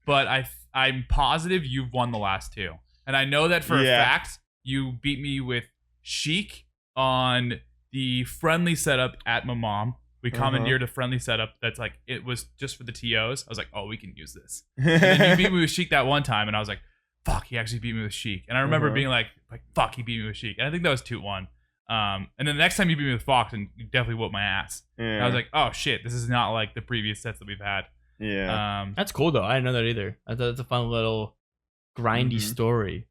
but I'm positive you've won the last two, and I know that for a Yeah. fact. You beat me with Sheik on the friendly setup at my mom. We commandeered a friendly setup that's like it was just for the TOs. I was like, oh, we can use this. And then you beat me with Sheik that one time, and I was like, fuck, he actually beat me with Sheik. And I remember Uh-huh. being like, fuck, he beat me with Sheik. And I think that was 2-1. And then the next time you beat me with Fox, and you definitely whooped my ass. Yeah. And I was like, oh shit, this is not like the previous sets that we've had. yeah. That's cool though. I didn't know that either. I thought it's a fun little grindy Mhm. story.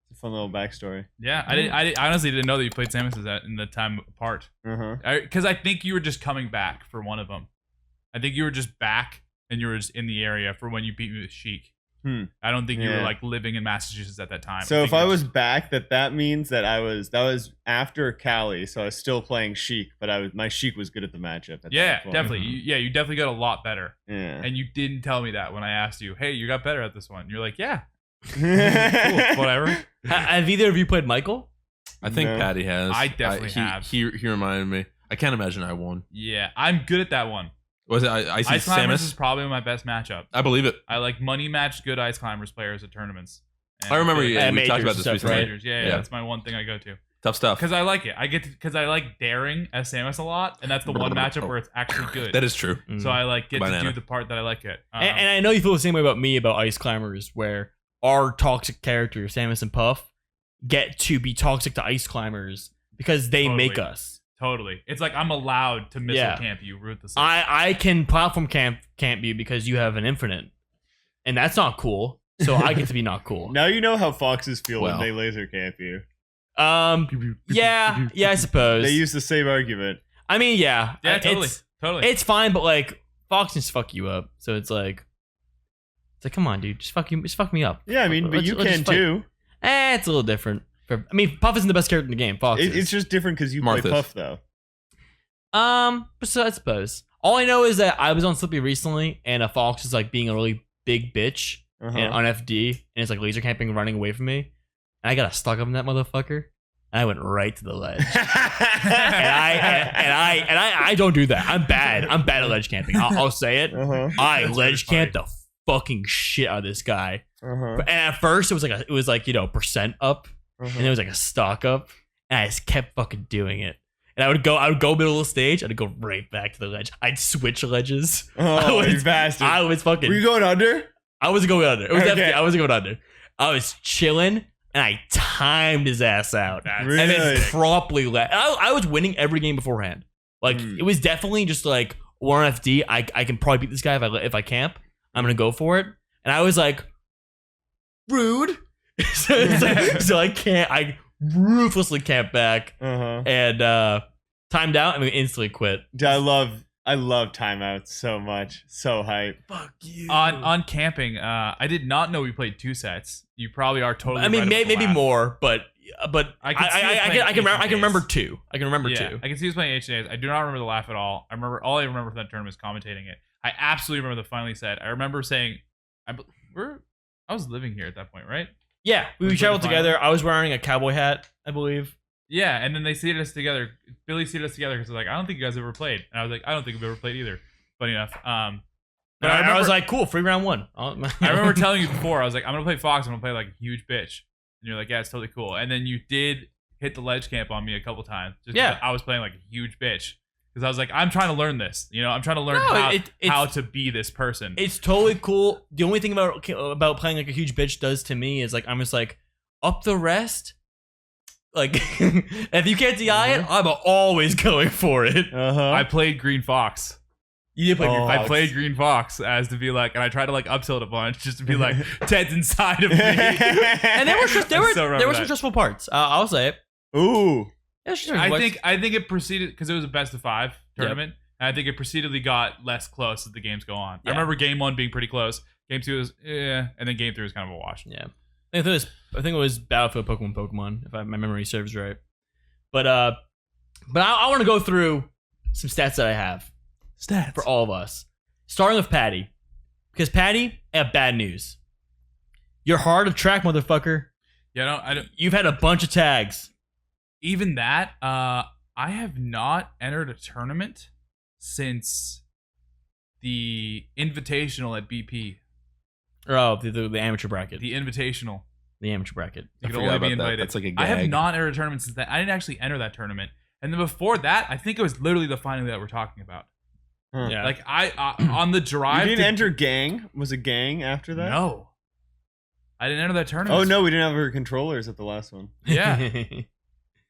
It's a fun little backstory. Yeah, I honestly didn't know that you played Samus in the time apart. Uh-huh. Because I think you were just coming back for one of them. I think you were just back and you were just in the area for when you beat me with Sheik. I don't think you were Yeah. like living in Massachusetts at that time. So think if you I were was just- back, that means that that was after Cali, so I was still playing Sheik, but my Sheik was good at the matchup. At yeah, that point. definitely, you definitely got a lot better. Yeah. And you didn't tell me that when I asked you, hey, you got better at this one. You're like, yeah, cool, cool. whatever. Have either of you played Michael? I think No. Patty has. I definitely he, have. He reminded me. I can't imagine I won. Yeah, I'm good at that one. Was it Icy Ice Climbers is Samus? probably my best matchup. I believe it. I like money matched good Ice Climbers players at tournaments. And I remember Yeah, we talked majors about this and stuff, recently. right? Majors, yeah, Yeah. that's my one thing I go to. Tough stuff. Because I like it. Because I like daring as Samus a lot, and that's the one matchup where it's actually good. That is true. So I like get to Banana. do the part that I like it. And I know you feel the same way about me about Ice Climbers, where our toxic characters, Samus and Puff, get to be toxic to Ice Climbers because they Totally. make us. Totally. It's like I'm allowed to missile Yeah. camp you ruthlessly. I can platform camp you because you have an infinite, and that's not cool. So I get to be not cool. Now you know how foxes feel Well. when they laser camp you. Yeah, I suppose. They use the same argument. I mean, yeah, yeah, totally. Totally. It's fine, but like Fox just fuck you up. So it's like, come on, dude, just fuck me up. Yeah, I mean, but Let's- you let's can just fight. too. It's a little different. I mean, Puff isn't the best character in the game. Fox is. It's just different because you Marthas. play Puff though. So I suppose. All I know is that I was on Slippy recently, and a Fox is like being a really big bitch and on FD, and it's like laser camping, running away from me, and I got stuck up in that motherfucker, and I went right to the ledge. and I don't do that. I'm bad. I'm bad at ledge camping. I'll say it. I ledge camped the fucking shit out of this guy. And at first, it was like percent up, and it was like a stock up, and I just kept fucking doing it. And I would go middle of the stage, I'd go right back to the ledge. I'd switch ledges. Oh, you bastard! I was fucking. Were you going under? I wasn't going under. It was Okay. definitely, I wasn't going under. I was chilling, and I timed his ass out, Really? and then properly let. I was winning every game beforehand. Like it was definitely just like 1 FD. I can probably beat this guy if I camp. I'm gonna go for it. And I was like, rude. so I can't. I ruthlessly camped back and timed out and we instantly quit. Dude, I love timeouts so much. So hype. Fuck you. On camping, I did not know we played 2 sets. You probably are totally. I mean, right about the maybe last. more, but I can remember two. I can remember two. I can see he was playing HJs. I do not remember the laugh at all. I remember from that tournament is commentating it. I absolutely remember the finally said. I remember saying, I was living here at that point, right? Yeah, we traveled together. I was wearing a cowboy hat, I believe. Yeah, and then they seated us together. Billy seated us together because like, I don't think you guys ever played, and I was like, I don't think we've ever played either. Funny enough. But I was like, cool, free round one. I remember telling you before, I was like, I'm gonna play Fox. I'm gonna play like a huge bitch, and you're like, yeah, it's totally cool. And then you did hit the ledge camp on me a couple times. Just I was playing like a huge bitch because I was like, I'm trying to learn this. I'm trying to learn how to be this person. It's totally cool. The only thing about playing like a huge bitch does to me is like I'm just like up the rest. Like if you can't DI it, I'm always going for it. I played Green Fox. You did play Green Fox. I played Green Fox as to be like, and I tried to like up tilt a bunch just to be like, Ted's inside of me. And there were some stressful parts. I'll say it. Ooh. Yeah, I think it proceeded because it was a best of 5 tournament. Yep. And I think it proceededly got less close as the games go on. Yeah. I remember game 1 being pretty close. Game 2 was and then game 3 was kind of a wash. Yeah. I think it was Battlefield Pokemon, if my memory serves right. But I want to go through some stats that I have. Stats for all of us. Starting with Patty. Because Patty, I have bad news. You're hard to track, motherfucker. Yeah, I don't. You've had a bunch of tags. Even that, I have not entered a tournament since the Invitational at BP. Oh, the amateur bracket. The Invitational. The amateur bracket. You can only be invited. That's like a gag. I have not entered a tournament since that. I didn't actually enter that tournament. And then before that, I think it was literally the final that we're talking about. Yeah. Like I on the drive. You didn't enter gang? Was it gang after that? No. I didn't enter that tournament. Oh no, we didn't have our controllers at the last one. Yeah.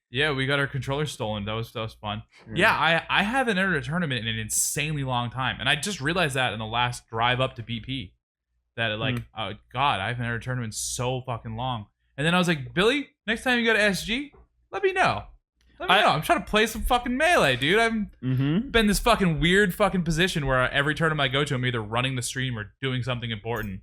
Yeah, we got our controllers stolen. That was fun. Yeah, I haven't entered a tournament in an insanely long time. And I just realized that in the last drive up to BP. That like, oh God, I haven't entered a tournament so fucking long. And then I was like, Billy, next time you go to SG, let me know. Let me know. I'm trying to play some fucking Melee, dude. I've been in this fucking weird fucking position where every tournament I go to, I'm either running the stream or doing something important.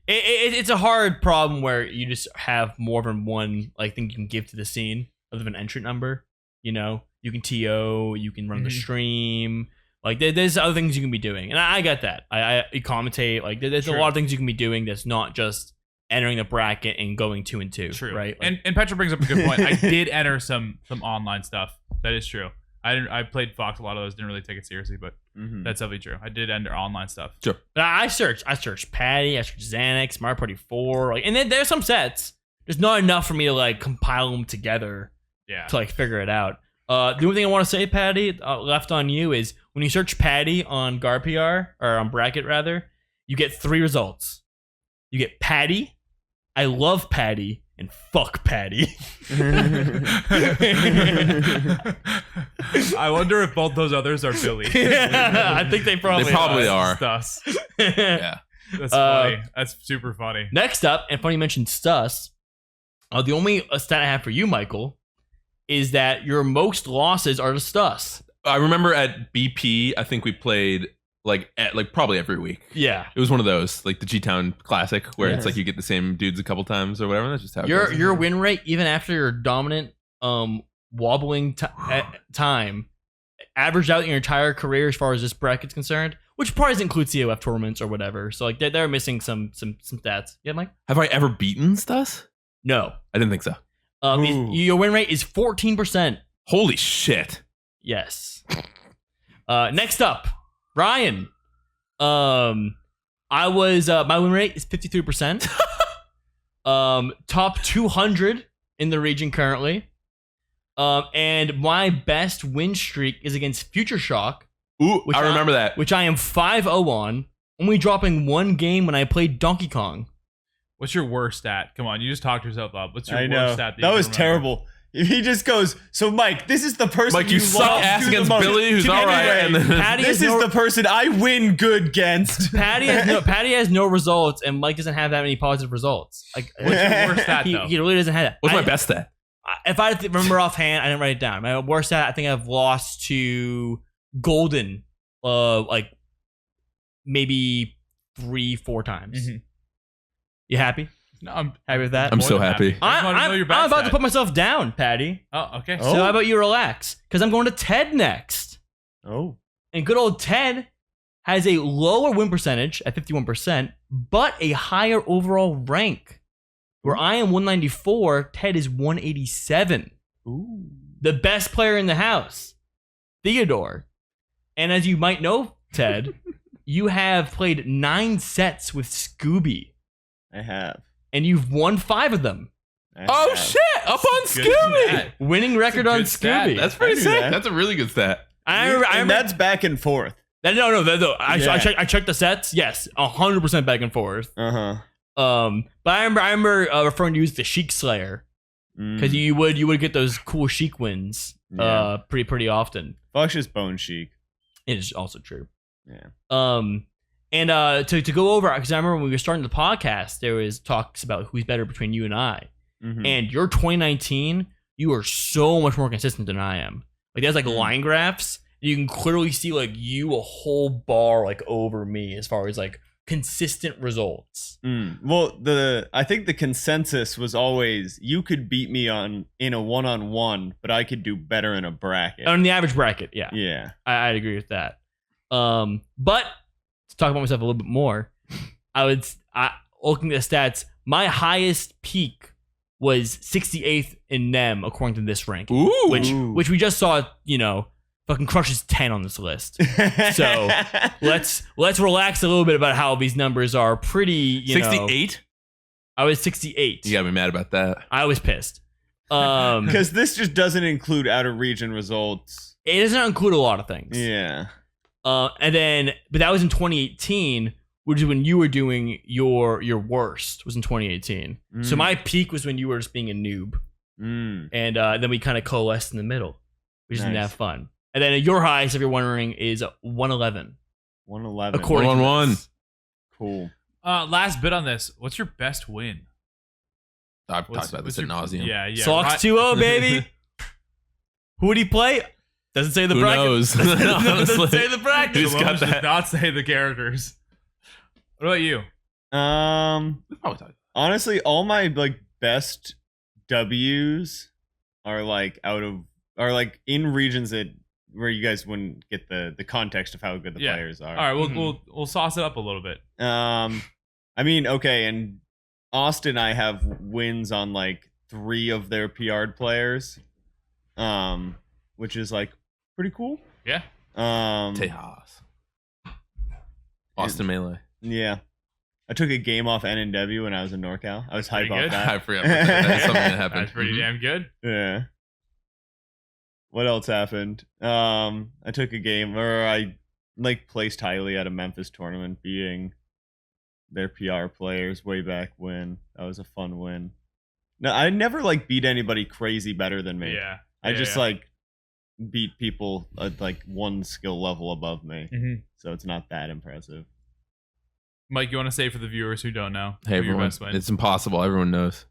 It's a hard problem where you just have more than one like thing you can give to the scene other than an entrant number. You can TO, you can run the stream. Like there's other things you can be doing, and I get that. I commentate. Like there's a lot of things you can be doing that's not just entering the bracket and going 2 and 2. True, right? Like, and Petra brings up a good point. I did enter some online stuff. That is true. I played Fox a lot of those. Didn't really take it seriously, but that's definitely true. I did enter online stuff. Sure. But I searched Patty. I searched Xanax, Mario Party 4. Like, and then there's some sets. There's not enough for me to like compile them together. Yeah. To like figure it out. The only thing I want to say, Patty, left on you is when you search Patty on GarPR or on Bracket rather, you get 3 results. You get Patty, I love Patty, and fuck Patty. I wonder if both those others are Billy. I think they probably are. Stus. Yeah. That's funny. That's super funny. Next up, and funny you mentioned Stus, the only stat I have for you, Michael, is that your most losses are to Stus. I remember at BP, I think we played like probably every week. Yeah. It was one of those, like the G-Town Classic, where Yes. it's like you get the same dudes a couple times or whatever. That's just how it Your goes. your win rate, even after your dominant wobbling time, averaged out your entire career as far as this bracket's concerned, which probably doesn't include COF tournaments or whatever. So like they're missing some stats. Yeah, Mike? Have I ever beaten Stus? No. I didn't think so. Ooh. Your win rate is 14%. Holy shit. Yes. Next up, Ryan. I was my win rate is 53%. Top 200 in the region currently. And my best win streak is against Future Shock, Ooh, Which I remember that. which I am 5-0 on, only dropping one game when I played Donkey Kong. What's your worst stat? Come on, you just talked yourself up. What's your I worst know. stat? That you was can remember? terrible. He just goes, so Mike, this is the person Mike, you suck lost ass to the against most. Billy, who's Anyway, all right. And then Patty this has is no, the person I win good against. Patty has no results, and Mike doesn't have that many positive results. Like What's your worst stat he though? really doesn't have that. what's my best stat? If I remember offhand, I didn't write it down. My worst stat, I think I've lost to Golden, like maybe 3-4 times. Mhm. You happy? No, I'm Happy with that? I'm more so than happy. I just wanted to know your best I'm about to stat. put myself down, Patty. Oh, okay. Oh. So how about you relax? Because I'm going to Ted next. Oh. And good old Ted has a lower win percentage at 51%, but a higher overall rank. Where I am 194, Ted is 187. Ooh. The best player in the house, Theodore. And as you might know, Ted, you have played 9 sets with Scooby, I have. and you've won 5 of them. Oh have. shit! Up on Good Scooby. stat. Winning record a on good stat. Scooby. That's pretty I knew sick. that. That's a really good stat. I And remember, that's back and forth. no. I Yeah. checked the sets. Yes, 100% back and forth. Uh-huh. But I remember referring to you as the Sheik Slayer because you would get those cool Sheik wins Yeah. pretty often. Fuck's just bone chic. It is also true. Yeah. And to go over, because I remember when we were starting the podcast, there was talks about who's better between you and I. Mhm. And your 2019, you are so much more consistent than I am. Like there's like line graphs. You can clearly see like you a whole bar like over me as far as like consistent results. Well, I think the consensus was always you could beat me in a one-on-one, but I could do better in a bracket. On the average bracket, yeah. Yeah. I'd agree with that. But to talk about myself a little bit more, looking at the stats, my highest peak was 68th in NEM according to this rank, Ooh. which we just saw, fucking crushes 10 on this list. So let's relax a little bit about how these numbers are pretty. 68. I was 68. You gotta be mad about that. I was pissed. Because this just doesn't include out of region results. It doesn't include a lot of things. Yeah. But that was in 2018, which is when you were doing your worst. Was in 2018. So my peak was when you were just being a noob, and then we kind of coalesced in the middle, which isn't that Nice. fun. And then your highest, if you're wondering, is 111. 111. According to 1-1. this. Cool. Last bit on this. What's your best win? I've talked about this ad nauseum. Yeah. Sox right. 2-0, baby. Who would he play? Doesn't say the Who bracket. knows? Doesn't Honestly. say the bracket. Who's Solange got does that? not say the characters. What about you? Honestly, all my best W's are in regions where you guys wouldn't get the context of how good the Yeah. players are. All right, we'll sauce it up a little bit. I mean, okay, and Austin, I have wins on 3 of their PR'd players, which is pretty cool. Yeah. Tejas. Boston Melee. Yeah. I took a game off NNW when I was in NorCal. I was hype Pretty off good. that. I forgot about that. That's something that happened. That's pretty Mhm. damn good. Yeah. What else happened? I took a game, or I placed highly at a Memphis tournament, beating their PR players way back when. That was a fun win. No, I never beat anybody crazy better than me. Yeah. I Yeah, just yeah. beat people at one skill level above me. Mhm. So it's not that impressive. Mike, you want to say for the viewers who don't know? Hey who your everyone, best win? it's impossible. Everyone knows.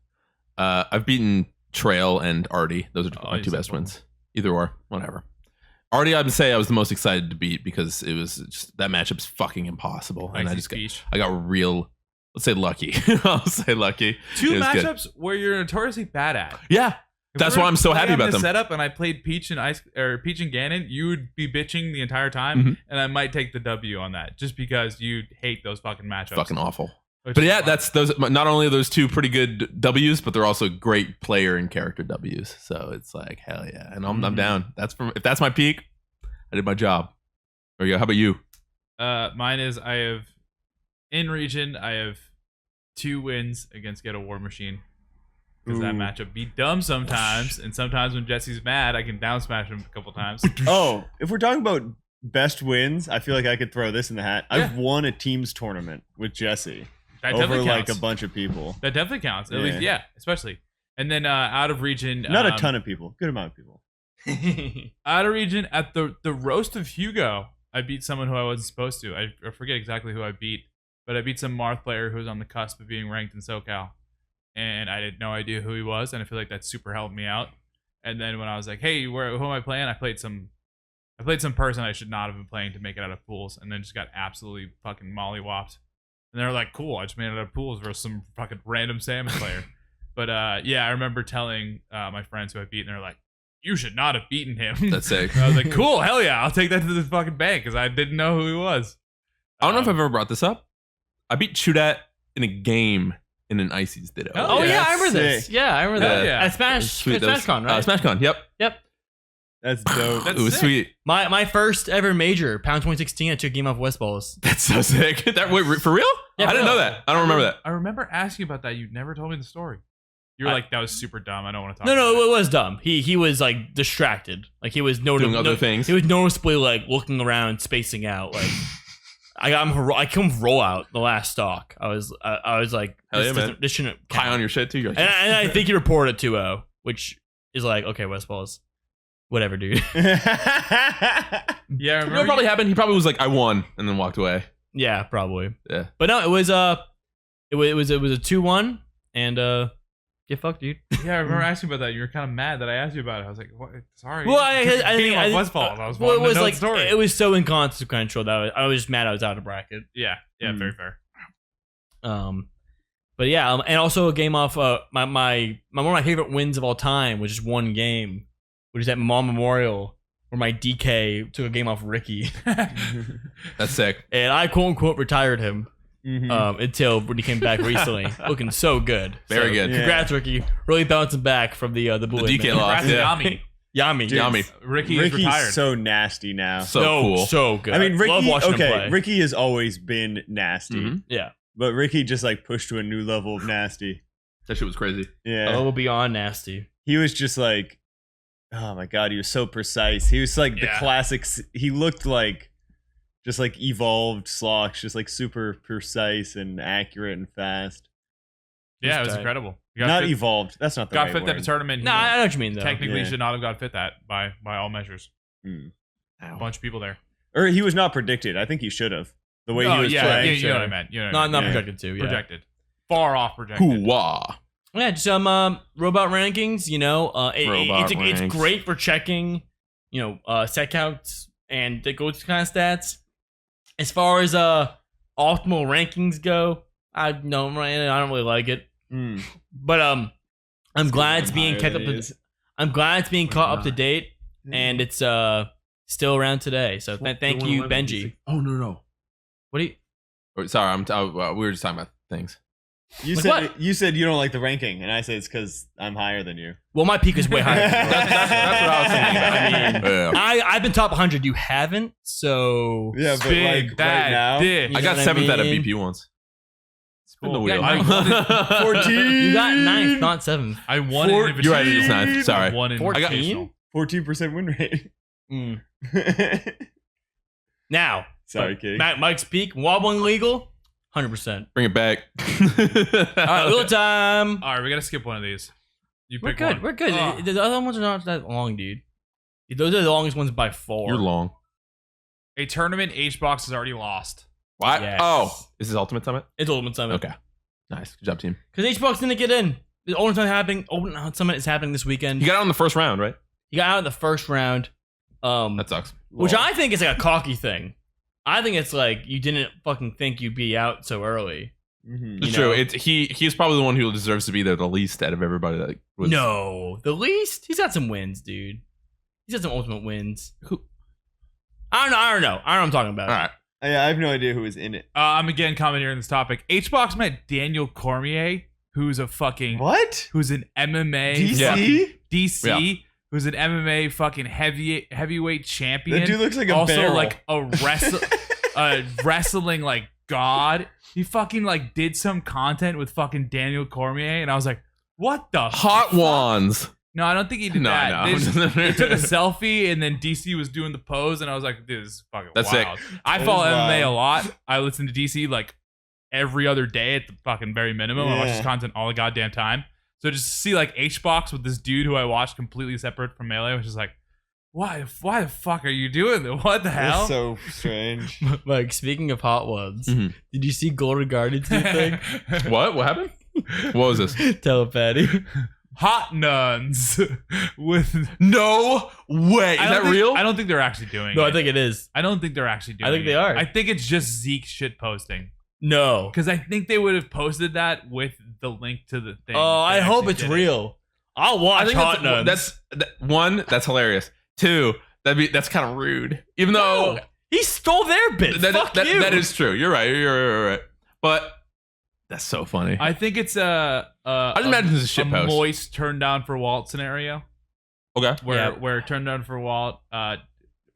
I've beaten Trail and Artie. Those are Oh, my you 2 said best both. wins. Either or, whatever. already I'd say I was the most excited to beat because it was just that matchup's fucking impossible, and I got real. Let's say lucky. I'll say lucky. Two matchups where you're notoriously bad at. Yeah. That's why I'm so happy about them. Setup and I played Peach and Ganon. You would be bitching the entire time, and I might take the W on that just because you hate those fucking matchups. Fucking awful. But yeah, that's those. Not only are those two pretty good W's, but they're also great player and character W's. So it's like hell yeah, and I'm down. If that's my peak, I did my job. There you go. How about you? Mine is I have in region. I have 2 wins against Get a War Machine. Because that matchup be dumb sometimes, and sometimes when Jesse's mad, I can down smash him a couple times. Oh, if we're talking about best wins, I feel like I could throw this in the hat. Yeah. I've won a teams tournament with Jesse That over definitely like counts. a bunch of people. That definitely counts. At least, yeah, especially. And then out of region, Not a ton of people, good amount of people. out of region at the roast of Hugo, I beat someone who I wasn't supposed to. I forget exactly who I beat, but I beat some Marth player who was on the cusp of being ranked in SoCal. And I had no idea who he was, and I feel like that super helped me out. And then when I was like, "Hey, who am I playing?" I played some person I should not have been playing to make it out of pools, and then just got absolutely fucking mollywopped. And they were like, "Cool, I just made it out of pools versus some fucking random salmon player." But yeah, I remember telling my friends who I beat, and they're like, "You should not have beaten him." That's sick. And I was like, "Cool, hell yeah, I'll take that to the fucking bank," because I didn't know who he was. I don't know if I've ever brought this up. I beat Chudat in a game in an Ices Ditto. Oh yeah, I remember this. sick. Yeah, I remember that. Yeah. At SmashCon, right? SmashCon, yep. That's dope. That's It was sick. sweet. My first ever major, Pound 2016. I took a game off West Balls. That's so sick. Wait, for real? Yeah, I didn't for know real. that. I don't remember that. I remember asking about that. You never told me the story. You were like, "That was super dumb. I don't want to talk." No, about it was dumb. He was like distracted. Like he was Doing other things. He was noticeably like looking around, spacing out. Like I come roll out the last stock. I was like, Hell yeah, man. this shouldn't High count. on your shit too. You're like, And I think he reported 2-0, which is like, okay, West Balls, whatever, dude. Yeah, I you know remember. what probably happened? He probably was like, I won, and then walked away. Yeah, probably. Yeah. But no, it was a 2-1, and get fucked, dude. Yeah, I remember asking about that. You were kind of mad that I asked you about it. I was like, "What? Sorry." Well, I think Westfall. I was well, it wanting to was know like the story. it was so inconsequential that I was just mad I was out of bracket. Yeah, very fair. But yeah, and also a game off my one of my favorite wins of all time, which is one game, which is at Mall Memorial, where my DK took a game off Ricky, That's sick. and I quote unquote retired him Mhm. until when he came back recently, looking so good. Very So, good. Yeah. Congrats, Ricky! Really bouncing back from the bullet. DK man. loss. Congrats, Yeah. Yami. Yami, Dude, Yami. Ricky is Ricky's retired. so nasty now. So cool. so good. I mean, Love Ricky. watching him Okay, play. Ricky has always been nasty, Mhm. Yeah, but Ricky just like pushed to a new level of nasty. That shit was crazy. Yeah, oh, beyond nasty. he was just like, oh my god, he was so precise. He was like the Yeah. classics. He looked like just like evolved Slox, just like super precise and accurate and fast. Yeah, it was Tight. incredible. He got Not fit, evolved. That's not the got right fit word. at the tournament. He No, I know what you mean though. technically Yeah. should not have got fit that by all measures. Hmm. A bunch of people there. Or he was not predicted. I think he should have. The way Oh, he was yeah, playing. you know what I meant. You know what I Not meant. Yeah. projected to. Yeah. Projected. Far off projected. Hoo-wah. Yeah, just some robot rankings. You know, Robot it's ranks. great for checking, set counts and the goals kind of stats. As far as optimal rankings go, I don't really like it. Hmm. But I'm glad it's being higher kept up. than it To, is. I'm glad it's being caught up to not. date, and it's still around today. So thank you, Benji. Oh no. What do you? Oh, sorry, we were just talking about things. You Like said what? you said you don't like the ranking, and I said it's because I'm higher than you. Well, my peak is way higher. That's what I was thinking about. I mean, Yeah. I've been top 100. You haven't, so Yeah, but Big like right bad now, dick. You I know got what I 7th at a mean? BP once. Spin the Cool. wheel. Yeah, 14. you got 9th, not 7th. I won Four- in You're right, it is Invitational. 9th. Sorry. I won in 14? Invitational. 14% win rate. Mm. Now, Sorry, Kate. Mike's peak, wobbling legal, 100%. Bring it back. All right, wheel time. All right, we gotta skip one of these. You We're pick good. one. We're good. Oh. The other ones are not that long, dude. Those are the longest ones by 4. You're long. A tournament HBox has already lost. What? Yes. Oh, is this Ultimate Summit? It's Ultimate Summit. Okay. Nice. Good job, team. Because HBox didn't get in. The Ultimate Summit is happening this weekend. You got out in the first round, right? He got out in the first round. That sucks. Which I think is like a cocky thing. I think it's like you didn't fucking think you'd be out so early. Mhm. It's You know? true. He's probably the one who deserves to be there the least out of everybody. That was, No, the least. He's got some wins, dude. He's got some ultimate wins. Who? I don't know what I'm talking about. All right. Yeah, I have no idea who was in it. I'm again commenting on this topic. Hbox met Daniel Cormier, who's a fucking What? who's an MMA DC? Yeah. DC, who's an MMA fucking heavyweight champion. That dude looks like a also barrel. like a wrestling like god. He fucking like did some content with fucking Daniel Cormier, and I was like, what the Hot wands. No, I don't think he did No, that. no. They took a selfie, and then DC was doing the pose, and I was like, dude, this is fucking That's wild. sick. I That follow is MMA a wild. lot. I listen to DC like every other day at the fucking very minimum. I watch his Yeah. content all the goddamn time. So just to see like Hbox with this dude who I watched completely separate from Melee, which is like, why the fuck are you doing that? What the hell? That's so strange. Like, speaking of hot ones, Mhm. did you see Golden Guardians do thing? What happened? What was this? Telepathy. Hot nuns with No way. Is I don't that think- real? I don't think they're actually doing No, it. I think it is. I don't think they're actually doing it. I think they are. I think it's just Zeke shit posting. No. Because I think they would have posted that with the link to the thing. Oh, if they I hope actually it's did it. real. I'll watch I think Hot Nuns. one. That's hilarious. Two. That's kind of rude. Even though No, he stole their bit. Fuck you. that is true. You're right. You're right. But that's so funny. I think it's I I'd imagine this is a shit post. moist turn down for Walt scenario Okay. where turn down for Walt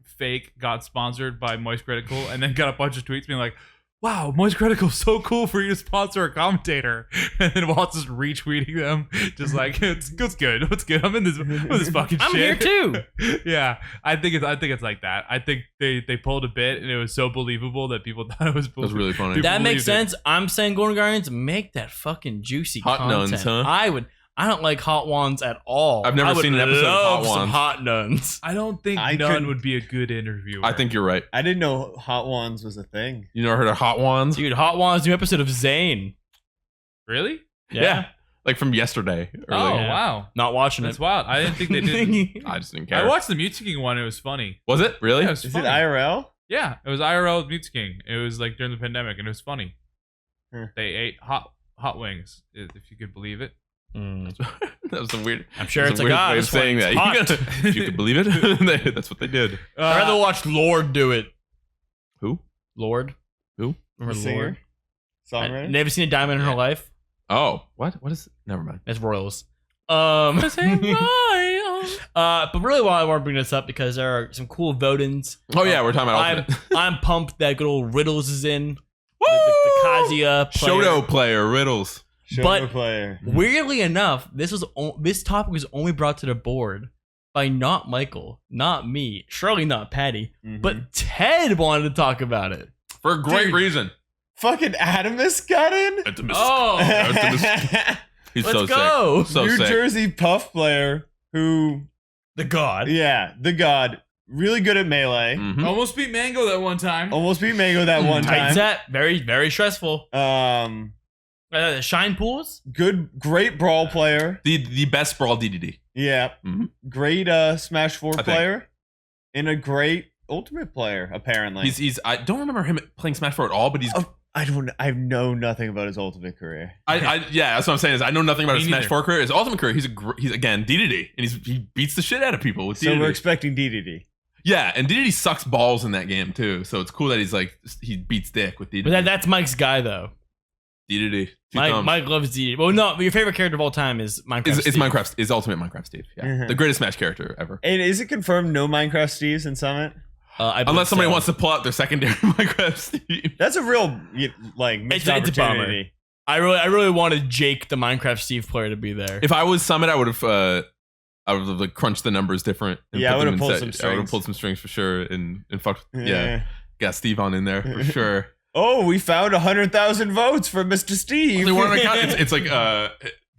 fake got sponsored by Moist Critical and then got a bunch of tweets being like, wow, Moist Critical's so cool for you to sponsor a commentator. And then Walt's just retweeting them, just like it's good. What's good? I'm in this fucking I'm shit. here too. Yeah, I think it's like that. I think they pulled a bit and it was so believable that people thought it was That was bullshit. really funny. People That makes believed it. sense. I'm saying Golden Guardians, make that fucking juicy Hot content. nuns, huh? I don't like hot wands at all. I've never I would seen an episode of love Hot some Wands. hot nuns. I don't think I none couldn't- would be a good interviewer. I think you're right. I didn't know Hot Wands was a thing. You never heard of hot wands? Dude, hot wands, new episode of Zane. really. Yeah. Like from yesterday. Oh Earlier. wow, Not watching that's it. wild. I didn't think they did. I just didn't care. I watched the Mute King one. It was funny. Was it really? Yeah, it was Is funny. it IRL? Yeah, it was IRL Mute King. It was like during the pandemic, and it was funny. Hmm. They ate hot wings, if you could believe it. Mm. That was some weird. I'm sure that's it's a like, weird way of this saying wing's that. hot. You gotta- if you could believe it. That's what they did. I'd rather watch Lord do it. Who? Lord? Who? Remember The singer? Lord? Songwriter? Never seen a diamond in her life? Oh, what? What is? Never mind. It's Royals. But really, why I want to bring this up because there are some cool vote-ins. Oh yeah, we're talking about I'm Ultimate. I'm pumped that good old Riddles is in. The Kazuya player. Shoto player riddles. Show but- player. Weirdly enough, this topic was only brought to the board by not Michael, not me, surely not Patty, Mhm. but Ted wanted to talk about it. For a great Dude. reason. Fucking Adamus got in? Oh, He's Let's so go. sick. So New sick. Jersey Puff player who, The God. yeah, the god, really good at melee. Mhm. almost beat Mango that one time. Almost beat Mango that one Tight time. set. Very, very stressful. Shine pools. Good, great brawl player. The best brawl DDD. Yeah, Mhm. great Smash 4 think. player, and a great Ultimate player. Apparently, He's. I don't remember him playing Smash 4 at all, but he's. Oh, I know nothing about his Ultimate career. Yeah, that's what I'm saying. Is I know nothing about Me his Smash neither. 4 career. His ultimate career, he's again DDD, and he beats the shit out of people with So DDD. we're expecting DDD. Yeah, and DDD sucks balls in that game too. So it's cool that he's like he beats dick with DDD. But that's Mike's guy, though. DDD. Two thumbs. Mike loves DD. Well, no, but your favorite character of all time is Minecraft. is Steve. Minecraft is ultimate Minecraft Steve. Yeah, Mhm. the greatest Smash character ever. And is it confirmed no Minecraft Steves in Summit? I believe Unless somebody so. wants to pull out their secondary Minecraft Steve. That's a real like missed It's a bummer. opportunity. I really wanted Jake, the Minecraft Steve player, to be there. If I was Summit, I would have like crunched the numbers different. And Yeah, I put them would've pulled in some set. I would have strings. pulled some strings for sure, and fucked. Yeah, got Steve on in there for sure. Oh, we found 100,000 votes for Mr. Steve. They weren't account- it's like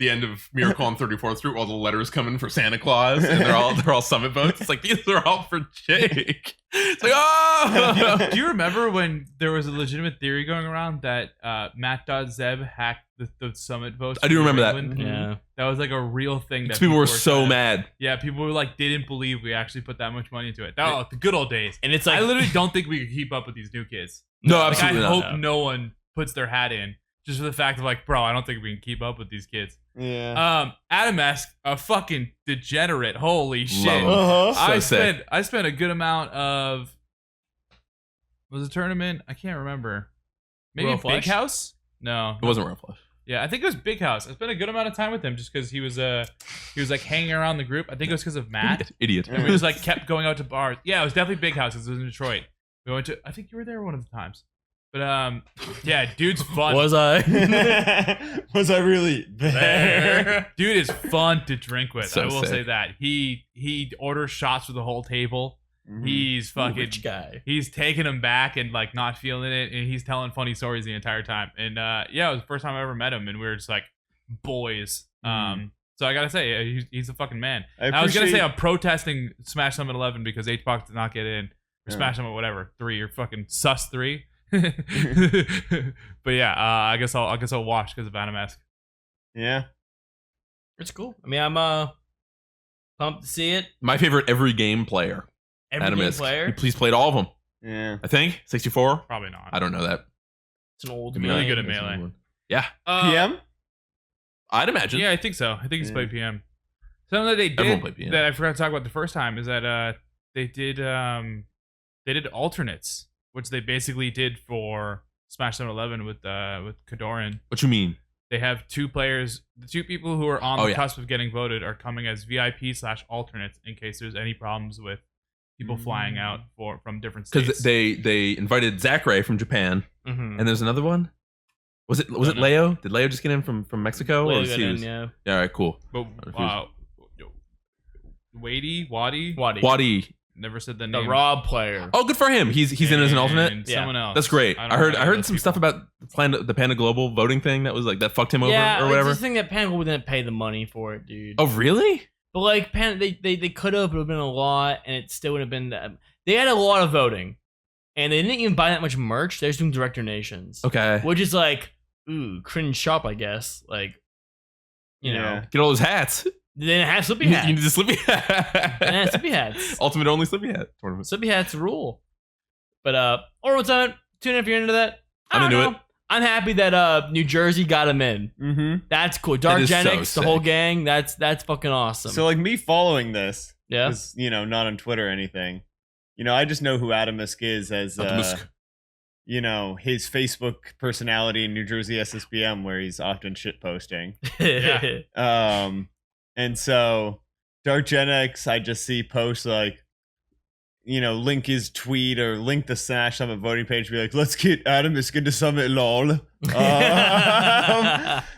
the end of Miracle on 34th Street, all the letters coming for Santa Claus, and they're all summit votes. It's like, these are all for Jake. It's like, oh. Do you remember when there was a legitimate theory going around that Matt.Zeb hacked the summit votes? I do remember that. England? Yeah. That was like a real thing. That People were were so trying to- mad. Yeah, people were like, didn't believe we actually put that much money into it. Oh, the good old days. And it's like I literally don't think we could keep up with these new kids. No, Like, absolutely I not. hope no one puts their hat in just for the fact of like, bro, I don't think we can keep up with these kids. Yeah. Adam-esque, a fucking degenerate. Holy shit. Love him. Uh-huh. So sick. I spent a good amount of. Was it a tournament? I can't remember. Maybe Royal Big Flush? House? No. It wasn't Royal Flush. Yeah, I think it was Big House. I spent a good amount of time with him just because he was like hanging around the group. I think it was because of Matt. Idiot. And we just like kept going out to bars. Yeah, it was definitely Big House. 'Cause it was in Detroit. We went to. I think you were there one of the times. But yeah, dude's fun. was I? Was I really there? Dude is fun to drink with. So I will sick. say that. He orders shots for the whole table. He's fucking Rich guy. He's taking him back and like not feeling it, and he's telling funny stories the entire time. And yeah, it was the first time I ever met him, and we were just like boys. So I gotta say, he's a fucking man. I was gonna say I'm protesting Smash Summit 11 because H-Box did not get in, or Yeah. Smash Summit whatever 3 or fucking sus 3. But yeah, I guess I'll watch because of Adam-esque. Yeah. It's cool. I mean, I'm pumped to see it. My favorite every game player. Every Adam game Isk. player. He please played all of them. Yeah. I think 64. Probably not. I don't know that. It's an old Give me game. Really that. good at Melee. Yeah, PM? I'd imagine. Yeah, I think so. I think he's Yeah. played PM. Something that they Everyone did played PM. that I forgot to talk about the first time is that they did alternates, which they basically did for Smash Summit 11 with Kadoran. What you mean? They have two players, the two people who are on Oh, the yeah. cusp of getting voted are coming as VIP/alternates in case there's any problems with people flying out from different states. Because they invited Zach Ray from Japan, Mm-hmm. and there's another one. Was it know. Leo? Did Leo just get in from Mexico? Or was he yeah. Yeah, all right, cool. But Wadi Wadi. never said the The name. Rob player. Oh, good for him. He's in as an alternate. And Yeah. someone else. That's great. don't I know heard any of those some people. stuff about the Panda Global voting thing that was like that fucked him over Yeah, or whatever. I just think that Panel didn't pay the money for it, dude. Oh, really? But like they could have, it would have been a lot, and it still would have been that. They had a lot of voting, and they didn't even buy that much merch. They're just doing direct donations, Okay. which is like, ooh, cringe shop, I guess. Like, you know, Yeah. Get all those hats. they didn't have slippy You hats. need a slippy They didn't have hat. slippy hats. Ultimate only slippy hat tournament. Slippy hats rule. But Orwell Summit, tune in if you're into that. I I'm don't into know. I'm happy that New Jersey got him in. Mm-hmm. That's cool. Dark is so Genix, the whole sick. gang. That's fucking awesome. So like me following this, yeah. is, not on Twitter or anything. I just know who Adam Isk is as Optimus. his Facebook personality in New Jersey SSBM, where he's often shit posting. Yeah. And so Dark Gen X, I just see posts like, link his tweet or link the Smash Summit voting page, be like, let's get Adam Isk into Summit, lol.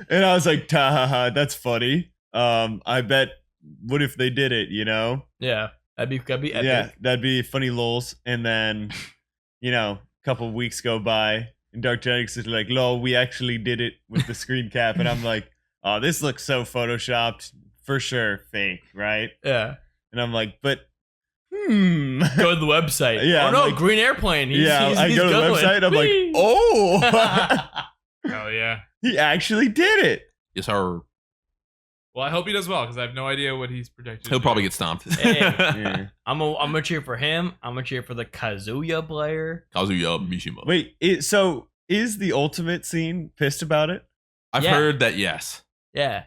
And I was like, ta ha ha, that's funny. I bet, what if they did it, Yeah. That'd be epic. Yeah, that'd be funny lols. And then, a couple of weeks go by, and Dark Gen X is like, lol, we actually did it with the screen cap. And I'm like, oh, this looks so photoshopped. For sure, fake, right? Yeah. And I'm like, but, Go to the website. Yeah, Oh I'm no, like- Green Airplane. He's, yeah, he's, I he's go to the going. website, I'm like, Whee! oh, Hell yeah. he actually did it. Yes, sir. Well, I hope he does well because I have no idea what he's projected. He'll to probably do. get stomped. Hey. Yeah. I'm gonna cheer for him. I'm gonna cheer for the Kazuya player. Kazuya Mishima. Wait, so is the Ultimate scene pissed about it? I've Yeah. heard that, yes. Yeah.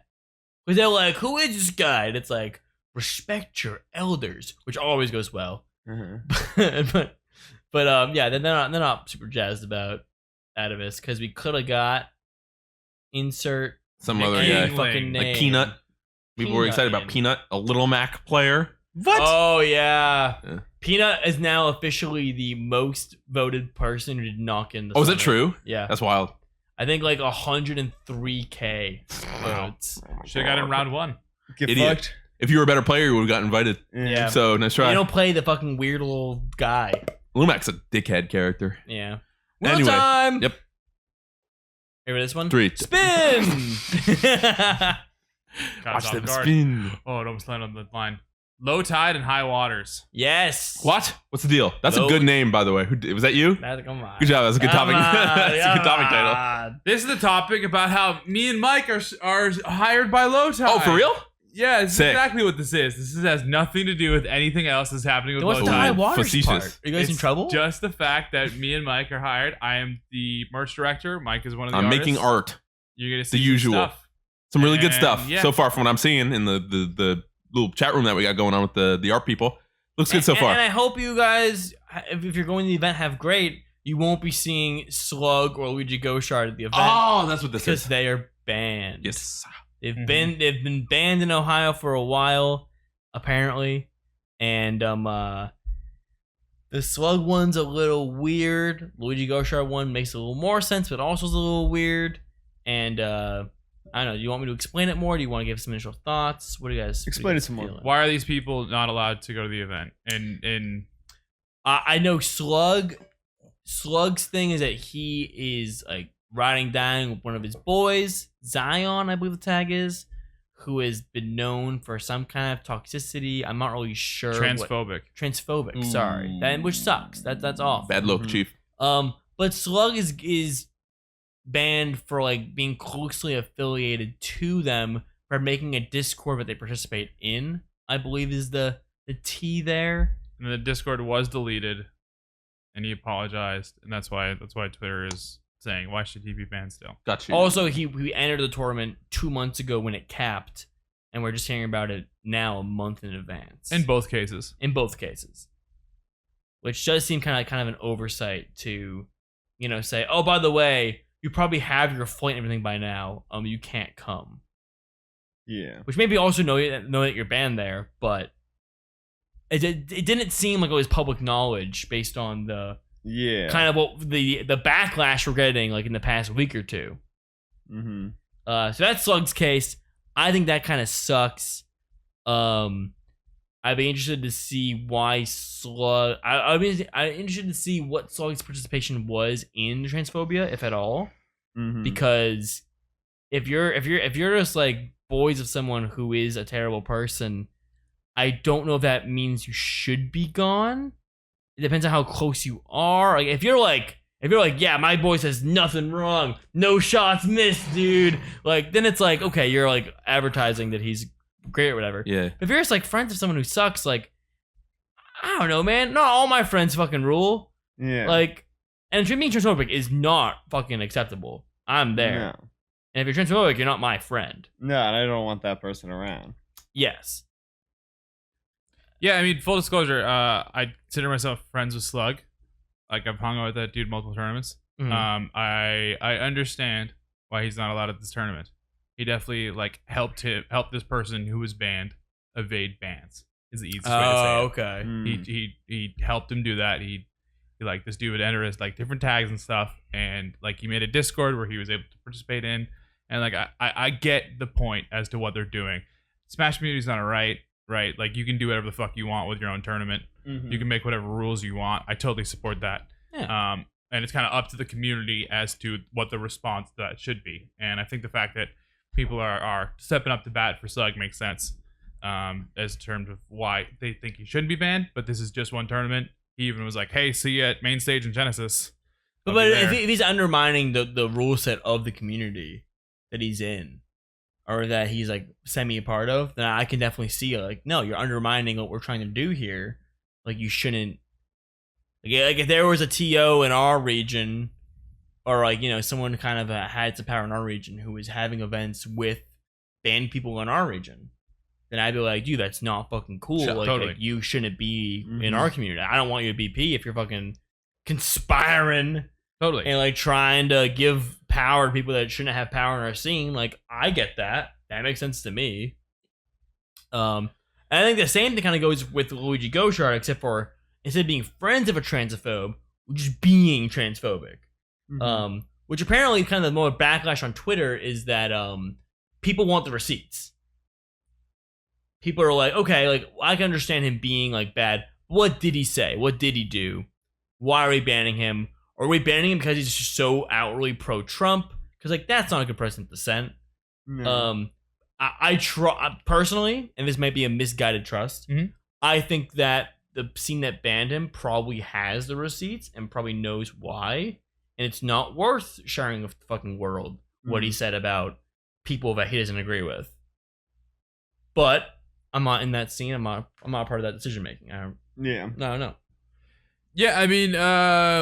Because they're like, who is this guy? And it's like, respect your elders, which always goes well. but yeah, they're not super jazzed about Atavis because we could have got insert Some Nick other Cage guy. fucking name. Like Peanut. People were Peanut, excited man. about Peanut, a Little Mac player. What? Oh yeah. Yeah. Peanut is now officially the most voted person who did not get in the Oh, is that summit. true? Yeah. That's wild. I think like 103K votes. Should have got in round 1. Get Idiot. fucked? If you were a better player, you would have got invited. Yeah. So nice try. You don't play the fucking weird little guy. Lumac's a dickhead character. Yeah. Anyway, time. yep. Remember this one? 3. Spin. Caught us Watch off them guard. spin. Oh, it almost landed on the line. Low tide and high waters. Yes. What? What's the deal? That's Low- a good name, by the way. Was that you? Come on. Good job. That's a good Come topic. on, That's a good topic title. title. This is the topic about how me and Mike are hired by low tide. Oh, for real? Yeah, it's Sick. exactly what this is. This has nothing to do with anything else that's happening with What's low the high tide. waters Facetious. part? Are you guys in It's trouble? Just the fact that me and Mike are hired. I am the merch director. Mike is one of the I'm artists. making art. You're gonna see The some usual. stuff. Some really good And, stuff yeah. so far from what I'm seeing in the little chat room that we got going on with the art people. Looks good so far. And I hope you guys, if you're going to the event, have great. You won't be seeing Slug or Luigi Gauchard at the event Oh, that's what this because is. they are banned. Yes. They've been banned in Ohio for a while, apparently, and the Slug one's a little weird. Luigi Gauchard one makes a little more sense, but also is a little weird. And I don't know. Do you want me to explain it more? Do you want to give some initial thoughts? What do you guys Explain it some more. feeling? Why are these people not allowed to go to the event? And I know Slug's thing is that he is like riding down with one of his boys, Zion, I believe the tag is, who has been known for some kind of toxicity. I'm not really sure. transphobic. Transphobic. Sorry, which sucks. That's awful. Bad look, Chief. But Slug is banned for like being closely affiliated to them for making a Discord that they participate in. I believe is the T there. And the Discord was deleted, and he apologized, and that's why Twitter is saying, why should he be banned still? Got you. Also, he entered the tournament 2 months ago when it capped, and we're just hearing about it now a month in advance. In both cases. In both cases, which does seem kind of an oversight to, say, oh, by the way, you probably have your flight and everything by now. You can't come. Yeah. Which maybe also know that you're banned there, but it didn't seem like it was public knowledge based on the Yeah. kind of what the backlash we're getting like in the past week or two. Mm-hmm. So that's Slug's case. I think that kind of sucks. I'd be interested to see why Slug. I'm interested to see what Slug's participation was in transphobia, if at all. Mm-hmm. Because if you're just like boys of someone who is a terrible person, I don't know if that means you should be gone. It depends on how close you are. Like if you're like, yeah, my boy says nothing wrong, no shots missed, dude. Like then it's like, okay, you're like advertising that he's great or whatever. Yeah. If you're just like friends of someone who sucks, like I don't know, man. Not all my friends fucking rule. Yeah. Like, and being transphobic is not fucking acceptable. I'm there. No. And if you're transphobic, you're not my friend. No, and I don't want that person around. Yes. Yeah, I mean, full disclosure, I consider myself friends with Slug. Like, I've hung out with that dude multiple tournaments. Mhm. I understand why he's not allowed at this tournament. He definitely, like, helped this person who was banned evade bans. Is the easiest way to say it. Okay. Mm. He helped him do that. He like, this dude would enter his like different tags and stuff, and like he made a Discord where he was able to participate in, and like I get the point as to what they're doing. Smash community's not right. Like you can do whatever the fuck you want with your own tournament. Mhm. You can make whatever rules you want. I totally support that. Yeah. And it's kind of up to the community as to what the response to that should be. And I think the fact that people are stepping up to bat for Slug makes sense. As terms of why they think he shouldn't be banned, but this is just one tournament. He even was like, "Hey, see you at main stage in Genesis." But if he's undermining the rule set of the community that he's in, or that he's like semi a part of, then I can definitely see like, no, you're undermining what we're trying to do here. Like you shouldn't. Like if there was a TO in our region, or like someone kind of had some power in our region who was having events with banned people in our region, then I'd be like, dude, that's not fucking cool. Sure, like, totally. like you shouldn't be in Mhm. our community. I don't want you to BP if you're fucking conspiring totally. and like trying to give power to people that shouldn't have power in our scene. Like I get that. That makes sense to me. And I think the same thing kind of goes with Luigi Gauchard, except for instead of being friends of a transphobe, we're just being transphobic. Mhm. Which apparently kind of the more backlash on Twitter is that people want the receipts. People are like, okay, like I can understand him being like bad. What did he say? What did he do? Why are we banning him? Are we banning him because he's just so outwardly pro-Trump? Because like that's not a good precedent to set. No. I personally, and this might be a misguided trust. Mhm. I think that the scene that banned him probably has the receipts and probably knows why, and it's not worth sharing with the fucking world what he said about people that he doesn't agree with. But I'm not in that scene. I'm not part of that decision making. Yeah. No. Yeah, I mean,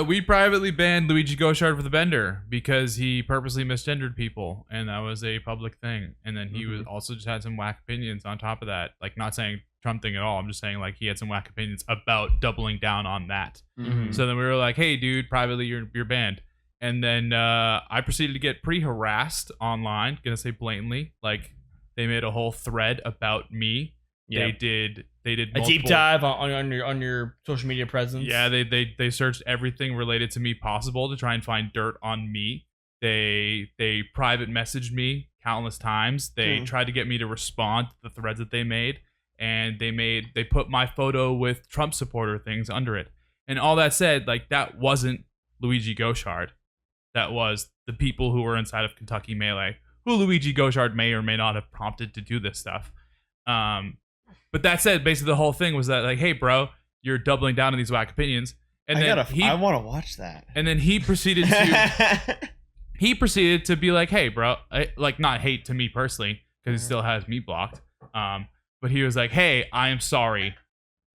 we privately banned Luigi Gauchard for the Bender because he purposely misgendered people, and that was a public thing. And then he was also just had some whack opinions on top of that. Like, not saying Trump thing at all. I'm just saying, like, he had some whack opinions about doubling down on that. Mm-hmm. So then we were like, hey, dude, privately, you're banned. And then I proceeded to get pretty harassed online, gonna say blatantly. Like, they made a whole thread about me. Yep. They did A deep multiple- dive on your social media presence. Yeah, they searched everything related to me possible to try and find dirt on me. They private messaged me countless times. They tried to get me to respond to the threads that they made, and they put my photo with Trump supporter things under it. And all that said, like, that wasn't Luigi Gauchard. That was the people who were inside of Kentucky Melee, who Luigi Gauchard may or may not have prompted to do this stuff. But that said, basically the whole thing was that, like, hey, bro, you're doubling down on these whack opinions. And then I want to watch that. And then he proceeded to be like, hey, bro, like, not hate to me personally, because he still has me blocked. But he was like, hey, I am sorry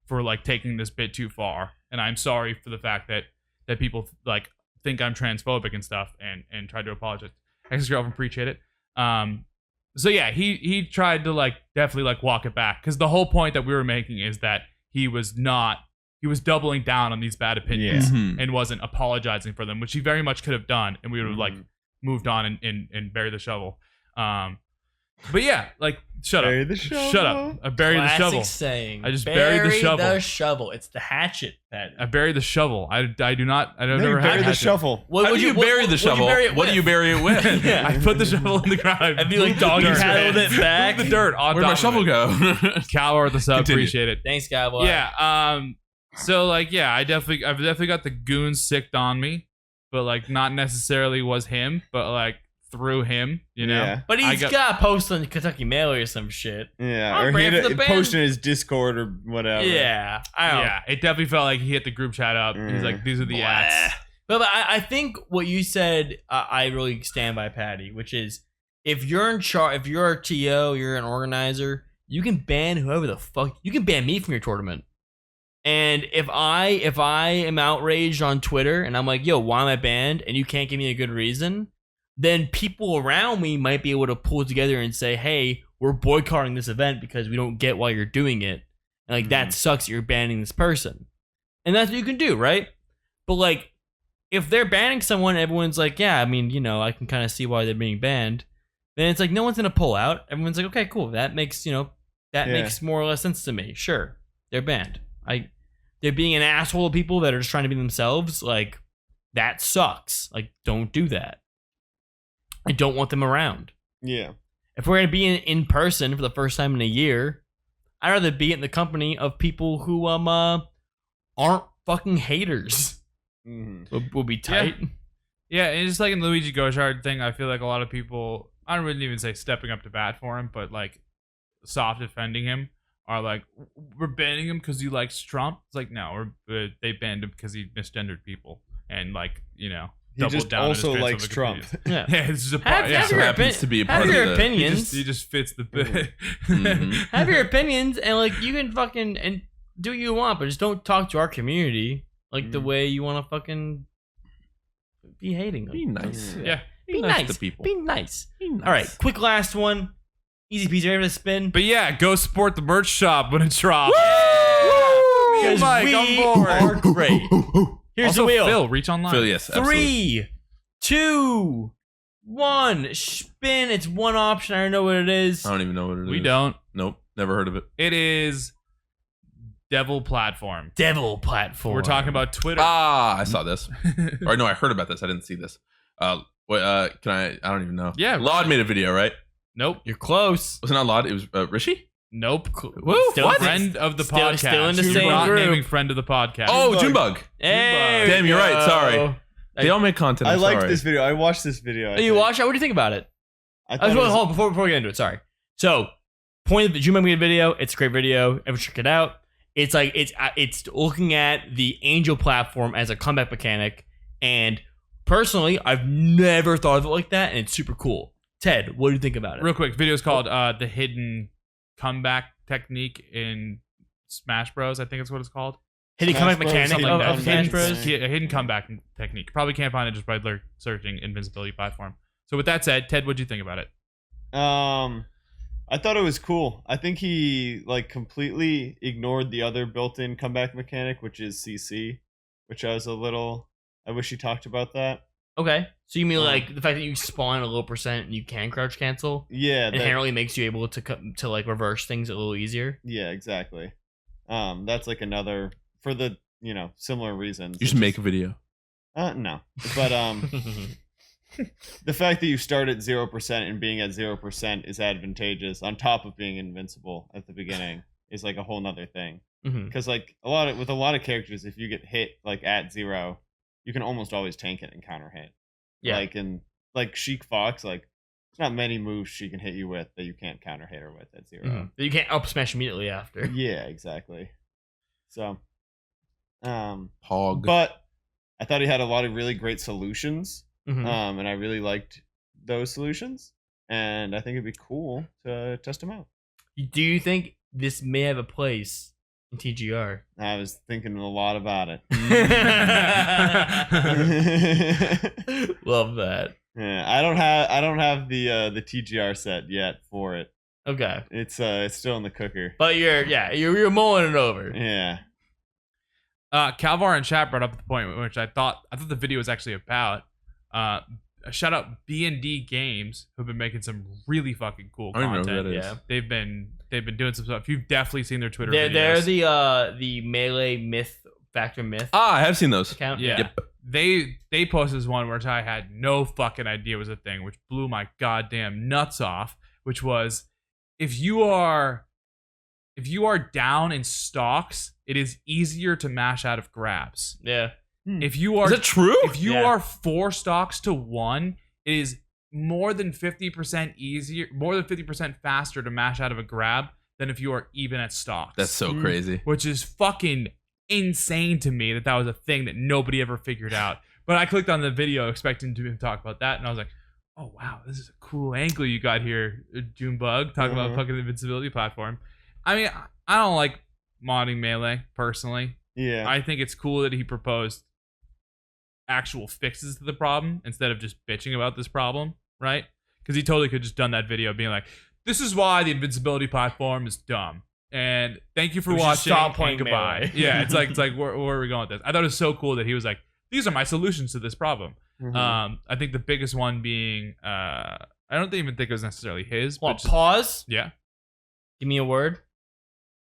for, like, taking this bit too far, and I'm sorry for the fact that people, like, think I'm transphobic and stuff, and tried to apologize. Ex-girlfriend appreciate it. So yeah, he tried to, like, definitely, like, walk it back, because the whole point that we were making is that he was doubling down on these bad opinions and wasn't apologizing for them, which he very much could have done, and we would have like moved on and buried the shovel. But yeah, like, shut up. I buried the shovel. Saying. I just buried the shovel. Bury the shovel. It's the hatchet. I buried the shovel. I never Bury had the shovel. How do you bury the shovel? What do you bury it with? Yeah. I put the shovel in the ground. I'd be like doggy paddled it back. Move the dirt on Where'd my top shovel of it. go? Cal or the sub, Continue. appreciate it. Thanks, Cowboy. Yeah. So, like, yeah, I've definitely got the goons sicked on me, but, like, not necessarily was him, but, like, through him, you know. Yeah. But he's got a post on Kentucky Mail or some shit. Yeah, I'm or brave he for the band. post in his Discord or whatever. Yeah. I don't. Yeah, it definitely felt like he hit the group chat up. He's like, these are the acts. But I think what you said, I really stand by, Patty, which is if you're in charge, if you're a TO, you're an organizer, you can ban whoever the fuck. You can ban me from your tournament. And if I am outraged on Twitter and I'm like, yo, why am I banned? And you can't give me a good reason, then people around me might be able to pull together and say, hey, we're boycotting this event because we don't get why you're doing it. And, like, that sucks that you're banning this person. And that's what you can do, right? But, like, if they're banning someone, everyone's like, yeah, I mean, you know, I can kind of see why they're being banned. Then it's like, no one's going to pull out. Everyone's like, okay, cool. That makes, makes more or less sense to me. Sure, they're banned. They're being an asshole to people that are just trying to be themselves. Like, that sucks. Like, don't do that. I don't want them around. Yeah. If we're going to be in person for the first time in a year, I'd rather be in the company of people who aren't fucking haters. Will be tight. Yeah, and just like in the Luigi Gauchard thing, I feel like a lot of people, I wouldn't even say stepping up to bat for him, but, like, soft defending him are like, we're banning him because he likes Trump. It's like, no, they banned him because he misgendered people and, like, you know, He doubled just down on his also likes transphobic Trump. opinions. Yeah. Yeah, it's just a part. Have So your happens to be a part have of your the- opinions. He just fits the bit. Have your opinions, and, like, you can fucking and do what you want, but just don't talk to our community like the way you want to fucking be hating them. Be nice. Yeah. Be nice to people. Be nice. Be nice. All right, quick last one. Easy peasy, ready to spin. But yeah, go support the merch shop when it drops. Because Mike, we I'm bored. are great. Here's Also, the wheel. Phil, reach online. Phil, yes, absolutely. 3, 2, 1. Spin. It's one option. I don't know what it is. I don't even know what it is. We don't. Nope. Never heard of it. It is Devil Platform. Devil platform. We're talking about Twitter. I saw this. Or no, I heard about this. I didn't see this. Can I don't even know. Yeah. Laud made a video, right? Nope. You're close. Was it not Laud? It was Rishi? Nope. Woo, Still what? Friend of the Still- podcast. still in the You're same not group. naming friend of the podcast. Oh, Junebug. Hey, Damn, you're right. go. Sorry. They all make content. I I'm liked sorry. this video. I watched this video. Oh, you watch it? What do you think about it? I I thought was it was- hold on, before we get into it. Sorry. So, point of the June video. It's a great video. Everyone check it out. It's like it's looking at the Angel platform as a comeback mechanic, and personally, I've never thought of it like that, and it's super cool. Ted, what do you think about it? Real quick, video is called "The Hidden Comeback Technique in Smash Bros." I think that's what it's called. Hidden Smash comeback Bros, mechanic something of like that. Smash Bros. Yeah, a hidden comeback technique. Probably can't find it just by searching invincibility platform. So with that said, Ted, what do you think about it? I thought it was cool. I think he like completely ignored the other built-in comeback mechanic, which is CC, which I wish he talked about that. Okay, so you mean like the fact that you spawn a low percent and you can crouch cancel Yeah, inherently makes you able to like reverse things a little easier? yeah, exactly. That's like another for the similar reasons. You should make a video. No, but the fact that you start at 0% and being at 0% is advantageous on top of being invincible at the beginning is like a whole nother thing. Because like with a lot of characters, if you get hit like at 0, you can almost always tank it and counter hit. Yeah. Like Sheik Fox, like there's not many moves she can hit you with that you can't counter hit her with at 0. You can't up smash immediately after. Yeah, exactly. So, Pog. but I thought he had a lot of really great solutions. Mhm. And I really liked those solutions, and I think it'd be cool to test them out. Do you think this may have a place in TGR? I was thinking a lot about it. Love that. Yeah, I don't have the TGR set yet for it. Okay, It's still in the cooker. but you're mulling it over. Yeah. Calvar and chat brought up the point which I thought the video was actually about. Shout out B&D Games, who've been making some really fucking cool I don't even know content. who that is. Yeah. They've been doing some stuff. You've definitely seen their Twitter They're videos. the Melee Myth Factor Myth I have seen those. account. Yeah. Yep. They posted this one which I had no fucking idea was a thing, which blew my goddamn nuts off, which was if you are down in stocks, it is easier to mash out of grabs. Yeah. If you are Is that true? If you Yeah. are 4 stocks to 1, it is more than 50% easier, more than 50% faster to mash out of a grab than if you are even at stocks. That's so crazy. Which is fucking insane to me that was a thing that nobody ever figured out. But I clicked on the video expecting to talk about that, and I was like, oh wow, this is a cool angle you got here, Junebug, talking about fucking invincibility platform. I mean, I don't like modding Melee personally. Yeah. I think it's cool that he proposed actual fixes to the problem instead of just bitching about this problem, right? Because he totally could just done that video being like, this is why the invincibility platform is dumb. And thank you for We should watching. stop playing and goodbye. Melee. Yeah, it's like where are we going with this? I thought it was so cool that he was like, these are my solutions to this problem. Mhm. I think the biggest one being I don't even think it was necessarily his, Well, but just, pause. yeah, Give me a word.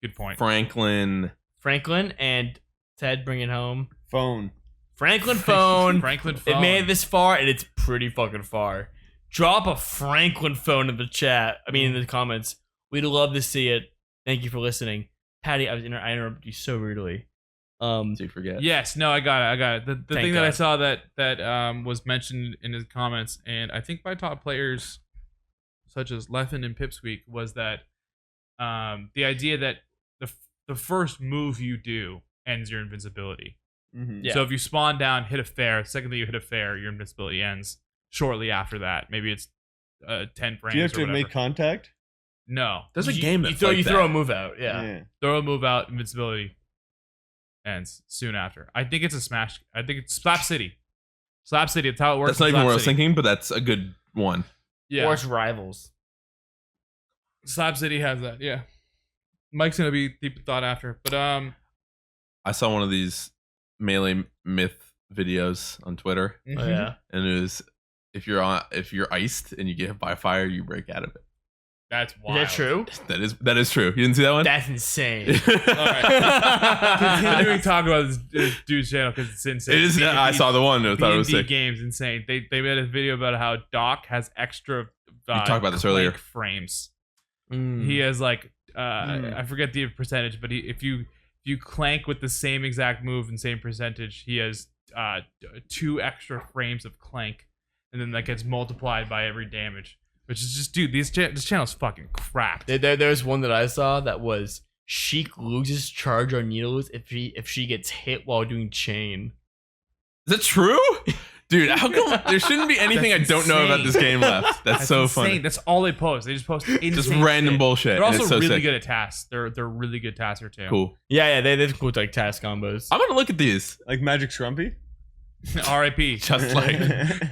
good point. Franklin. Franklin and Ted, bring it home. Phone. Franklin phone. Franklin phone. It made it this far, and it's pretty fucking far. Drop a Franklin phone in the chat. I mean, in the comments. We'd love to see it. Thank you for listening, Patty. I interrupted you so rudely. Do you forget? Yes, no, I got it. The Thank thing that I God. saw that was mentioned in his comments, and I think by top players such as Leffen and Pipsqueak, was that the idea that the first move you do ends your invincibility. Mm-hmm. Yeah. So if you spawn down, hit a fair, the second that you hit a fair, your invincibility ends shortly after that. Maybe it's 10 frames. Do you have or to whatever. make contact? No. There's a You- game you that's throw like you that. throw a move out. Yeah. Throw a move out, invincibility ends soon after. I think it's a smash. I think it's Slap City. Slap City, that's how it works. That's not in even Slap what I was City. thinking, but that's a good one. Yeah. Or it's rivals. Slap City has that, yeah. Mike's gonna be deep in thought after. But I saw one of these Melee Myth videos on Twitter, Oh, yeah. and it was if you're iced and you get hit by fire, you break out of it. that's Is wild. that true? That is true. You didn't see that one? That's insane. Continuing to talk about this dude's channel because it's insane. It is. I saw the one. I thought it was B&D sick. Games insane. They made a video about how Doc has extra. talked about this clank earlier. Frames. Mm. He has like I forget the percentage, but if you clank with the same exact move and same percentage, he has 2 extra frames of clank, and then that gets multiplied by every damage. which is just, dude, this channel's fucking cracked. There's one that I saw that was Sheik loses charge on needles if she gets hit while doing chain. Is that true? Dude, how come there shouldn't be anything I That's don't know about insane. this game left? That's so insane. funny. That's all they post. They just post insane Just random shit. bullshit. They're and also it's so really sick. good at tasks. They're really good tasker too. Cool. Yeah, they've cool like task combos. I'm gonna look at these. Like Magic Shrumpy? R.I.P. Just like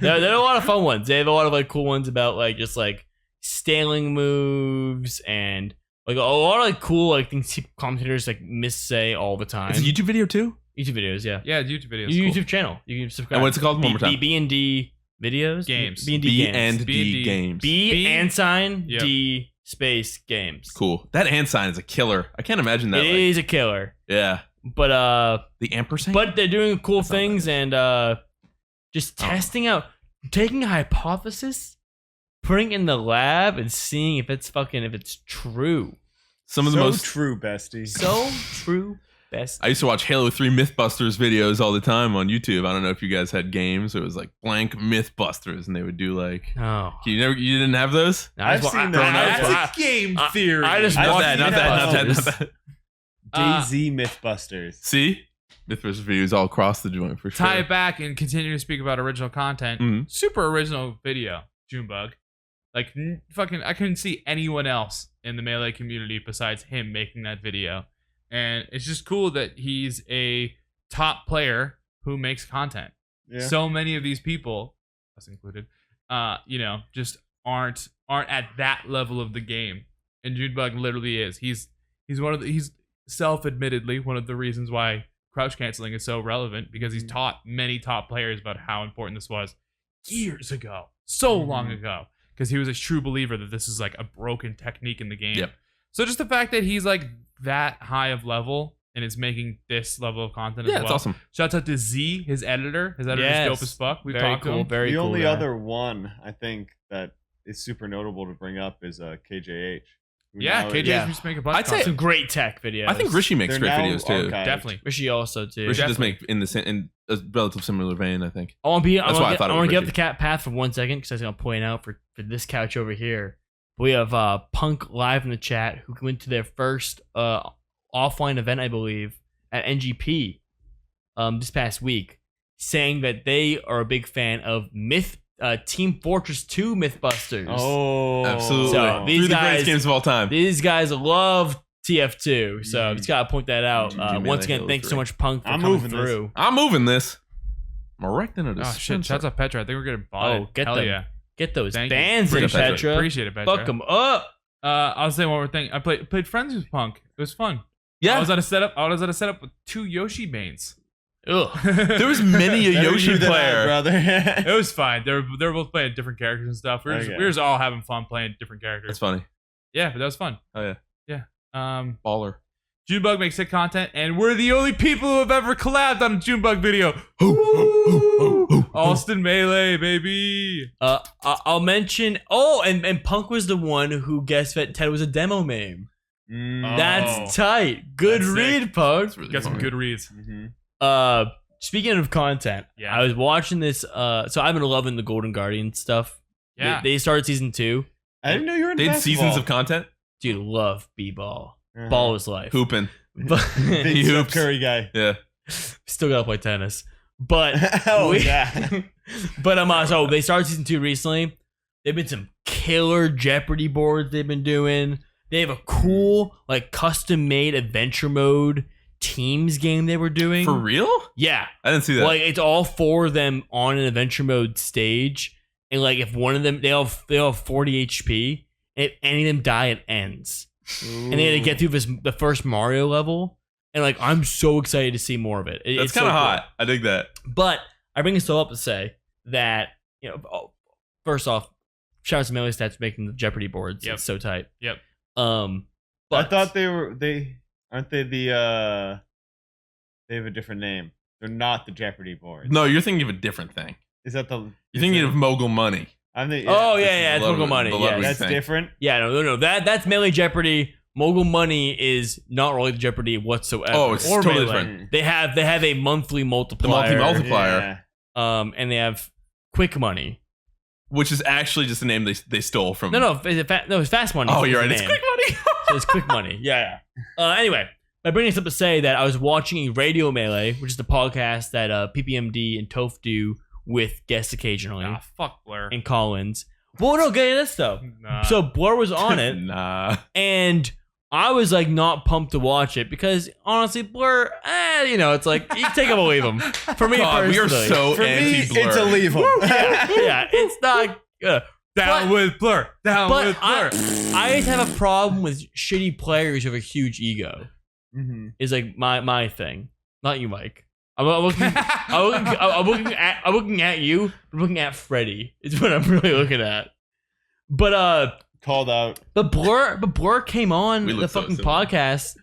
There are a lot of fun ones. They have a lot of like cool ones about like just like staling moves and like a lot of like cool like things commentators like missay all the time. it's a YouTube video too. YouTube videos, yeah. Yeah, YouTube videos. YouTube channel. You can subscribe. And what's it called? One more time. B&D videos? Games. B&D B games. and D B&D. games. B and sign Yep. D space games. Cool. That hand sign is a killer. I can't imagine that. It Like, is a killer. yeah. But The ampersand. they're doing cool That's not things and just Oh. testing out, taking a hypothesis, putting it in the lab and seeing if it's true. Some of the So most. true, bestie. So true. Best. I used to watch Halo 3 Mythbusters videos all the time on YouTube. I don't know if you guys had games. It was like blank Mythbusters, and they would do like. Oh. You didn't have those? I've seen that. That's a game theory. I just I've Not watched that. Not that. Not that. Not Mythbusters. that. DayZ Mythbusters. See, Mythbusters videos all across the joint for sure. Tie it back and continue to speak about original content. Mhm. Super original video, Junebug. Like fucking, I couldn't see anyone else in the Melee community besides him making that video, and it's just cool that he's a top player who makes content. Yeah. So many of these people, us included, just aren't at that level of the game, and Junebug literally is. He's self-admittedly one of the reasons why crouch canceling is so relevant, because he's taught many top players about how important this was years ago, so long ago, because he was a true believer that this is like a broken technique in the game. Yep. So just the fact that he's like that high of level and is making this level of content Yeah, as it's well. awesome. Shouts out to Z, his editor. His editor's Yes. dope as fuck. We've Very talked to cool. him. Very The cool. only guy. other one I think that is super notable to bring up is KJH. who Yeah, now KJ is- used to make a bunch I'd of say- Some content. great tech videos. I think Rishi makes They're great now videos too. archived. Definitely. Rishi also too. Rishi does Definitely. make in a relative similar vein, I think. I want to be. That's why I thought it I want was to get up Rishi. the cat path for 1 second because I was gonna point out for this couch over here. We have Punk live in the chat who went to their first offline event, I believe, at NGP this past week, saying that they are a big fan of Team Fortress 2 Mythbusters. Oh, Absolutely. So, these Through the guys- greatest games of all time. These guys love TF2, so just gotta point that out. GG, Once man, again, that thanks was so great. much, Punk, for I'm coming moving this. through. I'm moving this. I'm erecting a Oh shit! dispenser. Shouts out Petra. I think we're getting bought. Oh, get Hell them. yeah! Get those Thank you. bands in, Appreciate it, Petra. Appreciate it, Petra. Fuck them up. I'll say one more thing. I played Friends with Punk. It was fun. Yeah. I was at a setup with 2 Yoshi mains. Ugh. There was many a Better Yoshi you than I, player. brother. It was fine. They were both playing different characters and stuff. We Okay. were just all having fun playing different characters. That's funny. Yeah, but that was fun. Oh yeah. Baller. Junebug makes sick content, and we're the only people who have ever collabed on a Junebug video. Allston Melee, baby. I'll mention. Oh, and Punk was the one who guessed that Ted was a demo name. Mm. That's tight. Good That's read, sick. Punk. That's really Got some funny. good reads. Mhm. Speaking of content, Yeah. I was watching this. So I've been loving the Golden Guardian stuff. Yeah. They started season 2. I didn't know you were in They had basketball. seasons of content. Dude, love b-ball. Uh-huh. Ball is life. Hooping. But Big He Steph hoops. Curry guy. Yeah. still gotta play tennis. But Oh, we- yeah. but so they started season 2 recently. They've been some killer Jeopardy boards they've been doing. They have a cool like custom made adventure mode teams game they were doing. For real? Yeah. I didn't see that. Like it's all 4 of them on an adventure mode stage, and like if one of them they all have 40 HP, and if any of them die, it ends. And they had to get through the first Mario level, and like I'm so excited to see more of it. That's It's kind of so cool. hot. I dig that. But I bring this all up to say that first off, shout out to Melee Stats for making the Jeopardy boards. Yep. It's so tight. Yep. I But thought they aren't they the they have a different name. They're not the Jeopardy board. No, you're thinking of a different thing. Is that the You're thinking of Mogul Money. I'm the oh this is yeah, it's the Mogul Ludwig- Money. the Yes. Ludwig that's thing. different. Yeah, no. That's Melee Jeopardy. Mogul Money is not really Jeopardy whatsoever. Oh, it's Or totally Melee. different. They have a monthly multiplier. multiplier. Yeah. And they have quick money. which is actually just a name they stole from. No, it's Fast Money. Oh, is you're the right. It's name. Quick Money. So it's Quick Money. Yeah. Anyway, I bring this up to say that I was watching a Radio Melee, which is the podcast that PPMD and Toph do with guests occasionally, Ah, fuck Blur. and Collins. Well, no, get this though. Nah. So Blur was on it, Nah. and I was like not pumped to watch it because honestly, Blur, it's like you take them or leave them. For me, God, we are personally. so For me, anti-Blur. it's a leave 'em. yeah, it's not. Down but- with Blur. Down But with Blur. I just have a problem with shitty players who have a huge ego. Mhm. Is like my thing, not you, Mike. I'm looking at you. I'm looking at Freddie. Is what I'm really looking at. But Called out. Blur came on We the look so fucking similar. podcast,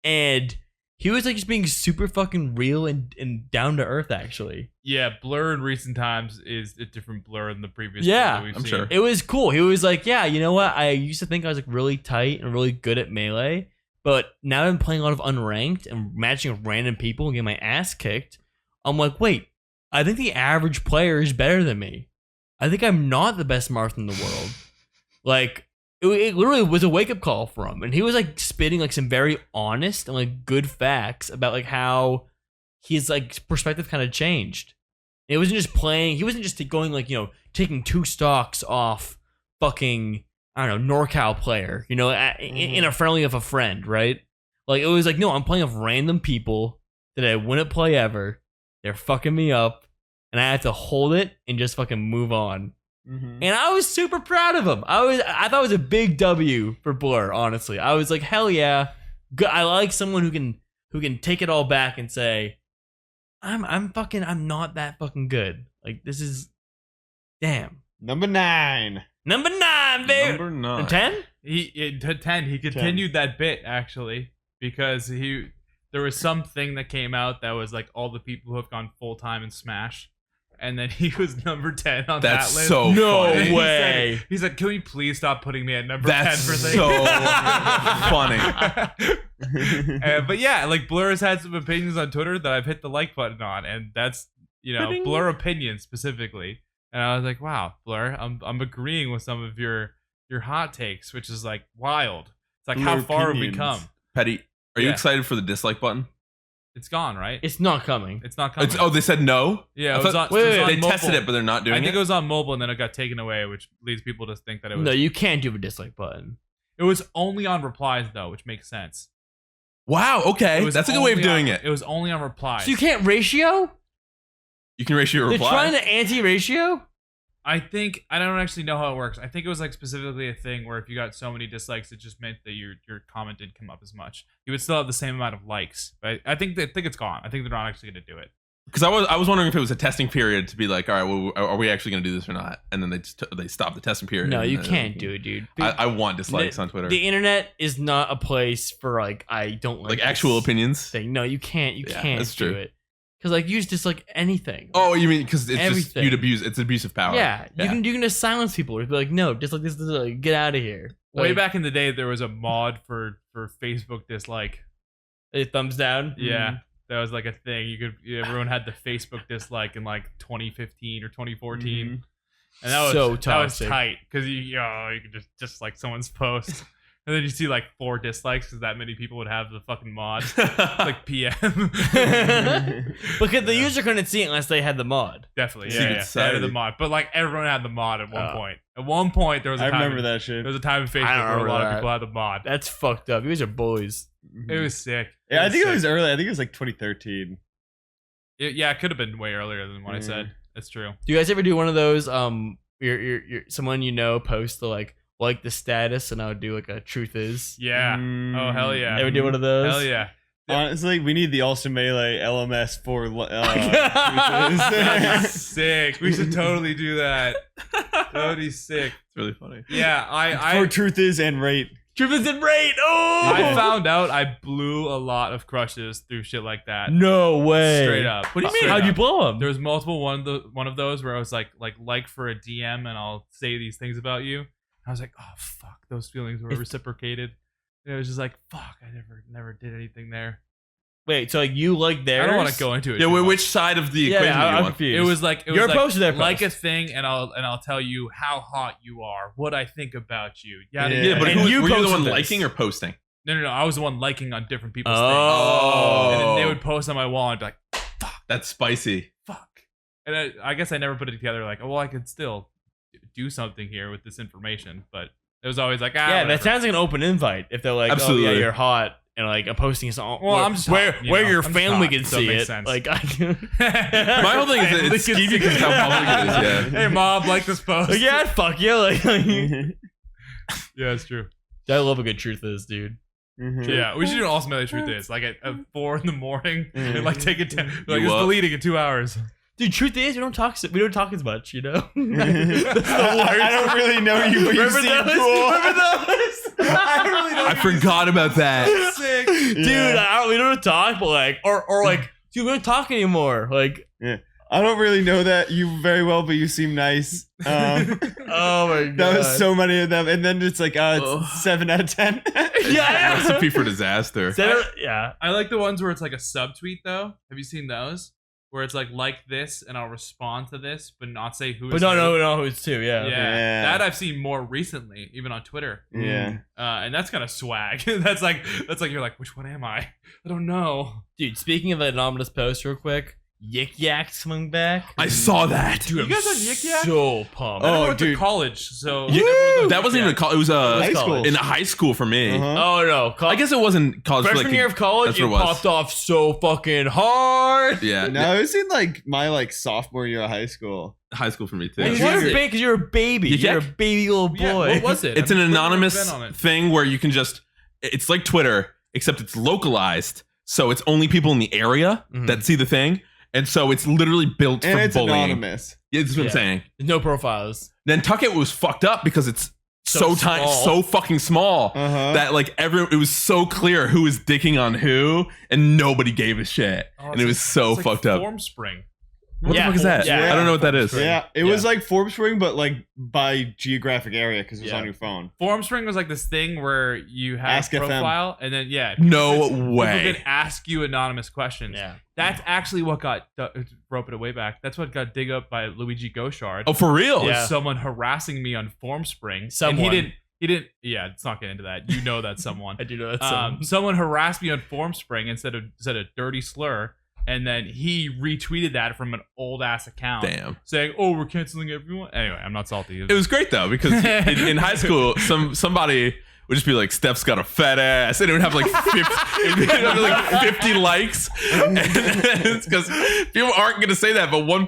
and he was like just being super fucking real and down to earth. Actually, Yeah, Blur in recent times is a different Blur than the previous. Yeah, Blur that we've I'm seen. sure. it was cool. He was like, yeah, you know what? I used to think I was like really tight and really good at Melee, but now I'm playing a lot of unranked and matching with random people and getting my ass kicked. I'm like, wait, I think the average player is better than me. I think I'm not the best Marth in the world. Like, it literally was a wake up call for him, and he was like spitting like some very honest and like good facts about like how his like perspective kind of changed. It wasn't just playing. He wasn't just going like taking 2 stocks off fucking I don't know NorCal player, in a friendly of a friend, right? Like it was like no, I'm playing with random people that I wouldn't play ever. They're fucking me up, and I have to hold it and just fucking move on. Mhm. And I was super proud of him. I thought it was a big W for Blur. Honestly, I was like, hell yeah, good. I like someone who can take it all back and say, I'm not that fucking good. Like this is, damn. Number 9. Number 9, baby. Number 9. 10? To 10, he continued that bit actually because there was something that came out that was like all the people who have gone full time in Smash, and then he was number 10 on That's that list. so No funny. And he way. said- He's like, can we please stop putting me at number That's 10 for things? so funny. But yeah, like Blur has had some opinions on Twitter that I've hit the like button on, and that's Ba-ding. Blur opinions specifically. And I was like, wow, Blur, I'm agreeing with some of your hot takes, which is like wild. It's like how Blur far have we opinions. come? Petty, are you Yeah. excited for the dislike button? It's gone, right? It's not coming. It's not coming. They said no. Yeah, I it was thought- on, it was on they mobile. tested it, but they're not doing I think it. it was on mobile, and then it got taken away, which leads people to think that it was. No, you can't do a dislike button. It was only on replies though, which makes sense. Wow. It Okay, was that's a good way of only doing on- it. It was only on replies. So you can't ratio? You can ratio your They're reply. trying to anti-ratio? I don't actually know how it works. I think it was like specifically a thing where if you got so many dislikes, it just meant that your comment didn't come up as much. You would still have the same amount of likes, but I think it's gone. I think they're not actually going to do it. Because I was wondering if it was a testing period to be like, all right, well, are we actually going to do this or not? And then they stopped the testing period. No, you And, can't do it, dude. I want dislikes on Twitter, The internet is not a place for like I don't like like actual this opinions. thing. No, you can't. You Yeah, can't that's do true. it. Because like you just like anything. Oh, you mean because it's Everything. just you'd abuse? It's abusive power. yeah, you can just silence people. Or be like, no, just like this, like, get out of here. Way Like, back in the day, there was a mod for Facebook dislike. a thumbs down. Yeah, that was like a thing. Everyone had the Facebook dislike in like 2015 or 2014, and that was So that was toxic. tight because you could just dislike someone's post, and then you see like 4 dislikes because that many people would have the fucking mod like PM. Because the user couldn't see it unless they had the mod. Definitely, Secret yeah, they had society. the mod, but like everyone had the mod at one Oh. point. At one point, there was a I time remember in, that There shit. was a time in I Facebook don't where a remember lot of that. people had the mod. That's fucked up. You guys are bullies. It was sick. Yeah, I think it was sick. early. I think it was like 2013. Yeah, it could have been way earlier than what I said. That's true. Do you guys ever do one of those? Your someone post the like the status, and I would do like a truth is. Yeah. Oh hell yeah. Ever do one of those? Hell yeah. Honestly, we need the Allston Melee LMS for That's truth is. sick. We should totally do that. That would be sick. It's really funny. Yeah, for truth is and rate. Truth is in rate. Oh, I found out I blew a lot of crushes through shit like that. no way. Straight up. What do you mean? Straight How'd you up. blow them? There was multiple one of those where I was like for a DM and I'll say these things about you. I was like, oh fuck, those feelings were reciprocated. And it was just like, fuck, I never did anything there. Wait, so like you like theirs? I don't want to go into it. Yeah, too much. which side of the equation do you I'm want? confused. It was like Your post or their like post? a thing, and I'll tell you how hot you are, what I think about you. Yeah. Yeah, but And were you you the posted one this. liking or posting? No. I was the one liking on different people's Oh. things, and then they would post on my wall and be like, That's spicy. "Fuck." And I guess I never put it together. Like, well, I could still do something here with this information, but it was always like, Yeah, whatever. that sounds like an open invite. If they're like, oh Absolutely. yeah, you're hot, and like I'm posting something. Well, I'm just where hot, you where know? your I'm just family hot, can so it see makes it. sense. Like I can. My whole thing is that it's skeevy because how public it is. Yeah. Hey, mom, like this post. Like, yeah, fuck you. Like, Yeah, it's true. I love a good truth is, dude. Mhm. Yeah, we should do an awesome daily truth is like at 4 in the morning and like take it like You just up? deleting in 2 hours. Dude, truth is, we don't talk as much, you know. I don't really know you, but you Remember seem those? cool. Remember those? I really don't I forgot about that. Sick. Dude, Yeah. we don't talk, but like, or like, dude, we don't talk anymore. Like, I don't really know that you very well, but you seem nice. oh my god, That was so many of them, and then it's like, Ugh. it's 7 out of 10. yeah. Recipe for disaster. Yeah. I like the ones where it's like a subtweet though. Have you seen those? Where it's like this, and I'll respond to this, but not say who. But is no, it's two. Yeah. Yeah. That I've seen more recently, even on Twitter. Yeah. And that's kind of swag. that's like you're like, which one am I? I don't know. Dude, speaking of the anonymous post, real quick, Yik Yak's coming back. I saw that. Dude, You I'm guys on Yik Yak? so pumped. I Oh, went to dude. college, so That wasn't even a college. It was High school. in high school for me. Uh-huh. Oh no! I guess it wasn't college. for freshman like, year of college, that's it what it was. popped off so fucking hard. Yeah, No, it was in like my sophomore year of high school. high school for me too. Well, What you're is a it? baby because you're a baby. Yik You're a Yak? baby little boy. Yeah, what was it? It's an I've never anonymous been on it. thing where you can just. It's like Twitter, except it's localized, so it's only people in the area Mhm. that see the thing, and so it's literally built And for it's bullying. anonymous. Yeah, that's what Yeah. I'm saying. There's no profiles. Nantucket was fucked up because it's so tiny, small. so fucking small Uh-huh. that like it was so clear who was dicking on who, and nobody gave a shit, Oh, and it was so it's like fucked up. Form Spring. What Yeah. the fuck is that? Yeah. I don't know what that is. Yeah, it was like Forbes Spring, but like by geographic area because it was Yeah. on your phone. Form Spring was like this thing where you have Ask a FM. profile, and then No people way. can ask you anonymous questions. Yeah. That's actually what got roping it way back. That's what got dig up by Luigi Gauchard. Oh, for real? was Yeah. someone harassing me on Form Spring. Someone. And he didn't. Yeah, let's not get into that. You know that's someone. I do know that's Someone harassed me on Form Spring and said a dirty slur, and then he retweeted that from an old ass account, Damn. saying, "Oh, we're canceling everyone." Anyway, I'm not salty. It was great though because in high school, somebody would just be like, "Steph's got a fat ass," and it would have like 50, it would have like 50 likes. And it's because people aren't going to say that, but one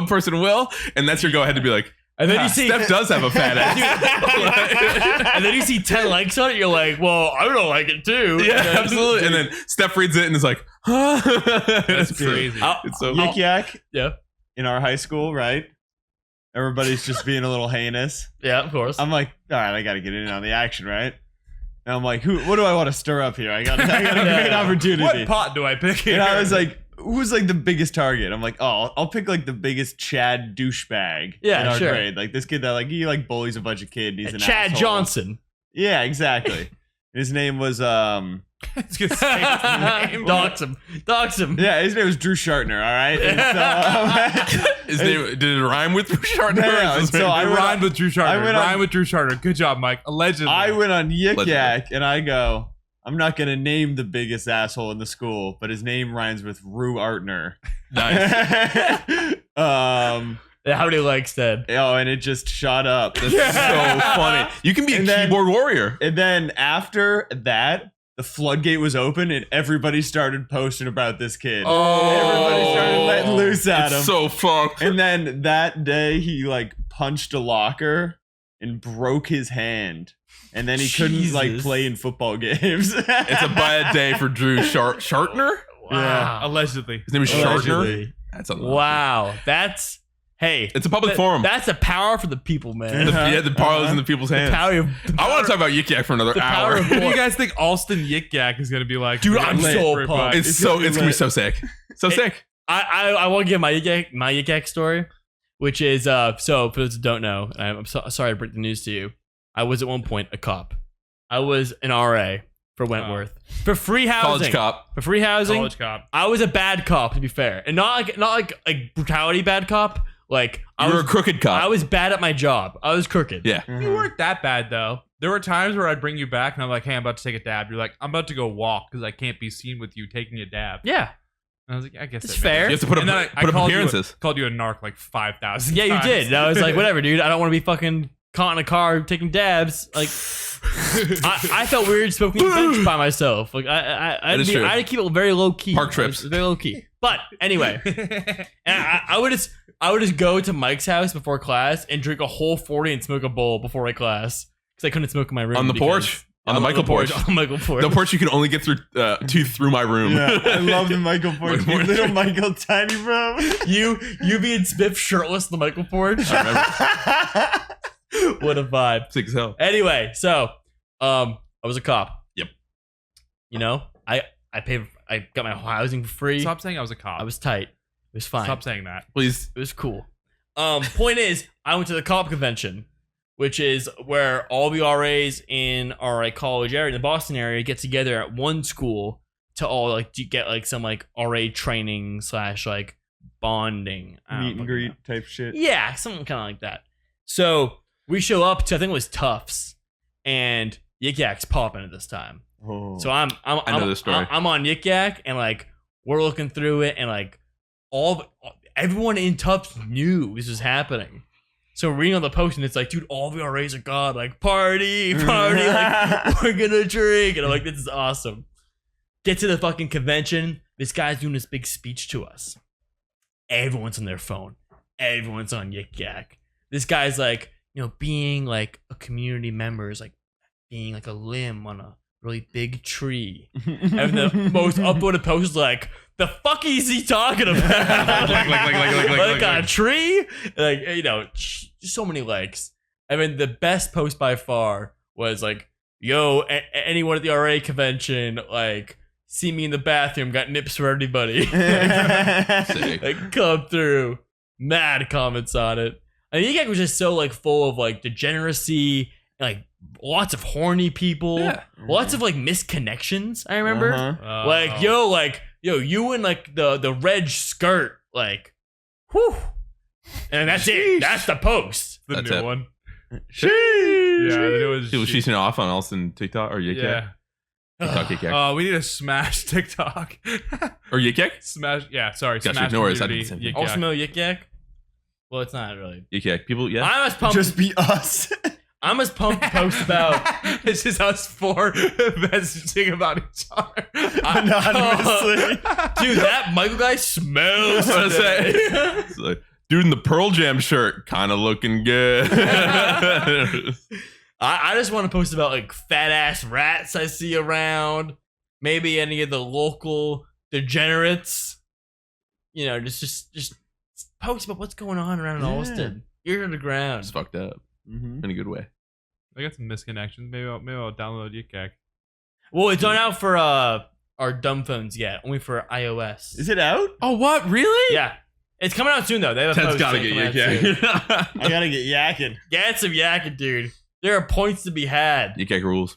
person will, and that's your go ahead to be like, And then you see Steph does have a fat ass. and then you see 10 likes on it, you're like, well, I don't like it too. Yeah, absolutely. And then Steph reads it and is like, huh? That's crazy. It's so Yik Yak Yeah. in our high school, right? Everybody's just being a little heinous. Yeah, of course. I'm like, all right, I got to get in on the action, right? And I'm like, what do I want to stir up here? I got a great opportunity. What pot do I pick here? And I was like, who's like the biggest target? I'm like, oh, I'll pick like the biggest Chad douchebag Yeah, in our sure. grade. Like this kid that like he like bullies a bunch of kids. He's an Chad asshole. Johnson. Yeah, exactly. His name was I was gonna say his name. Dox him. yeah, his name was Drew Shartner. All right. And so, His name, did it rhyme with Richard? No, and so I I went rhymed on- with Drew Charter. I went on- Rhymed with Drew Charter. Good job, Mike. Allegedly. I went on Yik Legendary. Yak and I go, I'm not gonna name the biggest asshole in the school, but his name rhymes with Rue Artner. Nice. How many likes then? Oh, and it just shot up. That's so funny. You can be a And then- keyboard warrior. And then after that, the floodgate was open and everybody started posting about this kid. Everybody started letting loose at him. It's so fucked. And then that day he like punched a locker and broke his hand. And then he couldn't like Jesus. play in football games. It's a bad day for Drew Shartner. Wow. Allegedly. His name is Shartner. Allegedly. That's a Wow. That's hey. It's a public forum. That's the power for the people, man. The power is in the people's hands. Power of, I want to talk about Yik Yak for another the power hour. of- What do you guys think Allston Yik Yak is going to be like? Dude, I'm Lit. so Lit. pumped. It's gonna be gonna be lit. so sick. So sick. I want to give my Yik Yak story, which is so for those who don't know, and I'm sorry to break the news to you. I was at one point a cop. I was an RA for Wentworth for free housing. College cop. For free housing. College cop. I was a bad cop, to be fair, and not like a brutality bad cop. Like You were a crooked cop. I was bad at my job. I was crooked. Yeah. You weren't that bad though. There were times where I'd bring you back and I'm like, hey, I'm about to take a dab. You're like, I'm about to go walk because I can't be seen with you taking a dab. Yeah. And I was like, I guess It's that makes fair. You have to put up, And then I put up called appearances. called you a narc like 5,000 Yeah, you times. did. And I was like, whatever, dude. I don't want to be fucking caught in a car taking dabs. Like, I felt weird smoking a bench by myself. Like, I'd is true. I'd keep it very low key. Park trips. Very low key. But anyway, and I would just go to Mike's house before class and drink a whole 40 and smoke a bowl before my class because I couldn't smoke in my room On the because- porch? On the Michael porch. On the Michael porch. The porch you can only get through through my room. Yeah, I love the Michael porch. Michael porch. Little Michael, tiny bro. you being Spiff shirtless on the Michael porch. I remember. What a vibe. Sick as hell. Anyway, so I was a cop. Yep. You know, I got my housing for free. Stop saying I was a cop. I was tight. It was fine. Stop saying that. Please. It was cool. Point is, I went to the cop convention, which is where all the RAs in our college area, in the Boston area, get together at one school to all like to get like some like RA training / like bonding. I don't Meet and fucking greet know. type shit. Yeah, something kind of like that. So we show up to, I think it was Tufts, and Yik Yak's popping at this time. Oh. So I'm I know this story. I'm on Yik Yak, and like we're looking through it, and like everyone in Tufts knew this was happening. So we're reading on the post, and it's like, dude, all the RAs are gone. Like, party, like we're gonna drink, and I'm like, this is awesome. Get to the fucking convention. This guy's doing this big speech to us. Everyone's on their phone. Everyone's on Yik Yak. This guy's like, you know, being like a community member is like being like a limb on a really big tree. And the most upvoted post is like, the fuck is he talking about? like a tree? Like, you know, just so many likes. I mean, the best post by far was like, yo, anyone at the RA convention, like, see me in the bathroom, got nips for everybody. Sick. Like, come through. Mad comments on it. I mean, Yik Yak was just so like full of like degeneracy, like lots of horny people, Yeah. lots of like misconnections. I remember, Uh-huh. like yo, you in like the red skirt, like, whew, and that's it. That's the post. The That's new it. one. Sheesh. Yeah, the new one. People cheating off on Allston TikTok or Yik Yeah. Yak. TikTok Yik Yak. Oh, we need to smash TikTok. Or Yik Yak? Smash. Yeah, sorry. Gotcha, Smash no worries, I did community, the same thing. Yik Also Yak. know Yik Yak. Well, it's not really. Yik Yak. People, yeah. I'm as pumped. Just be us. I'm as pumped to post about. This is us four messaging about each other. Anonymously. Dude, that Michael guy smells. I was gonna say. today. It's like, dude in the Pearl Jam shirt, kind of looking good. I just want to post about like fat ass rats I see around. Maybe any of the local degenerates. You know, just post about what's going on around Yeah. Allston. Ear to the ground. It's fucked up Mhm. in a good way. I got some misconnections. Maybe I'll download Yik Yak. Well, it's not out for our dumb phones yet. Only for iOS. Is it out? Oh, what? Really? Yeah. It's coming out soon though. They have a Ted's post gotta saying get coming Yik out soon. Yak. I gotta get yakking. Get some yakking, dude. There are points to be had. Yik Yak rules.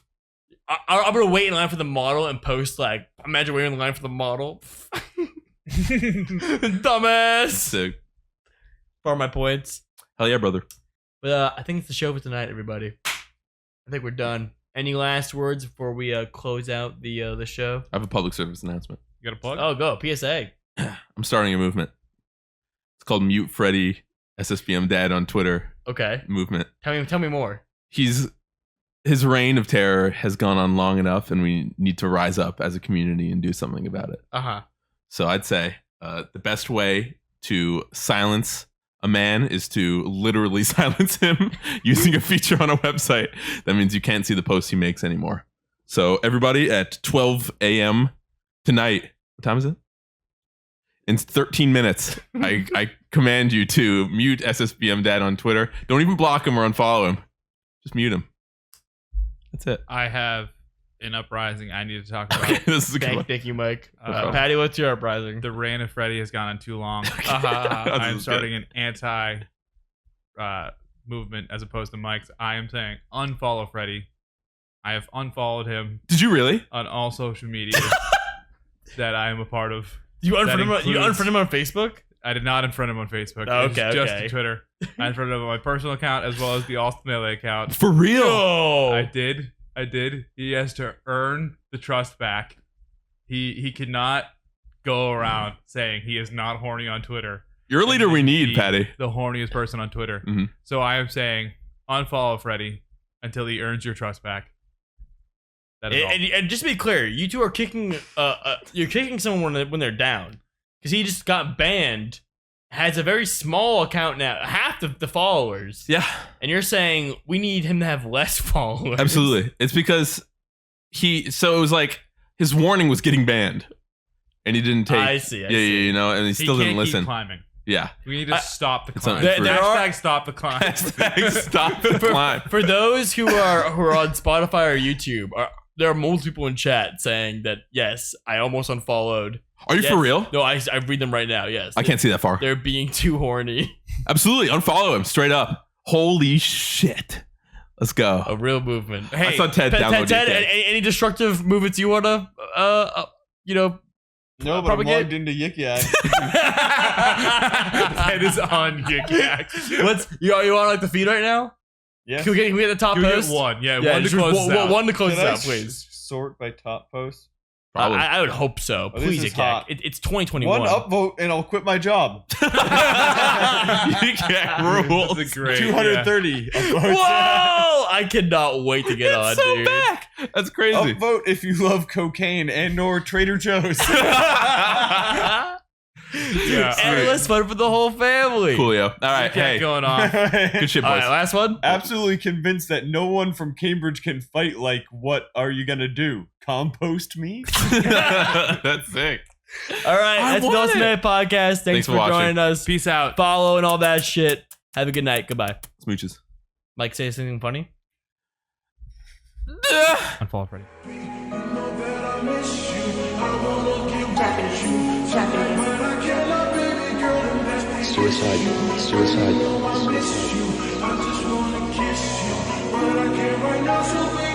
I'm gonna wait in line for the model and post like, imagine waiting in line for the model. Dumbass. Sick. For my points. Hell yeah, brother. But I think it's the show for tonight, everybody. I think we're done. Any last words before we close out the show? I have a public service announcement. You got a plug? Oh, go PSA. I'm starting a movement. It's called Mute Freddy SSBM Dad on Twitter Okay, movement. tell me more. His reign of terror has gone on long enough, and we need to rise up as a community and do something about it. Uh-huh. So I'd say the best way to silence a man is to literally silence him using a feature on a website. That means you can't see the posts he makes anymore. So everybody at 12 a.m. tonight, what time is it? In 13 minutes, I command you to mute SSBM Dad on Twitter. Don't even block him or unfollow him. Just mute him. That's it. I have an uprising I need to talk about. Okay, this is a good one. Thank you, Mike. Uh, Patty, what's your uprising? The reign of Freddy has gone on too long. This I'm is starting an anti movement as opposed to Mike's. I am saying unfollow Freddy. I have unfollowed him Did you really? on all social media that I am a part of. You unfriend him. You includes- unfriend him on Facebook. I did not unfriend him on Facebook. Oh, It was okay, just okay. on Twitter. I unfriended him on my personal account as well as the Allston Melee account. For real? Oh, I did. He has to earn the trust back. He cannot go around saying he is not horny on Twitter. You're a leader we need, Be Patty. The horniest person on Twitter. Mhm. So I am saying unfollow Freddie until he earns your trust back. That is all. and just to be clear, you two are kicking. You're kicking someone when they're down because he just got banned. Has a very small account now, half the followers. Yeah, And you're saying we need him to have less followers. absolutely. It's because so it was like his warning was getting banned, and he didn't take. I see. You know, and he still he didn't can't keep listen. climbing. Yeah. We need to stop the It's climb. on- There- there are- Hashtag stop the climb. Hashtag stop the climb. For those who are on Spotify or YouTube, there are multiple people in chat saying that yes, I almost unfollowed. Are you Yes. for real? No, I read them right now. Yes, I can't see that far. They're being too horny. Absolutely. Unfollow him straight up. Holy shit. Let's go. A real movement. I Hey, saw Ted download Ted, DK. any destructive movements you wanna, No, but propagate? I'm logged into Yik Yak. That is on Yik Yak. What's you want like the feed right now? Yeah. Can we get the top You post? get one. Yeah, Yeah, one to just close us out. one to close Can us I out, please. sort by top post? Probably. I would hope so. Oh, this Please, is Yik Yak. hot. It's 2021. One upvote and I'll quit my job. Yik rules. That's a great. 230 upvotes. Whoa! I cannot wait to get on, It's so dude. back. That's crazy. Upvote if you love cocaine and or Trader Joe's. Yeah. Endless fun for the whole family. Coolio. All right. Yik Yak Hey. going on. Good shit, All boys. right, last one. Absolutely convinced that no one from Cambridge can fight. Like, what are you gonna do? Compost me? That's sick. All right, I that's the want Allston it. Podcast. Thanks Thanks for for watching. joining us. Peace out. Follow and all that shit. Have a good night. Goodbye. Smooches. Mike, say something funny. Unfollow Freddie. Suicide. I just wanna kiss you, but I can't right now, so baby.